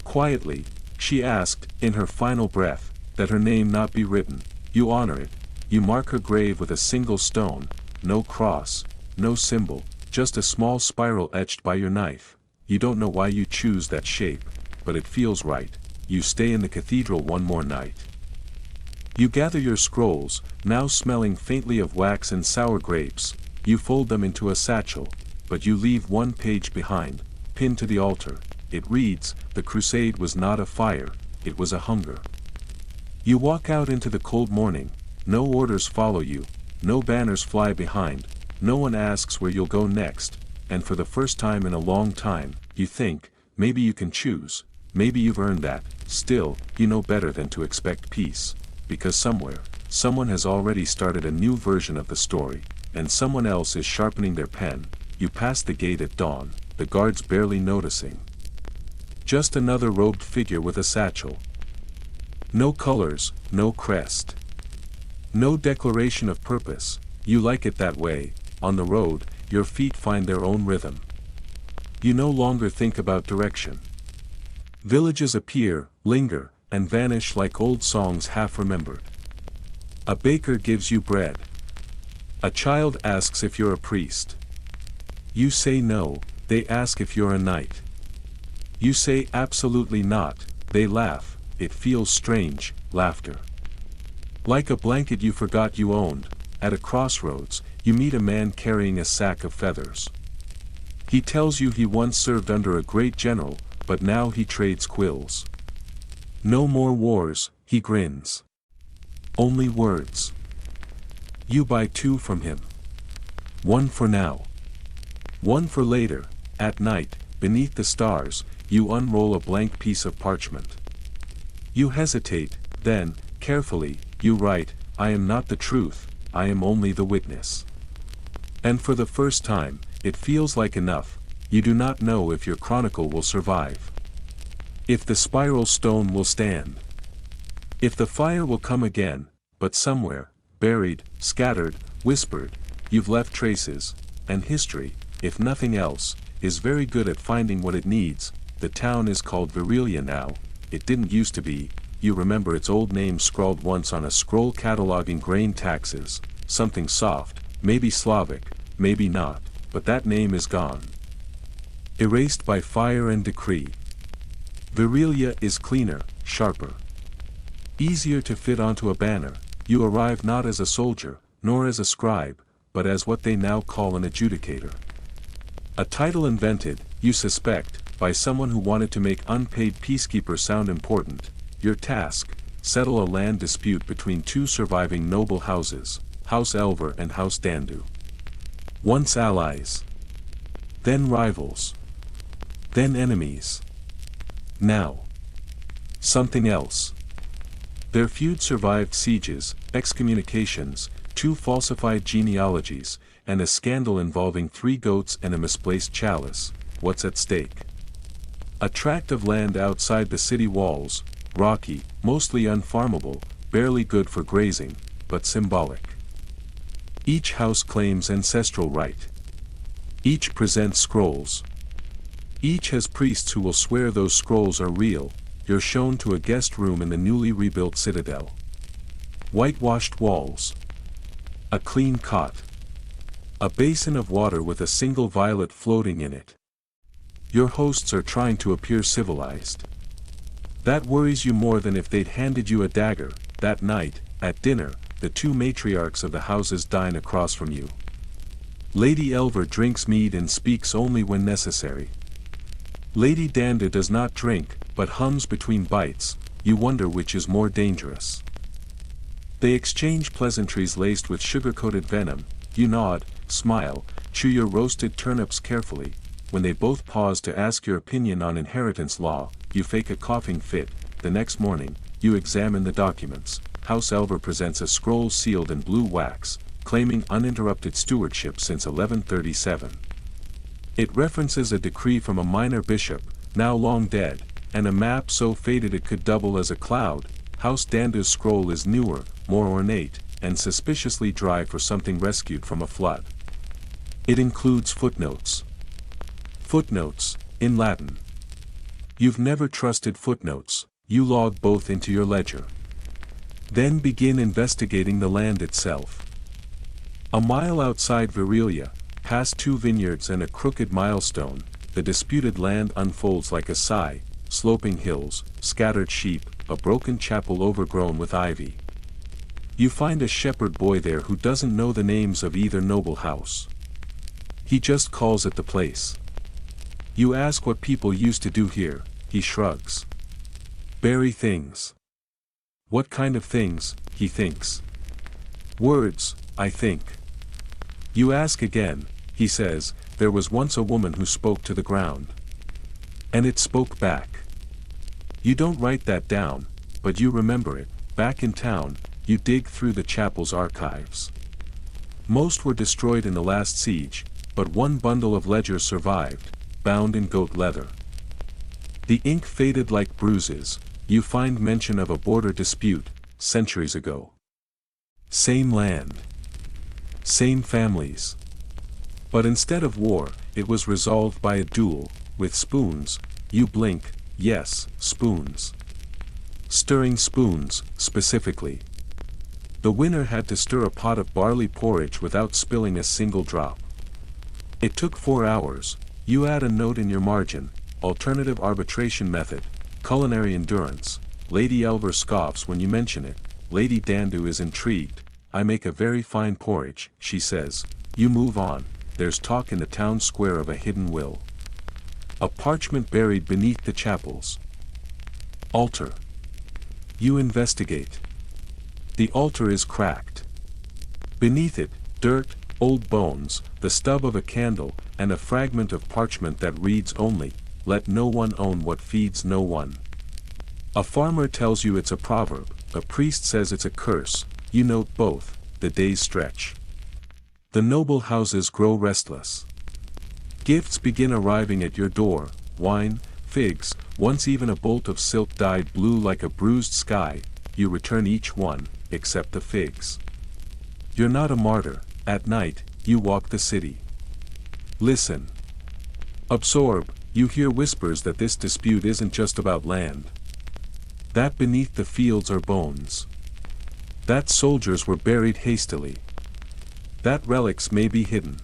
Quietly, she asked, in her final breath, that her name not be written, you honor it, you mark her grave with a single stone, no cross, no symbol, just a small spiral etched by your knife, you don't know why you choose that shape, but it feels right, you stay in the cathedral one more night. You gather your scrolls, now smelling faintly of wax and sour grapes, you fold them into a satchel, but you leave one page behind, pinned to the altar, it reads, the crusade was not a fire, it was a hunger. You walk out into the cold morning, no orders follow you, no banners fly behind, no one asks where you'll go next, and for the first time in a long time, you think, maybe you can choose, maybe you've earned that, still, you know better than to expect peace, because somewhere, someone has already started a new version of the story, and someone else is sharpening their pen, you pass the gate at dawn, the guards barely noticing. Just another robed figure with a satchel. No colors, no crest. No declaration of purpose, you like it that way, on the road, your feet find their own rhythm. You no longer think about direction. Villages appear, linger, and vanish like old songs half remembered. A baker gives you bread. A child asks if you're a priest. You say no, they ask if you're a knight. You say absolutely not, they laugh, it feels strange, laughter. Like a blanket you forgot you owned, at a crossroads, you meet a man carrying a sack of feathers. He tells you he once served under a great general, but now he trades quills. No more wars, he grins. Only words. You buy 2 from him. 1 for now. 1 for later. At night, beneath the stars, you unroll a blank piece of parchment. You hesitate, then, carefully, you write, "I am not the truth, I am only the witness." And for the first time, it feels like enough. You do not know if your chronicle will survive. If the spiral stone will stand. If the fire will come again, but somewhere, buried, scattered, whispered, you've left traces, and history, if nothing else, is very good at finding what it needs. The town is called Virelia now. It didn't used to be. You remember its old name scrawled once on a scroll cataloging grain taxes, something soft, maybe Slavic, maybe not, but that name is gone. Erased by fire and decree. Virelia is cleaner, sharper. Easier to fit onto a banner. You arrive not as a soldier, nor as a scribe, but as what they now call an adjudicator. A title invented, you suspect, by someone who wanted to make unpaid peacekeeper sound important. Your task, settle a land dispute between 2 surviving noble houses, House Elver and House Dandu. Once allies. Then rivals. Then enemies. Now. Something else. Their feud survived sieges, excommunications, 2 falsified genealogies, and a scandal involving 3 goats and a misplaced chalice. What's at stake? A tract of land outside the city walls, rocky, mostly unfarmable, barely good for grazing, but symbolic. Each house claims ancestral right. Each presents scrolls. Each has priests who will swear those scrolls are real. You're shown to a guest room in the newly rebuilt citadel. Whitewashed walls. A clean cot. A basin of water with a single violet floating in it. Your hosts are trying to appear civilized. That worries you more than if they'd handed you a dagger. That night, at dinner, the 2 matriarchs of the houses dine across from you. Lady Elver drinks mead and speaks only when necessary. Lady Dandu does not drink, but hums between bites. You wonder which is more dangerous. They exchange pleasantries laced with sugar-coated venom. You nod, smile, chew your roasted turnips carefully. When they both pause to ask your opinion on inheritance law, you fake a coughing fit. The next morning, you examine the documents. House Elver presents a scroll sealed in blue wax, claiming uninterrupted stewardship since 1137. It references a decree from a minor bishop, now long dead, and a map so faded it could double as a cloud. House Dandu's scroll is newer, more ornate, and suspiciously dry for something rescued from a flood. It includes footnotes. Footnotes, in Latin. You've never trusted footnotes. You log both into your ledger. Then begin investigating the land itself. A mile outside Virelia, past 2 vineyards and a crooked milestone, the disputed land unfolds like a sigh, sloping hills, scattered sheep, a broken chapel overgrown with ivy. You find a shepherd boy there who doesn't know the names of either noble house. He just calls it the place. You ask what people used to do here. He shrugs. Bury things. What kind of things, he thinks. Words, I think. You ask again. He says, there was once a woman who spoke to the ground. And it spoke back. You don't write that down, but you remember it. Back in town, you dig through the chapel's archives. Most were destroyed in the last siege, but 1 bundle of ledgers survived, bound in goat leather. The ink faded like bruises. You find mention of a border dispute, centuries ago. Same land. Same families. But instead of war, it was resolved by a duel, with spoons. You blink, yes, spoons. Stirring spoons, specifically. The winner had to stir a pot of barley porridge without spilling a single drop. It took 4 hours. You add a note in your margin, alternative arbitration method, culinary endurance. Lady Elver scoffs when you mention it. Lady Dandu is intrigued. I make a very fine porridge, she says. You move on. There's talk in the town square of a hidden will. A parchment buried beneath the chapels. Altar. You investigate. The altar is cracked. Beneath it, dirt, old bones, the stub of a candle, and a fragment of parchment that reads only, "Let no one own what feeds no one." A farmer tells you it's a proverb, a priest says it's a curse, you note both, the days stretch. The noble houses grow restless. Gifts begin arriving at your door, wine, figs, once even a bolt of silk dyed blue like a bruised sky, you return each one, except the figs. You're not a martyr, at night, you walk the city. Listen. Absorb, you hear whispers that this dispute isn't just about land. That beneath the fields are bones. That soldiers were buried hastily. That relics may be hidden.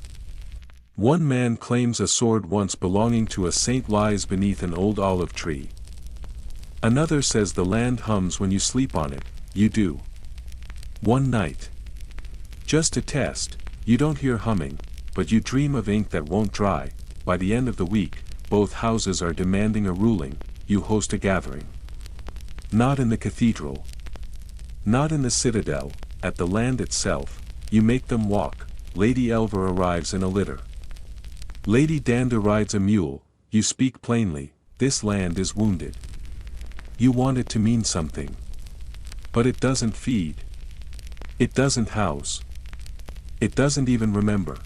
One man claims a sword once belonging to a saint lies beneath an old olive tree. Another says the land hums when you sleep on it, you do. One night. Just to test, you don't hear humming, but you dream of ink that won't dry. By the end of the week, both houses are demanding a ruling, you host a gathering. Not in the cathedral. Not in the citadel, at the land itself, you make them walk. Lady Elver arrives in a litter. Lady Danda rides a mule, you speak plainly, this land is wounded. You want it to mean something. But it doesn't feed. It doesn't house. It doesn't even remember.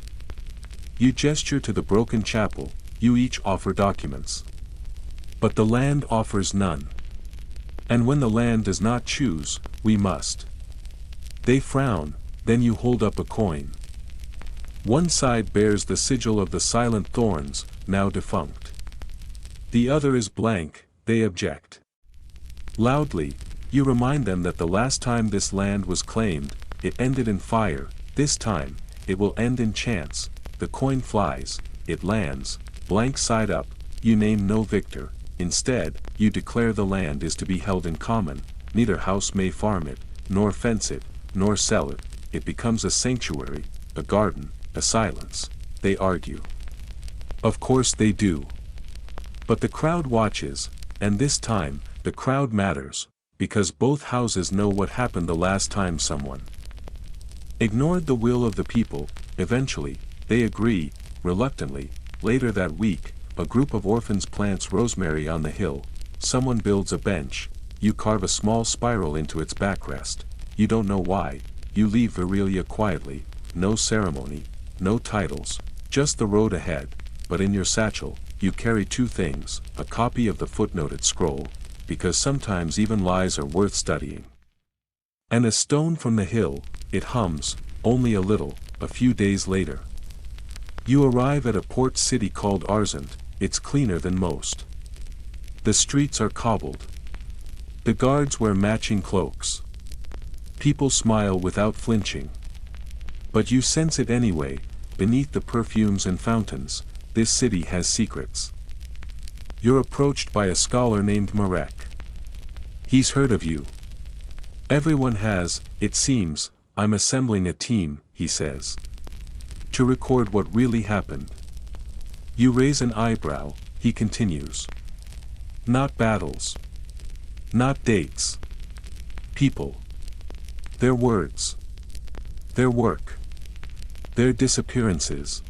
You gesture to the broken chapel, you each offer documents. But the land offers none. And when the land does not choose, we must. They frown, then you hold up a coin. One side bears the sigil of the silent thorns, now defunct. The other is blank, they object. Loudly, you remind them that the last time this land was claimed, it ended in fire, this time, it will end in chance. The coin flies, it lands, blank side up, you name no victor, instead, you declare the land is to be held in common, neither house may farm it, nor fence it, nor sell it, it becomes a sanctuary, a garden, a silence, they argue. Of course they do. But the crowd watches, and this time, the crowd matters, because both houses know what happened the last time someone ignored the will of the people. Eventually, they agree, reluctantly. Later that week, a group of orphans plants rosemary on the hill, someone builds a bench, you carve a small spiral into its backrest, you don't know why, you leave Virelia quietly, no ceremony, no titles, just the road ahead, but in your satchel, you carry two things, a copy of the footnoted scroll, because sometimes even lies are worth studying. And a stone from the hill, it hums, only a little. A few days later, you arrive at a port city called Arzent, it's cleaner than most. The streets are cobbled. The guards wear matching cloaks. People smile without flinching. But you sense it anyway, beneath the perfumes and fountains, this city has secrets. You're approached by a scholar named Marek. He's heard of you. Everyone has, it seems. I'm assembling a team, he says. To record what really happened. You raise an eyebrow, he continues. Not battles. Not dates. People. Their words. Their work. Their disappearances.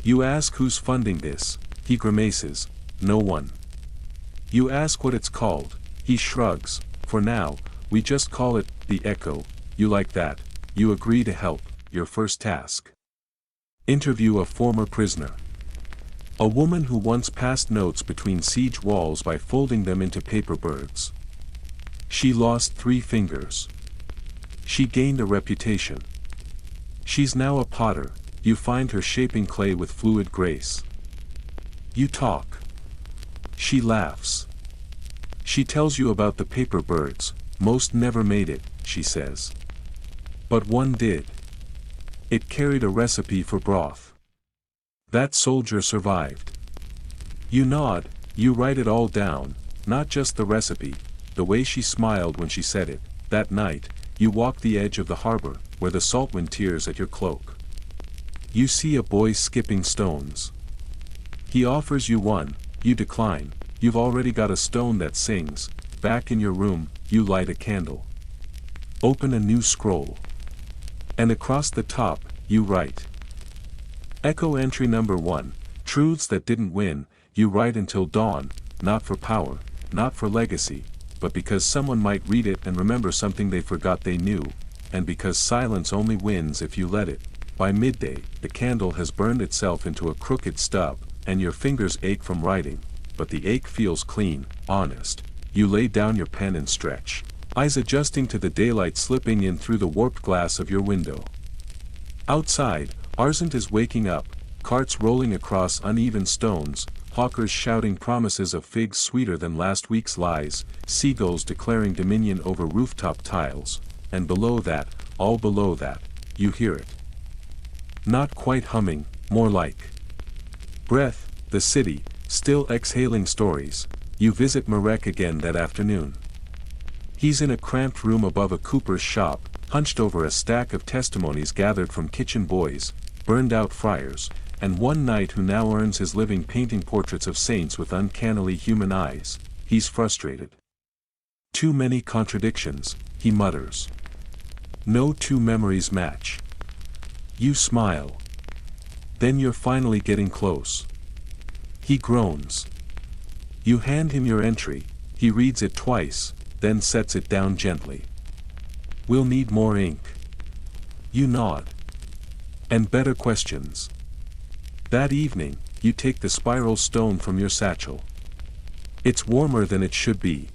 You ask who's funding this, he grimaces, no one. You ask what it's called, he shrugs, for now, we just call it, the Echo. You like that, you agree to help, your first task. Interview a former prisoner. A woman who once passed notes between siege walls by folding them into paper birds. She lost 3 fingers. She gained a reputation. She's now a potter, you find her shaping clay with fluid grace. You talk. She laughs. She tells you about the paper birds, most never made it, she says. But one did. It carried a recipe for broth. That soldier survived. You nod, you write it all down, not just the recipe, the way she smiled when she said it. That night, you walk the edge of the harbor, where the salt wind tears at your cloak. You see a boy skipping stones. He offers you one, you decline, you've already got a stone that sings. Back in your room, you light a candle. Open a new scroll. And across the top, you write. Echo entry number 1, truths that didn't win, you write until dawn, not for power, not for legacy, but because someone might read it and remember something they forgot they knew, and because silence only wins if you let it. By midday, the candle has burned itself into a crooked stub, and your fingers ache from writing, but the ache feels clean, honest. You lay down your pen and stretch, eyes adjusting to the daylight slipping in through the warped glass of your window. Outside, Arsent is waking up, carts rolling across uneven stones, hawkers shouting promises of figs sweeter than last week's lies, seagulls declaring dominion over rooftop tiles, and below that, all below that, you hear it. Not quite humming, more like breath, the city, still exhaling stories. You visit Marek again that afternoon. He's in a cramped room above a cooper's shop, hunched over a stack of testimonies gathered from kitchen boys, burned-out friars, and one knight who now earns his living painting portraits of saints with uncannily human eyes. He's frustrated. Too many contradictions, he mutters. No two memories match. You smile. Then you're finally getting close. He groans. You hand him your entry, he reads it twice, then sets it down gently. We'll need more ink. You nod. And better questions. That evening, you take the spiral stone from your satchel. It's warmer than it should be.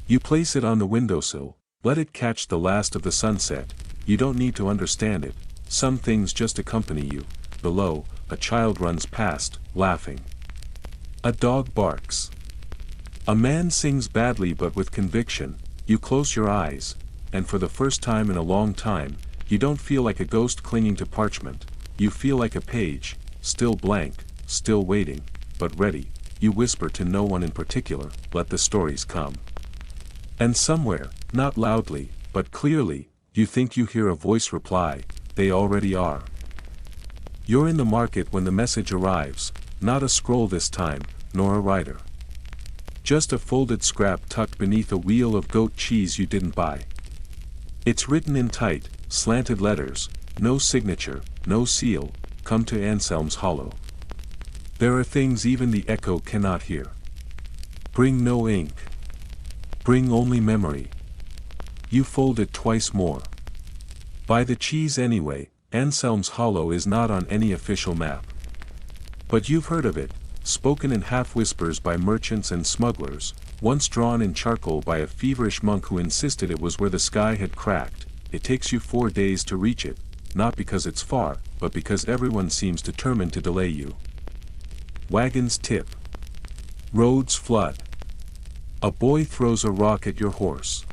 You place it on the windowsill, let it catch the last of the sunset. You don't need to understand it, some things just accompany you. Below, a child runs past, laughing. A dog barks. A man sings badly but with conviction. You close your eyes, and for the first time in a long time, you don't feel like a ghost clinging to parchment. You feel like a page, still blank, still waiting, but ready. You whisper to no one in particular, let the stories come. And somewhere, not loudly, but clearly, you think you hear a voice reply, they already are. You're in the market when the message arrives, not a scroll this time, nor a writer. Just a folded scrap tucked beneath a wheel of goat cheese you didn't buy. It's written in tight, slanted letters, no signature, no seal, come to Anselm's Hollow. There are things even the echo cannot hear. Bring no ink. Bring only memory. You fold it twice more. Buy the cheese anyway. Anselm's Hollow is not on any official map. But you've heard of it, spoken in half-whispers by merchants and smugglers, once drawn in charcoal by a feverish monk who insisted it was where the sky had cracked. It takes you 4 days to reach it, not because it's far, but because everyone seems determined to delay you. Wagons tip. Roads flood. A boy throws a rock at your horse.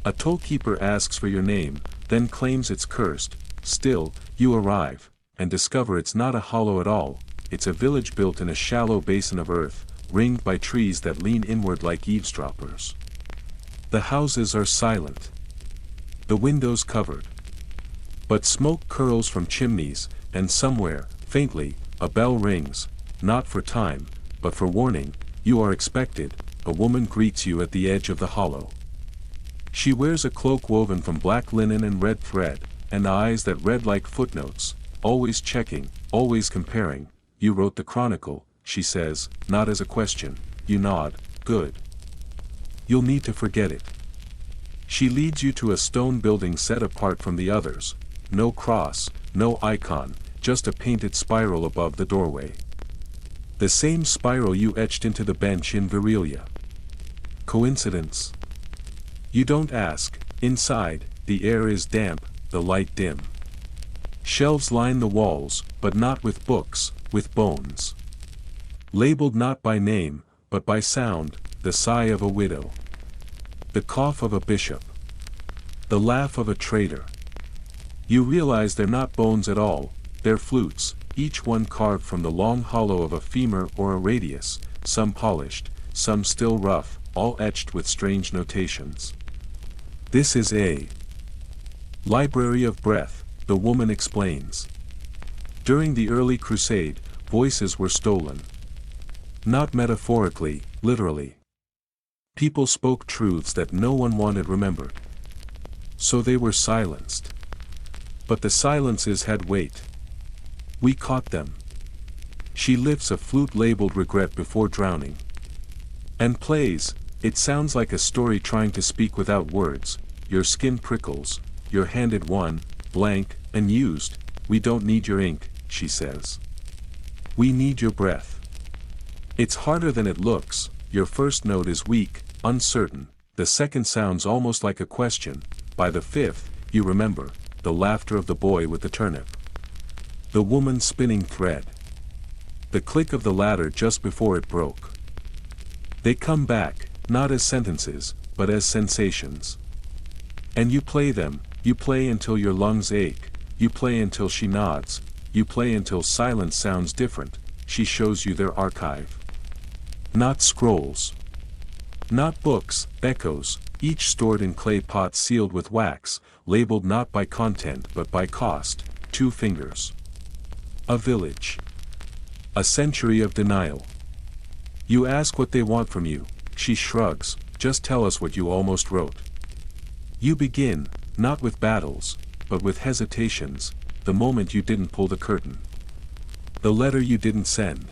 A tollkeeper asks for your name, then claims it's cursed. Still, you arrive, and discover it's not a hollow at all, it's a village built in a shallow basin of earth, ringed by trees that lean inward like eavesdroppers. The houses are silent. The windows covered. But smoke curls from chimneys, and somewhere, faintly, a bell rings, not for time, but for warning. You are expected. A woman greets you at the edge of the hollow. She wears a cloak woven from black linen and red thread, and eyes that read like footnotes, always checking, always comparing. You wrote the chronicle, she says, not as a question. You nod, good. You'll need to forget it. She leads you to a stone building set apart from the others. No cross, no icon, just a painted spiral above the doorway. The same spiral you etched into the bench in Virelia. Coincidence? You don't ask. Inside, the air is damp, the light dim. Shelves line the walls, but not with books, with bones. Labeled not by name, but by sound, the sigh of a widow. The cough of a bishop. The laugh of a trader. You realize they're not bones at all, they're flutes, each one carved from the long hollow of a femur or a radius, some polished, some still rough, all etched with strange notations. This is a library of breath, the woman explains. During the early crusade, voices were stolen. Not metaphorically, literally. People spoke truths that no one wanted remembered. So they were silenced. But the silences had weight. We caught them. She lifts a flute labeled regret before drowning. And plays. It sounds like a story trying to speak without words. Your skin prickles. You're handed one, blank, and used. We don't need your ink, she says. We need your breath. It's harder than it looks. Your first note is weak, uncertain. The second sounds almost like a question. By the fifth, you remember, the laughter of the boy with the turnip. The woman spinning thread. The click of the ladder just before it broke. They come back, not as sentences, but as sensations. And you play them, you play until your lungs ache, you play until she nods, you play until silence sounds different. She shows you their archive. Not scrolls. Not books, echoes, each stored in clay pots sealed with wax, labeled not by content but by cost, 2 fingers. A village. A century of denial. You ask what they want from you, she shrugs, just tell us what you almost wrote. You begin, not with battles, but with hesitations, the moment you didn't pull the curtain. The letter you didn't send.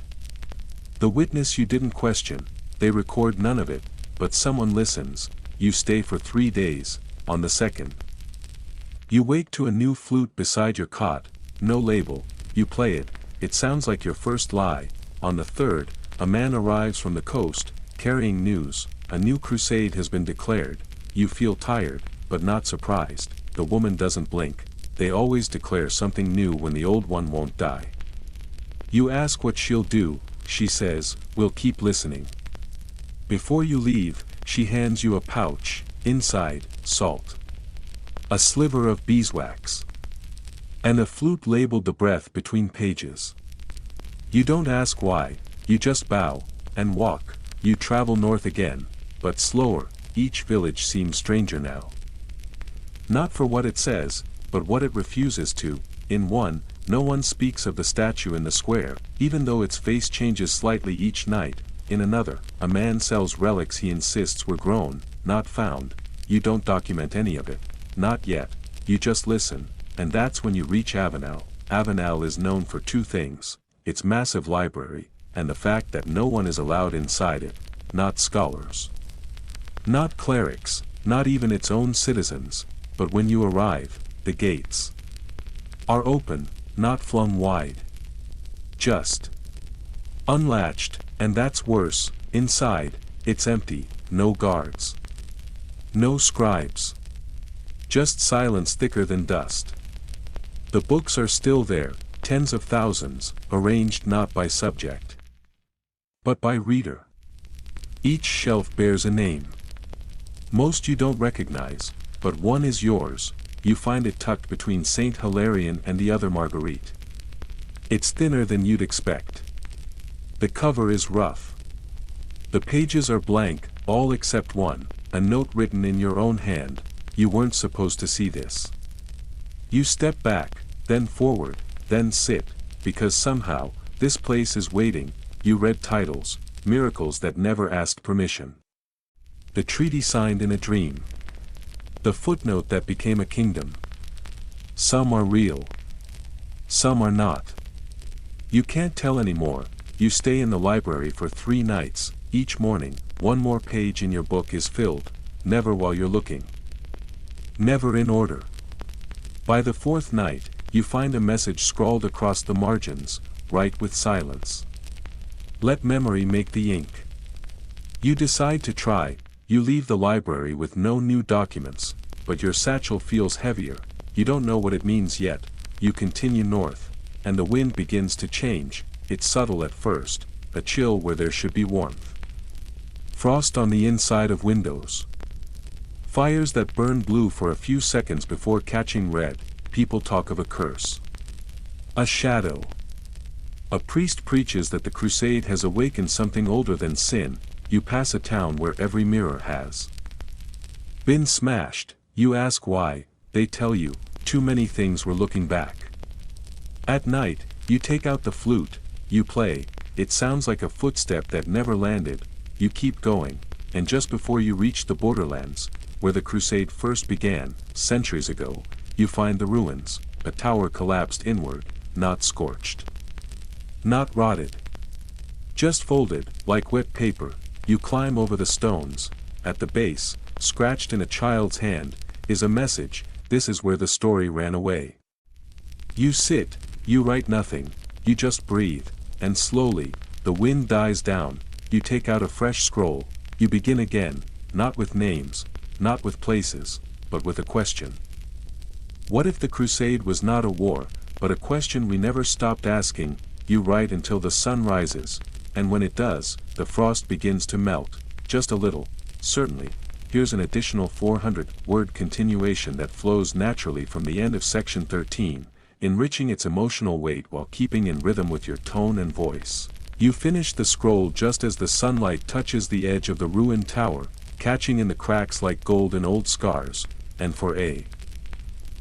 The witness you didn't question. They record none of it, but someone listens. You stay for 3 days, on the second. You wake to a new flute beside your cot, no label, you play it, it sounds like your first lie. On the third, a man arrives from the coast, carrying news, a new crusade has been declared. You feel tired, but not surprised. The woman doesn't blink. They always declare something new when the old one won't die. You ask what she'll do, she says, we'll keep listening. Before you leave, she hands you a pouch, inside, salt. A sliver of beeswax. And a flute labeled the breath between pages. You don't ask why, you just bow, and walk. You travel north again, but slower. Each village seems stranger now. Not for what it says, but what it refuses to. In one, no one speaks of the statue in the square, even though its face changes slightly each night. In another, a man sells relics he insists were grown, not found. You don't document any of it. Not yet. You just listen, and that's when you reach Avenel. Avenel is known for 2 things, its massive library, and the fact that no one is allowed inside it, not scholars. Not clerics, not even its own citizens, but when you arrive, the gates are open, not flung wide. Just unlatched, and that's worse. Inside, it's empty, no guards. No scribes. Just silence thicker than dust. The books are still there, tens of thousands, arranged not by subject, but by reader. Each shelf bears a name. Most you don't recognize, but one is yours. You find it tucked between Saint Hilarion and the other Marguerite. It's thinner than you'd expect. The cover is rough. The pages are blank, all except one, a note written in your own hand. You weren't supposed to see this. You step back, then forward, then sit, because somehow, this place is waiting. You read titles, miracles that never asked permission. The treaty signed in a dream. The footnote that became a kingdom. Some are real. Some are not. You can't tell anymore. You stay in the library for 3 nights. Each morning, one more page in your book is filled. Never while you're looking. Never in order. By the 4th night, you find a message scrawled across the margins. Write with silence. Let memory make the ink. You decide to try. You leave the library with no new documents, but your satchel feels heavier. You don't know what it means yet. You continue north, and the wind begins to change. It's subtle at first, a chill where there should be warmth. Frost on the inside of windows. Fires that burn blue for a few seconds before catching red. People talk of a curse. A shadow. A priest preaches that the crusade has awakened something older than sin. You pass a town where every mirror has been smashed. You ask why. They tell you, too many things were looking back. At night, you take out the flute. You play. It sounds like a footstep that never landed. You keep going, and just before you reach the borderlands, where the crusade first began, centuries ago, you find the ruins. a tower collapsed inward, not scorched. Not rotted. Just folded, like wet paper. You climb over the stones. At the base, scratched in a child's hand, is a message. This is where the story ran away. You sit, you write nothing, you just breathe, and slowly, the wind dies down, you take out a fresh scroll, you begin again, not with names, not with places, but with a question. What if the crusade was not a war, but a question we never stopped asking? You write until the sun rises, and when it does, the frost begins to melt, just a little, certainly. Here's an additional 400-word continuation that flows naturally from the end of section 13, enriching its emotional weight while keeping in rhythm with your tone and voice. You finish the scroll just as the sunlight touches the edge of the ruined tower, catching in the cracks like gold in old scars, and for a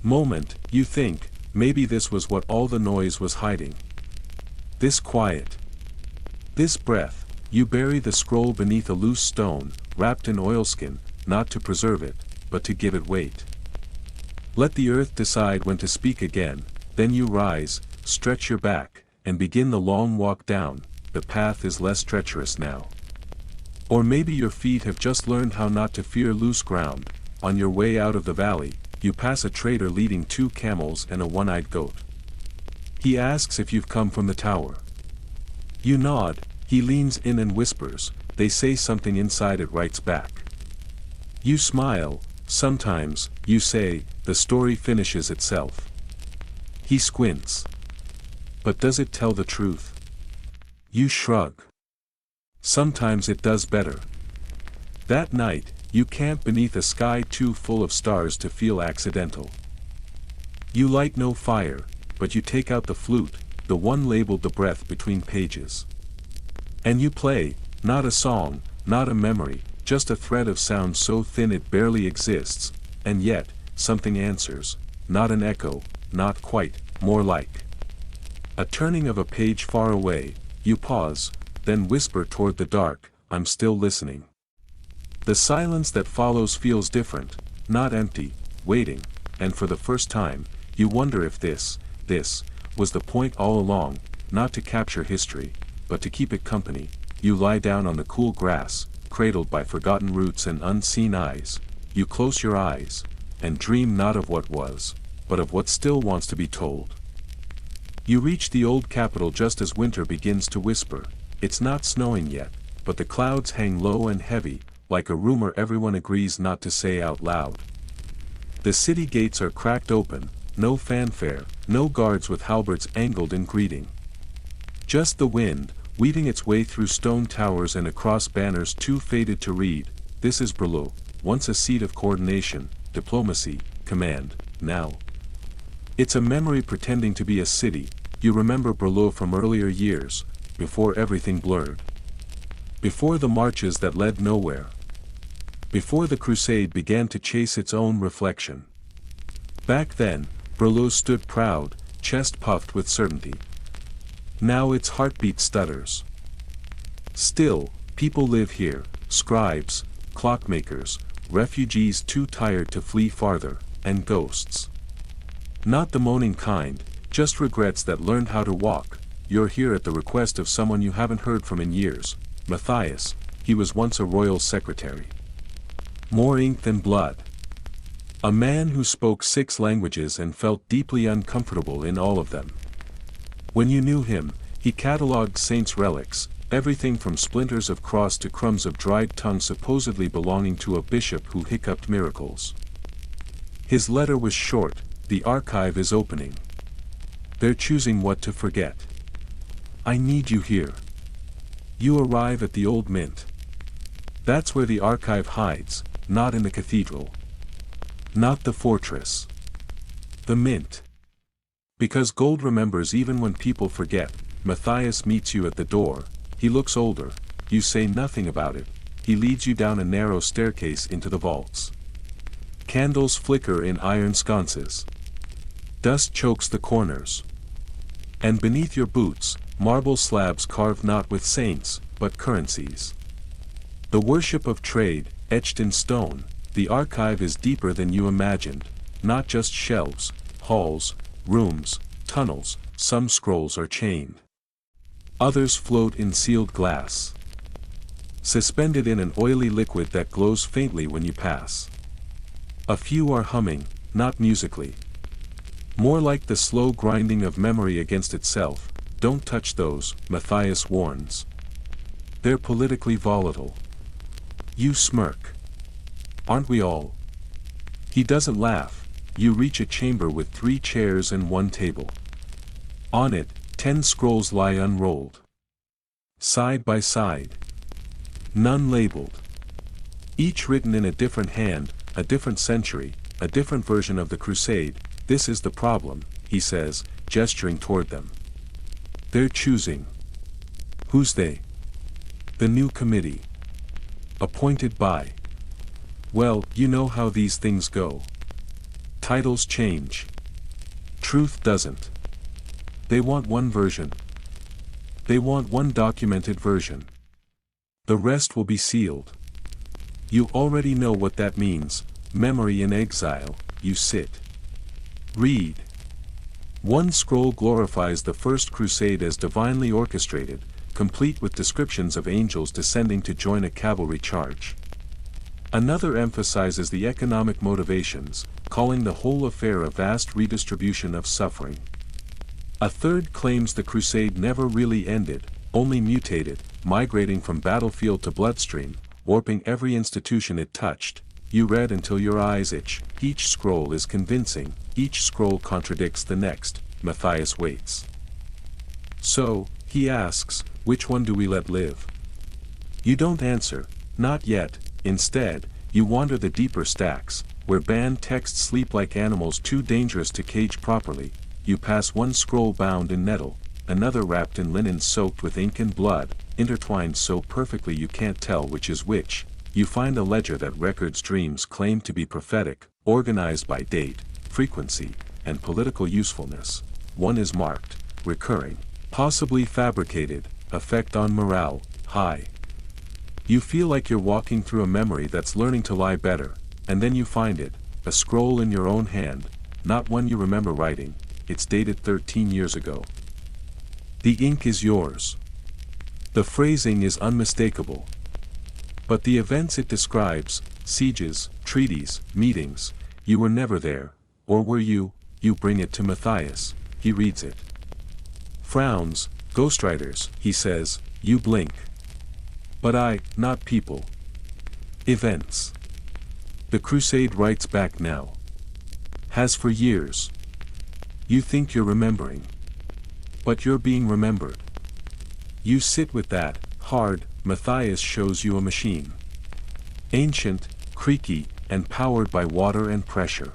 moment, you think, maybe this was what all the noise was hiding. This quiet. This breath. You bury the scroll beneath a loose stone, wrapped in oilskin, not to preserve it, but to give it weight. Let the earth decide when to speak again, then you rise, stretch your back, and begin the long walk down. The path is less treacherous now. Or maybe your feet have just learned how not to fear loose ground. On your way out of the valley, you pass a trader leading 2 camels and a one-eyed goat. He asks if you've come from the tower. You nod, he leans in and whispers, they say something inside it writes back. You smile, sometimes, you say, the story finishes itself. He squints. But does it tell the truth? You shrug. Sometimes it does better. That night, you camp beneath a sky too full of stars to feel accidental. You light no fire, but you take out the flute, the one labeled the breath between pages. And you play, not a song, not a memory, just a thread of sound so thin it barely exists, and yet, something answers, not an echo, not quite, more like a turning of a page far away. You pause, then whisper toward the dark, I'm still listening. The silence that follows feels different, not empty, waiting, and for the first time, you wonder if this was the point all along, not to capture history, but to keep it company. You lie down on the cool grass, cradled by forgotten roots and unseen eyes. You close your eyes, and dream not of what was, but of what still wants to be told. You reach the old capital just as winter begins to whisper. It's not snowing yet, but the clouds hang low and heavy, like a rumor everyone agrees not to say out loud. The city gates are cracked open, no fanfare, no guards with halberds angled in greeting. Just the wind, weaving its way through stone towers and across banners too faded to read. This is Brlo, once a seat of coordination, diplomacy, command, now. It's a memory pretending to be a city. You remember Brlo from earlier years, before everything blurred. Before the marches that led nowhere. Before the crusade began to chase its own reflection. Back then, Brlo stood proud, chest puffed with certainty. Now its heartbeat stutters. Still, people live here, scribes, clockmakers, refugees too tired to flee farther, and ghosts. Not the moaning kind, just regrets that learned how to walk. You're here at the request of someone you haven't heard from in years, Matthias. He was once a royal secretary. More ink than blood. A man who spoke 6 languages and felt deeply uncomfortable in all of them. When you knew him, he catalogued saints' relics, everything from splinters of cross to crumbs of dried tongue supposedly belonging to a bishop who hiccuped miracles. His letter was short, the archive is opening. They're choosing what to forget. I need you here. You arrive at the old mint. That's where the archive hides, not in the cathedral. Not the fortress. The mint. Because gold remembers even when people forget. Matthias meets you at the door. He looks older. You say nothing about it. He leads you down a narrow staircase into the vaults. Candles flicker in iron sconces. Dust chokes the corners. And beneath your boots, marble slabs carved not with saints, but currencies. The worship of trade, etched in stone. The archive is deeper than you imagined. Not just shelves, halls, rooms, tunnels, some scrolls are chained. Others float in sealed glass, suspended in an oily liquid that glows faintly when you pass. A few are humming, not musically. More like the slow grinding of memory against itself. Don't touch those, Matthias warns. They're politically volatile. You smirk. Aren't we all? He doesn't laugh. You reach a chamber with 3 chairs and 1 table. On it, 10 scrolls lie unrolled, side by side. None labeled. Each written in a different hand, a different century, a different version of the Crusade. This is the problem, he says, gesturing toward them. They're choosing. Who's they? The new committee. Appointed by. Well, you know how these things go. Titles change. Truth doesn't. They want one version. They want one documented version. The rest will be sealed. You already know what that means. Memory in exile. You sit. Read. One scroll glorifies the First Crusade as divinely orchestrated, complete with descriptions of angels descending to join a cavalry charge. Another emphasizes the economic motivations, calling the whole affair a vast redistribution of suffering. A third claims the crusade never really ended, only mutated, migrating from battlefield to bloodstream, warping every institution it touched. You read until your eyes itch. Each scroll is convincing, each scroll contradicts the next. Matthias waits. So, he asks, which one do we let live? You don't answer, not yet. Instead, you wander the deeper stacks, where banned texts sleep like animals too dangerous to cage properly. You pass one scroll bound in nettle, another wrapped in linen soaked with ink and blood, intertwined so perfectly you can't tell which is which. You find a ledger that records dreams claimed to be prophetic, organized by date, frequency, and political usefulness. One is marked, recurring, possibly fabricated, effect on morale, high. You feel like you're walking through a memory that's learning to lie better, and then you find it, a scroll in your own hand, not one you remember writing. It's dated 13 years ago. The ink is yours. The phrasing is unmistakable. But the events it describes, sieges, treaties, meetings, you were never there, or were you? You bring it to Matthias, he reads it. Frowns, ghostwriters, he says, you blink. But I, not people. Events. The crusade writes back now. Has for years. You think you're remembering. But you're being remembered. You sit with that, hard. Matthias shows you a machine. Ancient, creaky, and powered by water and pressure.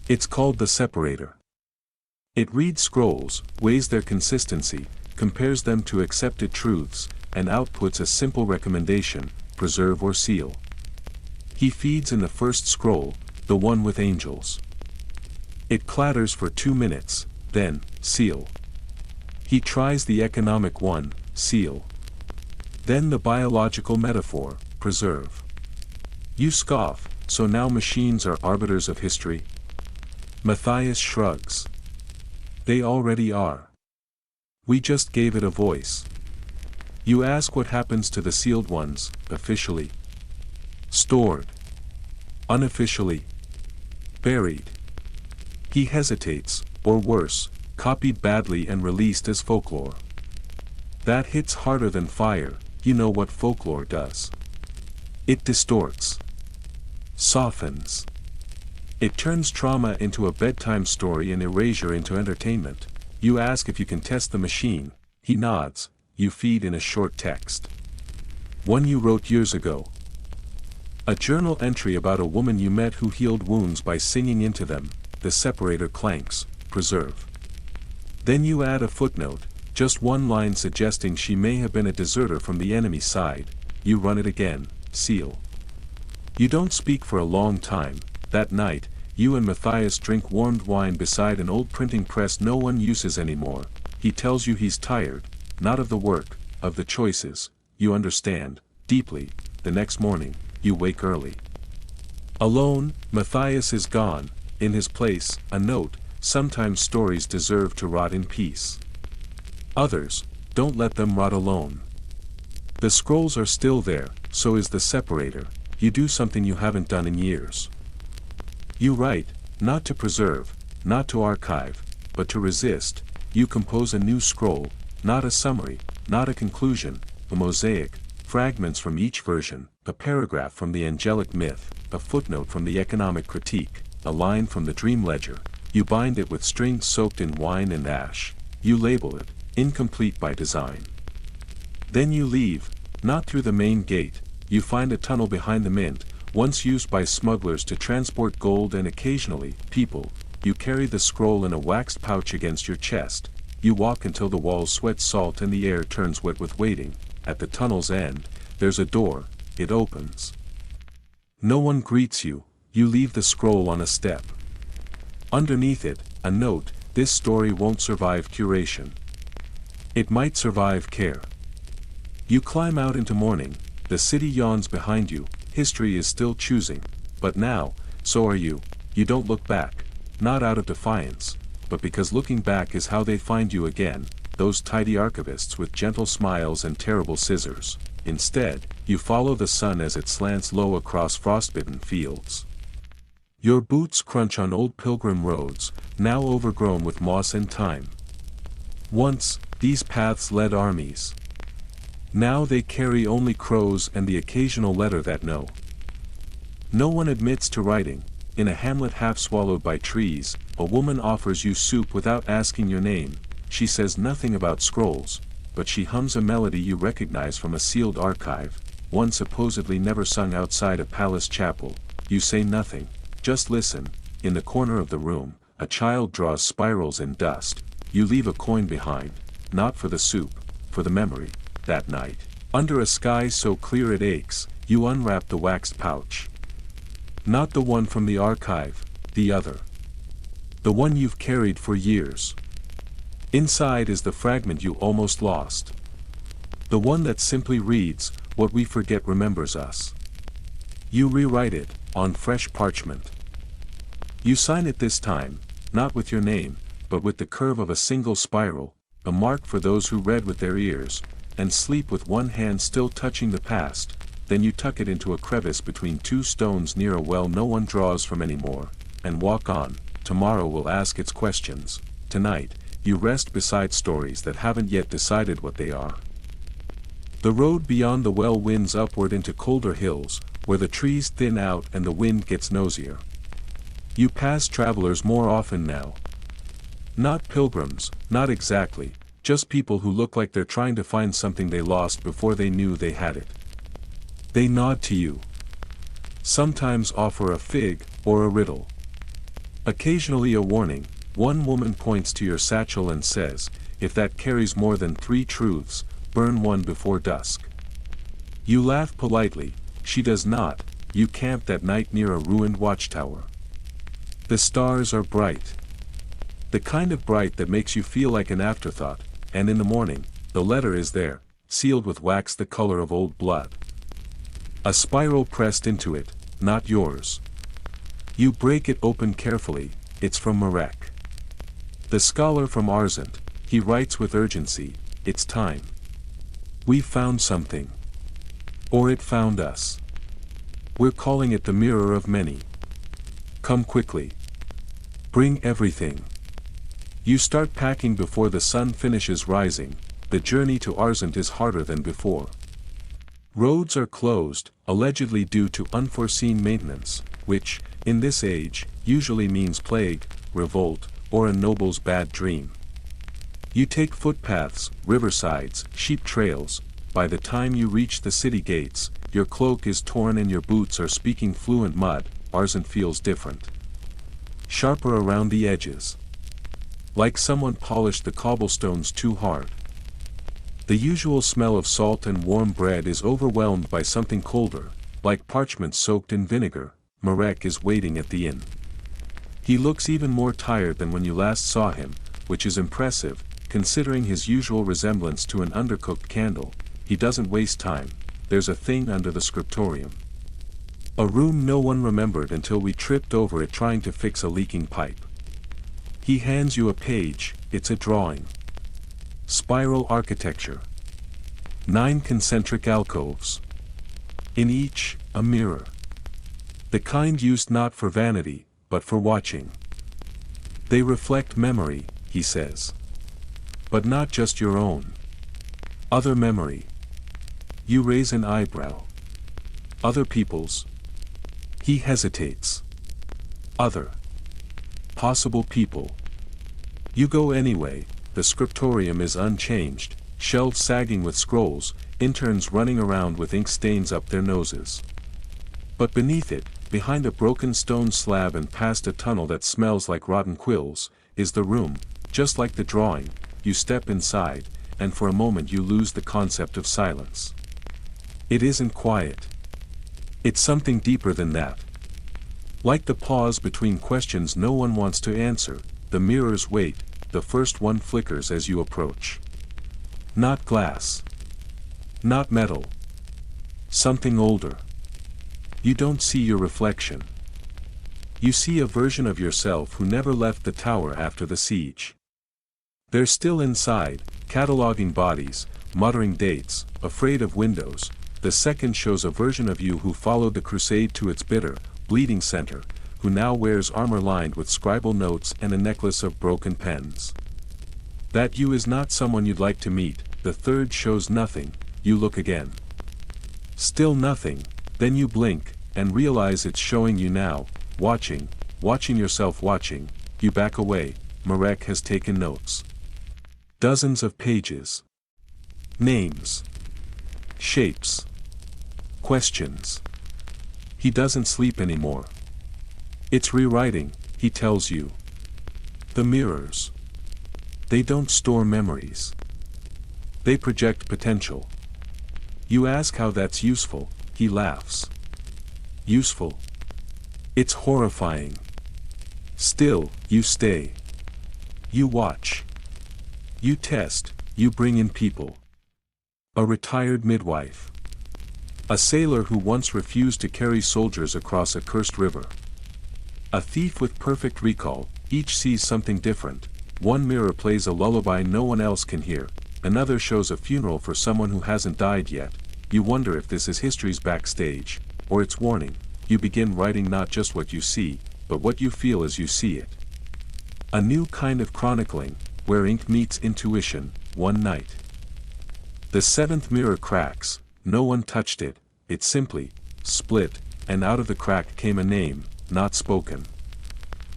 It's called the separator. It reads scrolls, weighs their consistency, compares them to accepted truths, and outputs a simple recommendation, preserve or seal. He feeds in the first scroll, the one with angels. It clatters for 2 minutes, then, seal. He tries the economic one, seal. Then the biological metaphor, preserve. You scoff, so now machines are arbiters of history? Matthias shrugs. They already are. We just gave it a voice. You ask what happens to the sealed ones, officially. Stored. Unofficially. Buried. He hesitates, or worse, copied badly and released as folklore. That hits harder than fire. You know what folklore does. It distorts. Softens. It turns trauma into a bedtime story and erasure into entertainment. You ask if you can test the machine. He nods. You feed in a short text. One you wrote years ago. A journal entry about a woman you met who healed wounds by singing into them. The separator clanks. Preserve. Then you add a footnote. Just one line suggesting she may have been a deserter from the enemy side. You run it again, seal. You don't speak for a long time. That night, you and Matthias drink warmed wine beside an old printing press no one uses anymore. He tells you he's tired, not of the work, of the choices. You understand, deeply. The next morning, you wake early. Alone, Matthias is gone. In his place, a note, sometimes stories deserve to rot in peace. Others, don't let them rot alone. The scrolls are still there, so is the separator. You do something you haven't done in years. You write, not to preserve, not to archive, but to resist. You compose a new scroll, not a summary, not a conclusion, a mosaic, fragments from each version, a paragraph from the angelic myth, a footnote from the economic critique, a line from the dream ledger. You bind it with strings soaked in wine and ash. You label it, incomplete by design. Then you leave, not through the main gate. You find a tunnel behind the mint, once used by smugglers to transport gold and occasionally, people. You carry the scroll in a waxed pouch against your chest. You walk until the walls sweat salt and the air turns wet with waiting. At the tunnel's end, there's a door. It opens. No one greets you. You leave the scroll on a step. Underneath it, a note: this story won't survive curation. It might survive care. You climb out into morning. The city yawns behind you. History is still choosing. But now, so are you. You don't look back. Not out of defiance, but because looking back is how they find you again, those tidy archivists with gentle smiles and terrible scissors. Instead, you follow the sun as it slants low across frostbitten fields. Your boots crunch on old pilgrim roads, now overgrown with moss and thyme. Once, these paths led armies. Now they carry only crows and the occasional letter that know. No one admits to writing. In a hamlet half swallowed by trees, a woman offers you soup without asking your name. She says nothing about scrolls, but she hums a melody you recognize from a sealed archive, one supposedly never sung outside a palace chapel. You say nothing, just listen. In the corner of the room, a child draws spirals in dust. You leave a coin behind, not for the soup, for the memory. That night, under a sky so clear it aches, you unwrap the waxed pouch. Not the one from the archive, the other. The one you've carried for years. Inside is the fragment you almost lost. The one that simply reads, "What we forget remembers us." You rewrite it, on fresh parchment. You sign it this time, not with your name, but with the curve of a single spiral, a mark for those who read with their ears, and sleep with one hand still touching the past. Then you tuck it into a crevice between two stones near a well no one draws from anymore, and walk on. Tomorrow will ask its questions. Tonight, you rest beside stories that haven't yet decided what they are. The road beyond the well winds upward into colder hills, where the trees thin out and the wind gets nosier. You pass travelers more often now. Not pilgrims, not exactly, just people who look like they're trying to find something they lost before they knew they had it. They nod to you. Sometimes offer a fig, or a riddle. Occasionally a warning. One woman points to your satchel and says, "If that carries more than 3 truths, burn one before dusk." You laugh politely. She does not. You camp that night near a ruined watchtower. The stars are bright. The kind of bright that makes you feel like an afterthought, and in the morning, the letter is there, sealed with wax the color of old blood. A spiral pressed into it, not yours. You break it open carefully. It's from Marek. The scholar from Arzent. He writes with urgency, "It's time. We found something. Or it found us. We're calling it the mirror of many. Come quickly. Bring everything." You start packing before the sun finishes rising. The journey to Arzent is harder than before. Roads are closed, allegedly due to unforeseen maintenance, which, in this age, usually means plague, revolt, or a noble's bad dream. You take footpaths, riversides, sheep trails. By the time you reach the city gates, your cloak is torn and your boots are speaking fluent mud. Arzent feels different. Sharper around the edges. Like someone polished the cobblestones too hard. The usual smell of salt and warm bread is overwhelmed by something colder, like parchment soaked in vinegar. Marek is waiting at the inn. He looks even more tired than when you last saw him, which is impressive, considering his usual resemblance to an undercooked candle. He doesn't waste time. There's a thing under the scriptorium. A room no one remembered until we tripped over it trying to fix a leaking pipe. He hands you a page, it's a drawing. Spiral architecture. 9 concentric alcoves. In each, a mirror. The kind used not for vanity, but for watching. They reflect memory, he says. But not just your own. Other memory. You raise an eyebrow. Other people's. He hesitates. Other. Possible people. You go anyway. The scriptorium is unchanged, shelves sagging with scrolls, interns running around with ink stains up their noses. But beneath it, behind a broken stone slab and past a tunnel that smells like rotten quills, is the room. Just like the drawing, you step inside, and for a moment you lose the concept of silence. It isn't quiet. It's something deeper than that. Like the pause between questions no one wants to answer, the mirrors wait, the first one flickers as you approach. Not glass. Not metal. Something older. You don't see your reflection. You see a version of yourself who never left the tower after the siege. They're still inside, cataloging bodies, muttering dates, afraid of windows. The second shows a version of you who followed the crusade to its bitter, bleeding center, who now wears armor lined with scribal notes and a necklace of broken pens. That you is not someone you'd like to meet. The third shows nothing. You look again. Still nothing, then you blink, and realize it's showing you now, watching yourself watching. You back away. Marek has taken notes. Dozens of pages. Names. Shapes. Questions. He doesn't sleep anymore. It's rewriting, he tells you. The mirrors. They don't store memories. They project potential. You ask how that's useful, he laughs. Useful? It's horrifying. Still, you stay. You watch. You test, you bring in people. A retired midwife. A sailor who once refused to carry soldiers across a cursed river. A thief with perfect recall, each sees something different. One mirror plays a lullaby no one else can hear, another shows a funeral for someone who hasn't died yet. You wonder if this is history's backstage, or its warning. You begin writing not just what you see, but what you feel as you see it. A new kind of chronicling, where ink meets intuition, one night. The 7th mirror cracks, no one touched it, it simply split, and out of the crack came a name, not spoken.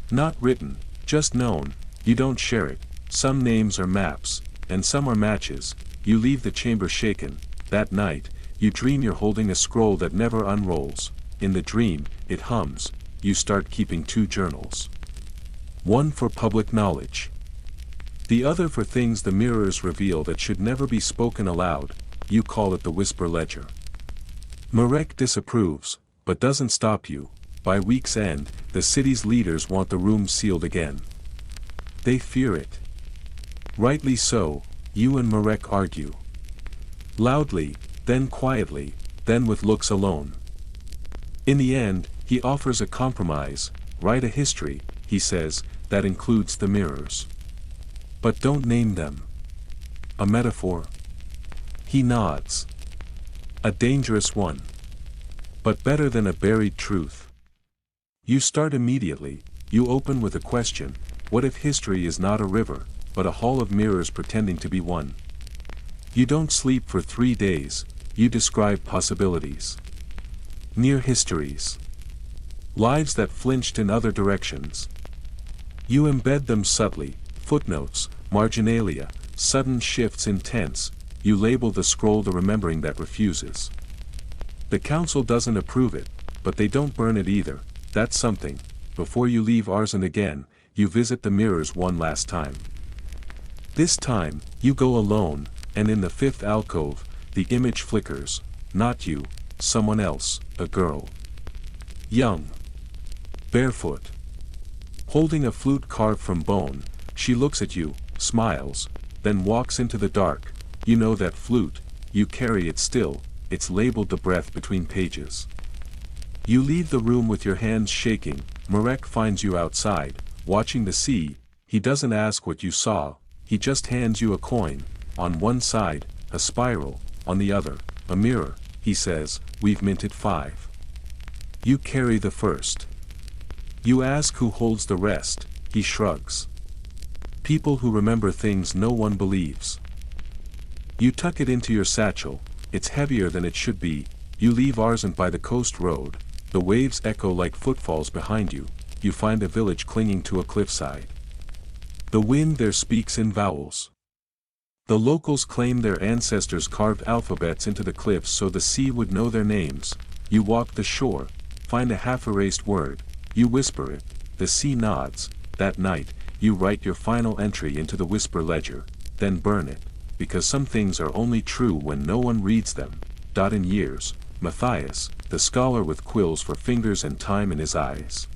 Not written, just known. You don't share it. Some names are maps, and some are matches. You leave the chamber shaken. That night, you dream you're holding a scroll that never unrolls. In the dream, it hums. You start keeping 2 journals. One for public knowledge. The other for things the mirrors reveal that should never be spoken aloud. You call it the whisper ledger. Marek disapproves, but doesn't stop you. By week's end, the city's leaders want the room sealed again. They fear it. Rightly so. You and Marek argue. Loudly, then quietly, then with looks alone. In the end, he offers a compromise. Write a history, he says, that includes the mirrors. But don't name them. A metaphor? He nods. A dangerous one. But better than a buried truth. You start immediately. You open with a question. What if history is not a river, but a hall of mirrors pretending to be one? You don't sleep for 3 days. You describe possibilities. Near histories. Lives that flinched in other directions. You embed them subtly. Footnotes, marginalia, sudden shifts in tense. You label the scroll the remembering that refuses. The council doesn't approve it, but they don't burn it either. That's something. Before you leave Arzen again, you visit the mirrors one last time. This time, you go alone, and in the 5th alcove, the image flickers. Not you, someone else, a girl. Young. Barefoot. Holding a flute carved from bone, she looks at you, smiles, then walks into the dark. You know that flute, you carry it still, it's labeled the breath between pages. You leave the room with your hands shaking. Marek finds you outside, watching the sea. He doesn't ask what you saw, he just hands you a coin, on one side, a spiral, on the other, a mirror. He says, "We've minted 5. You carry the first." You ask who holds the rest, he shrugs. People who remember things no one believes. You tuck it into your satchel, it's heavier than it should be. You leave Arzent by the coast road, the waves echo like footfalls behind you. You find a village clinging to a cliffside. The wind there speaks in vowels. The locals claim their ancestors carved alphabets into the cliffs so the sea would know their names. You walk the shore, find a half-erased word, you whisper it, the sea nods. That night, you write your final entry into the whisper ledger, then burn it, because some things are only true when no one reads them. In years, Matthias, the scholar with quills for fingers and time in his eyes.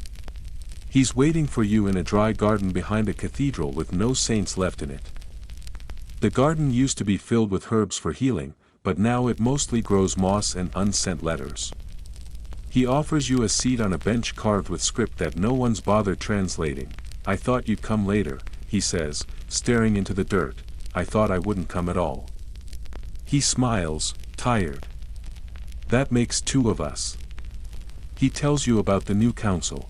He's waiting for you in a dry garden behind a cathedral with no saints left in it. The garden used to be filled with herbs for healing, but now it mostly grows moss and unsent letters. He offers you a seat on a bench carved with script that no one's bothered translating. "I thought you'd come later," he says, staring into the dirt. "I thought I wouldn't come at all." He smiles, tired. "That makes 2 of us." He tells you about the new council.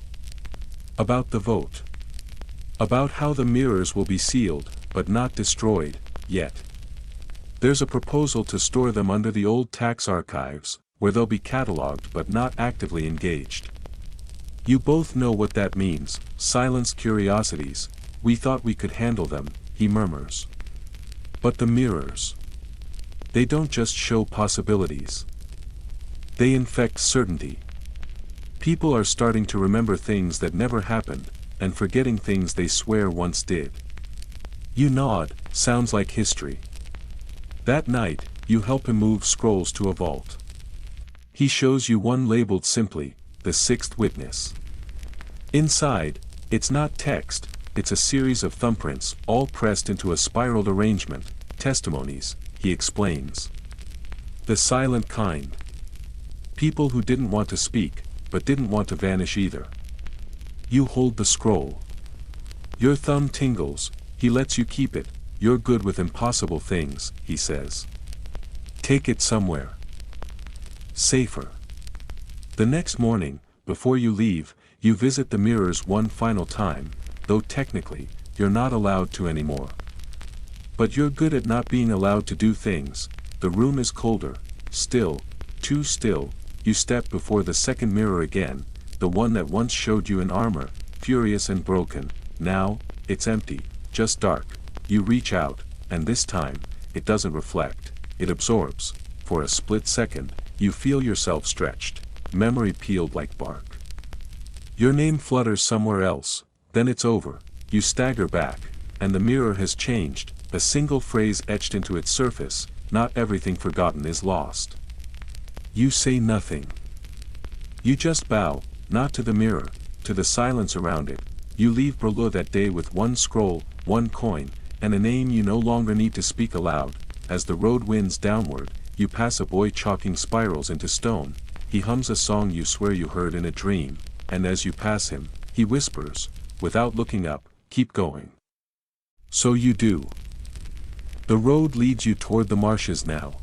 About the vote. About how the mirrors will be sealed, but not destroyed, yet. There's a proposal to store them under the old tax archives, where they'll be catalogued but not actively engaged. You both know what that means, silenced curiosities. "We thought we could handle them," he murmurs. But the mirrors. They don't just show possibilities. They infect certainty. People are starting to remember things that never happened, and forgetting things they swear once did. You nod, sounds like history. That night, you help him move scrolls to a vault. He shows you one labeled simply, "The Sixth Witness." Inside, it's not text, it's a series of thumbprints, all pressed into a spiraled arrangement. Testimonies, he explains. The silent kind. People who didn't want to speak, but didn't want to vanish either. You hold the scroll. Your thumb tingles, he lets you keep it. "You're good with impossible things," he says. "Take it somewhere. Safer." The next morning, before you leave, you visit the mirrors one final time, though technically, you're not allowed to anymore. But you're good at not being allowed to do things. The room is colder, still, too still. You step before the second mirror again, the one that once showed you in armor, furious and broken. Now, it's empty, just dark. You reach out, and this time, it doesn't reflect, it absorbs. For a split second, you feel yourself stretched, memory peeled like bark. Your name flutters somewhere else, then it's over. You stagger back, and the mirror has changed, a single phrase etched into its surface: "Not everything forgotten is lost." You say nothing. You just bow, not to the mirror, to the silence around it. You leave Berlua that day with one scroll, one coin, and a name you no longer need to speak aloud. As the road winds downward, you pass a boy chalking spirals into stone. He hums a song you swear you heard in a dream, and as you pass him, he whispers, without looking up, "Keep going." So you do. The road leads you toward the marshes now.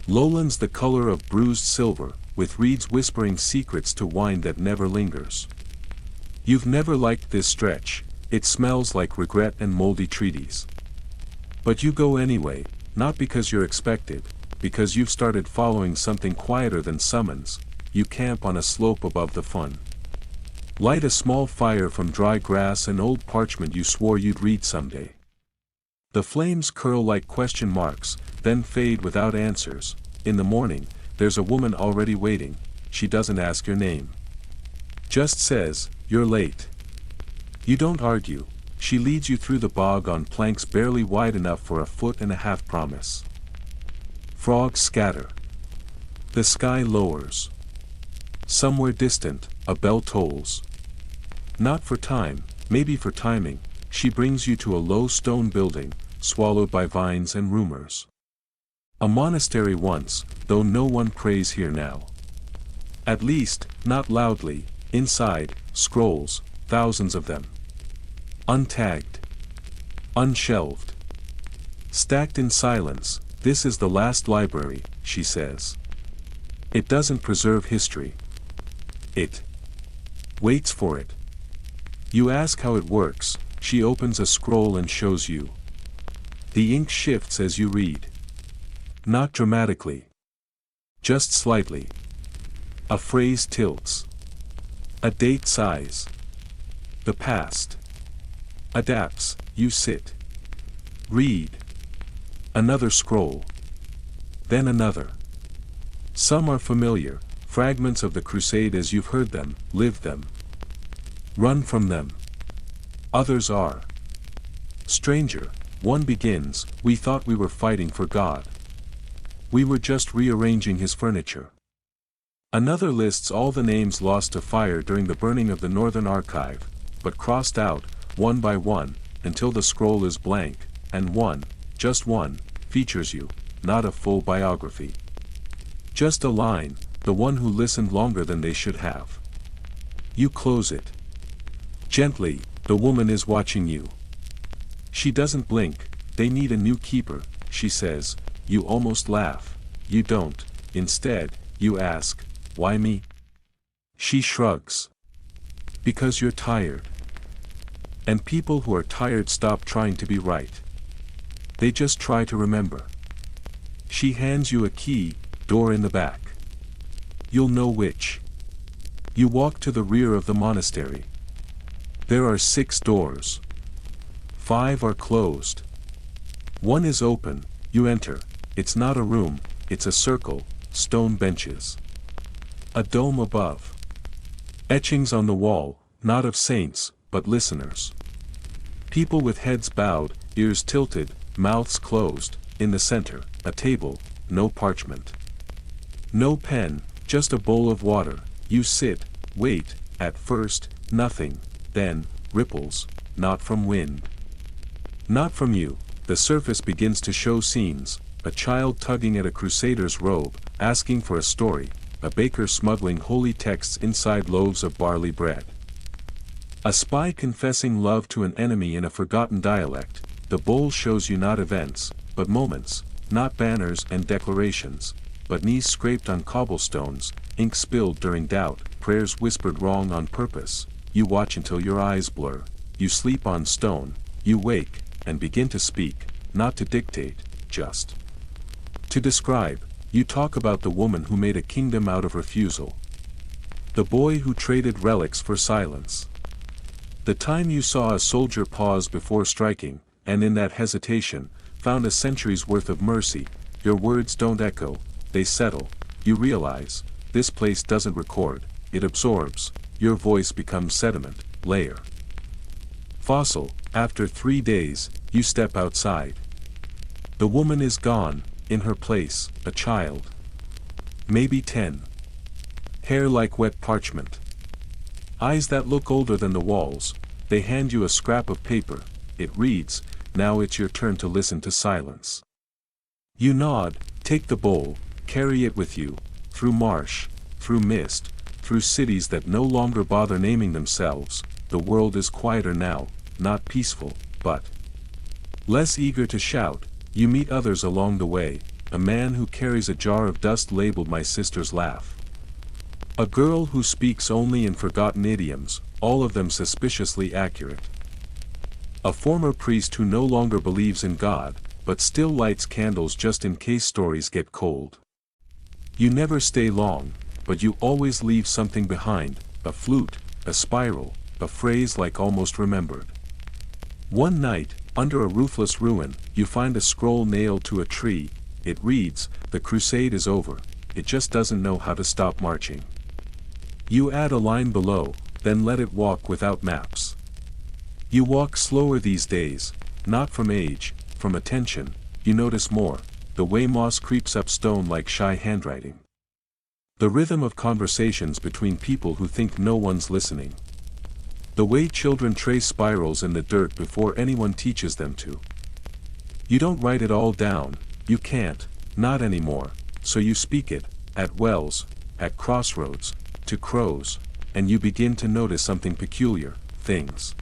Lowlands the color of bruised silver, with reeds whispering secrets to wine that never lingers. You've never liked this stretch, it smells like regret and moldy treaties. But you go anyway, not because you're expected, because you've started following something quieter than summons. You camp on a slope above the fun. Light a small fire from dry grass and old parchment you swore you'd read someday. The flames curl like question marks, then fade without answers. In the morning, there's a woman already waiting. She doesn't ask your name. Just says, "You're late." You don't argue. She leads you through the bog on planks barely wide enough for a foot and a half promise. Frogs scatter. The sky lowers. Somewhere distant, a bell tolls. Not for time, maybe for timing. She brings you to a low stone building, swallowed by vines and rumors. A monastery once, though no one prays here now. At least, not loudly. Inside, scrolls, thousands of them. Untagged. Unshelved. Stacked in silence. This is the last library, she says. It doesn't preserve history. It waits for it. You ask how it works. She opens a scroll and shows you. The ink shifts as you read. Not dramatically. Just slightly. A phrase tilts. A date sighs. The past adapts. You sit. Read. Another scroll. Then another. Some are familiar, fragments of the crusade as you've heard them, lived them. Run from them. Others are stranger. One begins, we thought we were fighting for God. We were just rearranging his furniture. Another lists all the names lost to fire during the burning of the Northern Archive, but crossed out, one by one, until the scroll is blank, and one, just one, features you, not a full biography. Just a line, the one who listened longer than they should have. You close it. Gently, the woman is watching you. She doesn't blink. They need a new keeper, she says. You almost laugh. You don't. Instead, you ask, why me? She shrugs. Because you're tired. And people who are tired stop trying to be right. They just try to remember. She hands you a key, door in the back. You'll know which. You walk to the rear of the monastery. There are 6 doors. 5 are closed. One is open. You enter. It's not a room, it's a circle, stone benches. A dome above. Etchings on the wall, not of saints, but listeners. People with heads bowed, ears tilted, mouths closed. In the center, a table, no parchment. No pen, just a bowl of water. You sit, wait, at first, nothing, then, ripples, not from wind. Not from you. The surface begins to show scenes, a child tugging at a crusader's robe, asking for a story, a baker smuggling holy texts inside loaves of barley bread. A spy confessing love to an enemy in a forgotten dialect. The bowl shows you not events, but moments, not banners and declarations, but knees scraped on cobblestones, ink spilled during doubt, prayers whispered wrong on purpose. You watch until your eyes blur. You sleep on stone. You wake, and begin to speak, not to dictate, just to describe. You talk about the woman who made a kingdom out of refusal. The boy who traded relics for silence. The time you saw a soldier pause before striking, and in that hesitation, found a century's worth of mercy. Your words don't echo, they settle. You realize, this place doesn't record, it absorbs. Your voice becomes sediment, layer. Fossil. After 3 days, you step outside. The woman is gone, in her place, a child. Maybe 10. Hair like wet parchment. Eyes that look older than the walls. They hand you a scrap of paper. It reads, now it's your turn to listen to silence. You nod, take the bowl, carry it with you, through marsh, through mist, through cities that no longer bother naming themselves. The world is quieter now. Not peaceful, but less eager to shout. You meet others along the way, a man who carries a jar of dust labeled My Sister's Laugh. A girl who speaks only in forgotten idioms, all of them suspiciously accurate. A former priest who no longer believes in God, but still lights candles just in case stories get cold. You never stay long, but you always leave something behind, a flute, a spiral, a phrase like almost remembered. One night, under a roofless ruin, you find a scroll nailed to a tree. It reads, the crusade is over, it just doesn't know how to stop marching. You add a line below, then let it walk without maps. You walk slower these days, not from age, from attention. You notice more, the way moss creeps up stone like shy handwriting. The rhythm of conversations between people who think no one's listening. The way children trace spirals in the dirt before anyone teaches them to. You don't write it all down, you can't, not anymore, so you speak it, at wells, at crossroads, to crows, and you begin to notice something peculiar, things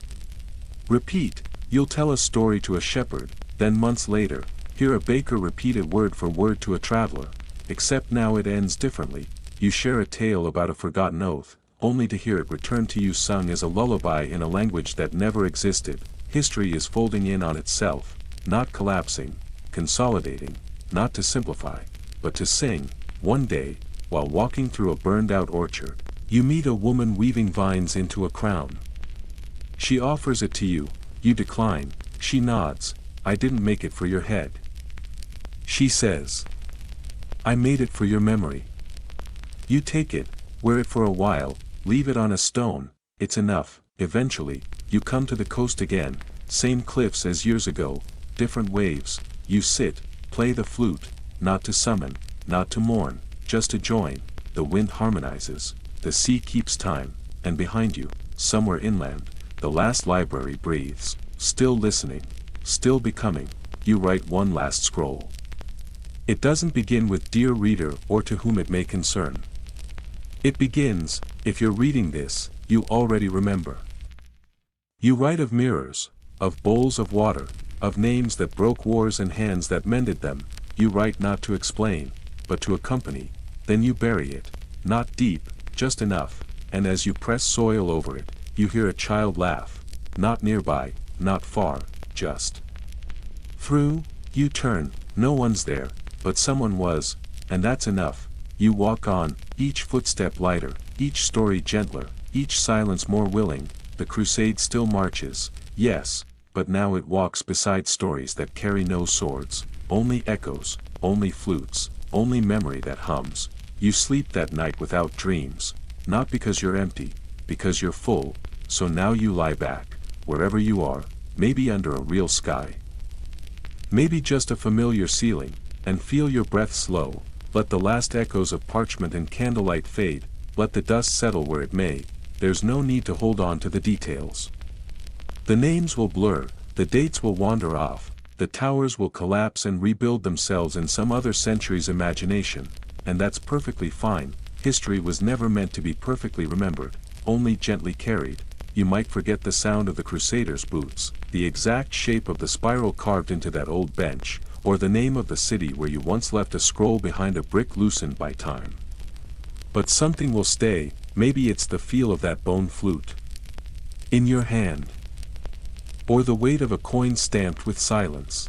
Repeat, you'll tell a story to a shepherd, then months later, hear a baker repeat it word for word to a traveler, except now it ends differently. You share a tale about a forgotten oath, only to hear it returned to you sung as a lullaby in a language that never existed. History is folding in on itself, not collapsing, consolidating, not to simplify, but to sing. One day, while walking through a burned-out orchard, you meet a woman weaving vines into a crown. She offers it to you, you decline. She nods, "I didn't make it for your head." She says, "I made it for your memory." You take it, wear it for a while, leave it on a stone. It's enough. Eventually, you come to the coast again, same cliffs as years ago, different waves. You sit, play the flute, not to summon, not to mourn, just to join. The wind harmonizes, the sea keeps time, and behind you, somewhere inland, the last library breathes, still listening, still becoming. You write one last scroll. It doesn't begin with "Dear Reader" or "To whom it may concern." It begins, if you're reading this, you already remember. You write of mirrors, of bowls of water, of names that broke wars and hands that mended them. You write not to explain, but to accompany. Then you bury it, not deep, just enough, and as you press soil over it, you hear a child laugh, not nearby, not far, just through. You turn, no one's there, but someone was, and that's enough. You walk on, each footstep lighter, each story gentler, each silence more willing. The crusade still marches, yes, but now it walks beside stories that carry no swords, only echoes, only flutes, only memory that hums. You sleep that night without dreams, not because you're empty, because you're full. So now you lie back, wherever you are, maybe under a real sky, maybe just a familiar ceiling, and feel your breath slow. Let the last echoes of parchment and candlelight fade, let the dust settle where it may. There's no need to hold on to the details. The names will blur, the dates will wander off, the towers will collapse and rebuild themselves in some other century's imagination, and that's perfectly fine. History was never meant to be perfectly remembered, only gently carried. You might forget the sound of the Crusaders' boots, the exact shape of the spiral carved into that old bench, or the name of the city where you once left a scroll behind a brick loosened by time. But something will stay. Maybe it's the feel of that bone flute in your hand, or the weight of a coin stamped with silence,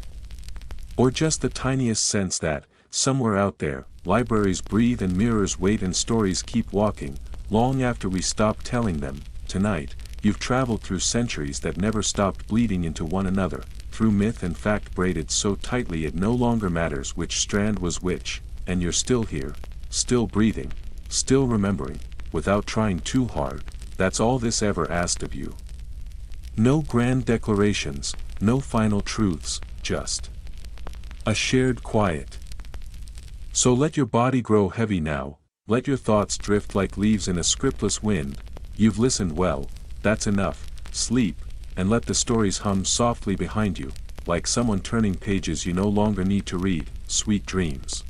or just the tiniest sense that, somewhere out there, libraries breathe and mirrors wait and stories keep walking, long after we stop telling them. Tonight, you've traveled through centuries that never stopped bleeding into one another, through myth and fact braided so tightly it no longer matters which strand was which, and you're still here, still breathing, still remembering, without trying too hard. That's all this ever asked of you. No grand declarations, no final truths, just a shared quiet. So let your body grow heavy now, let your thoughts drift like leaves in a scriptless wind. You've listened well, that's enough. Sleep, and let the stories hum softly behind you, like someone turning pages you no longer need to read. Sweet dreams.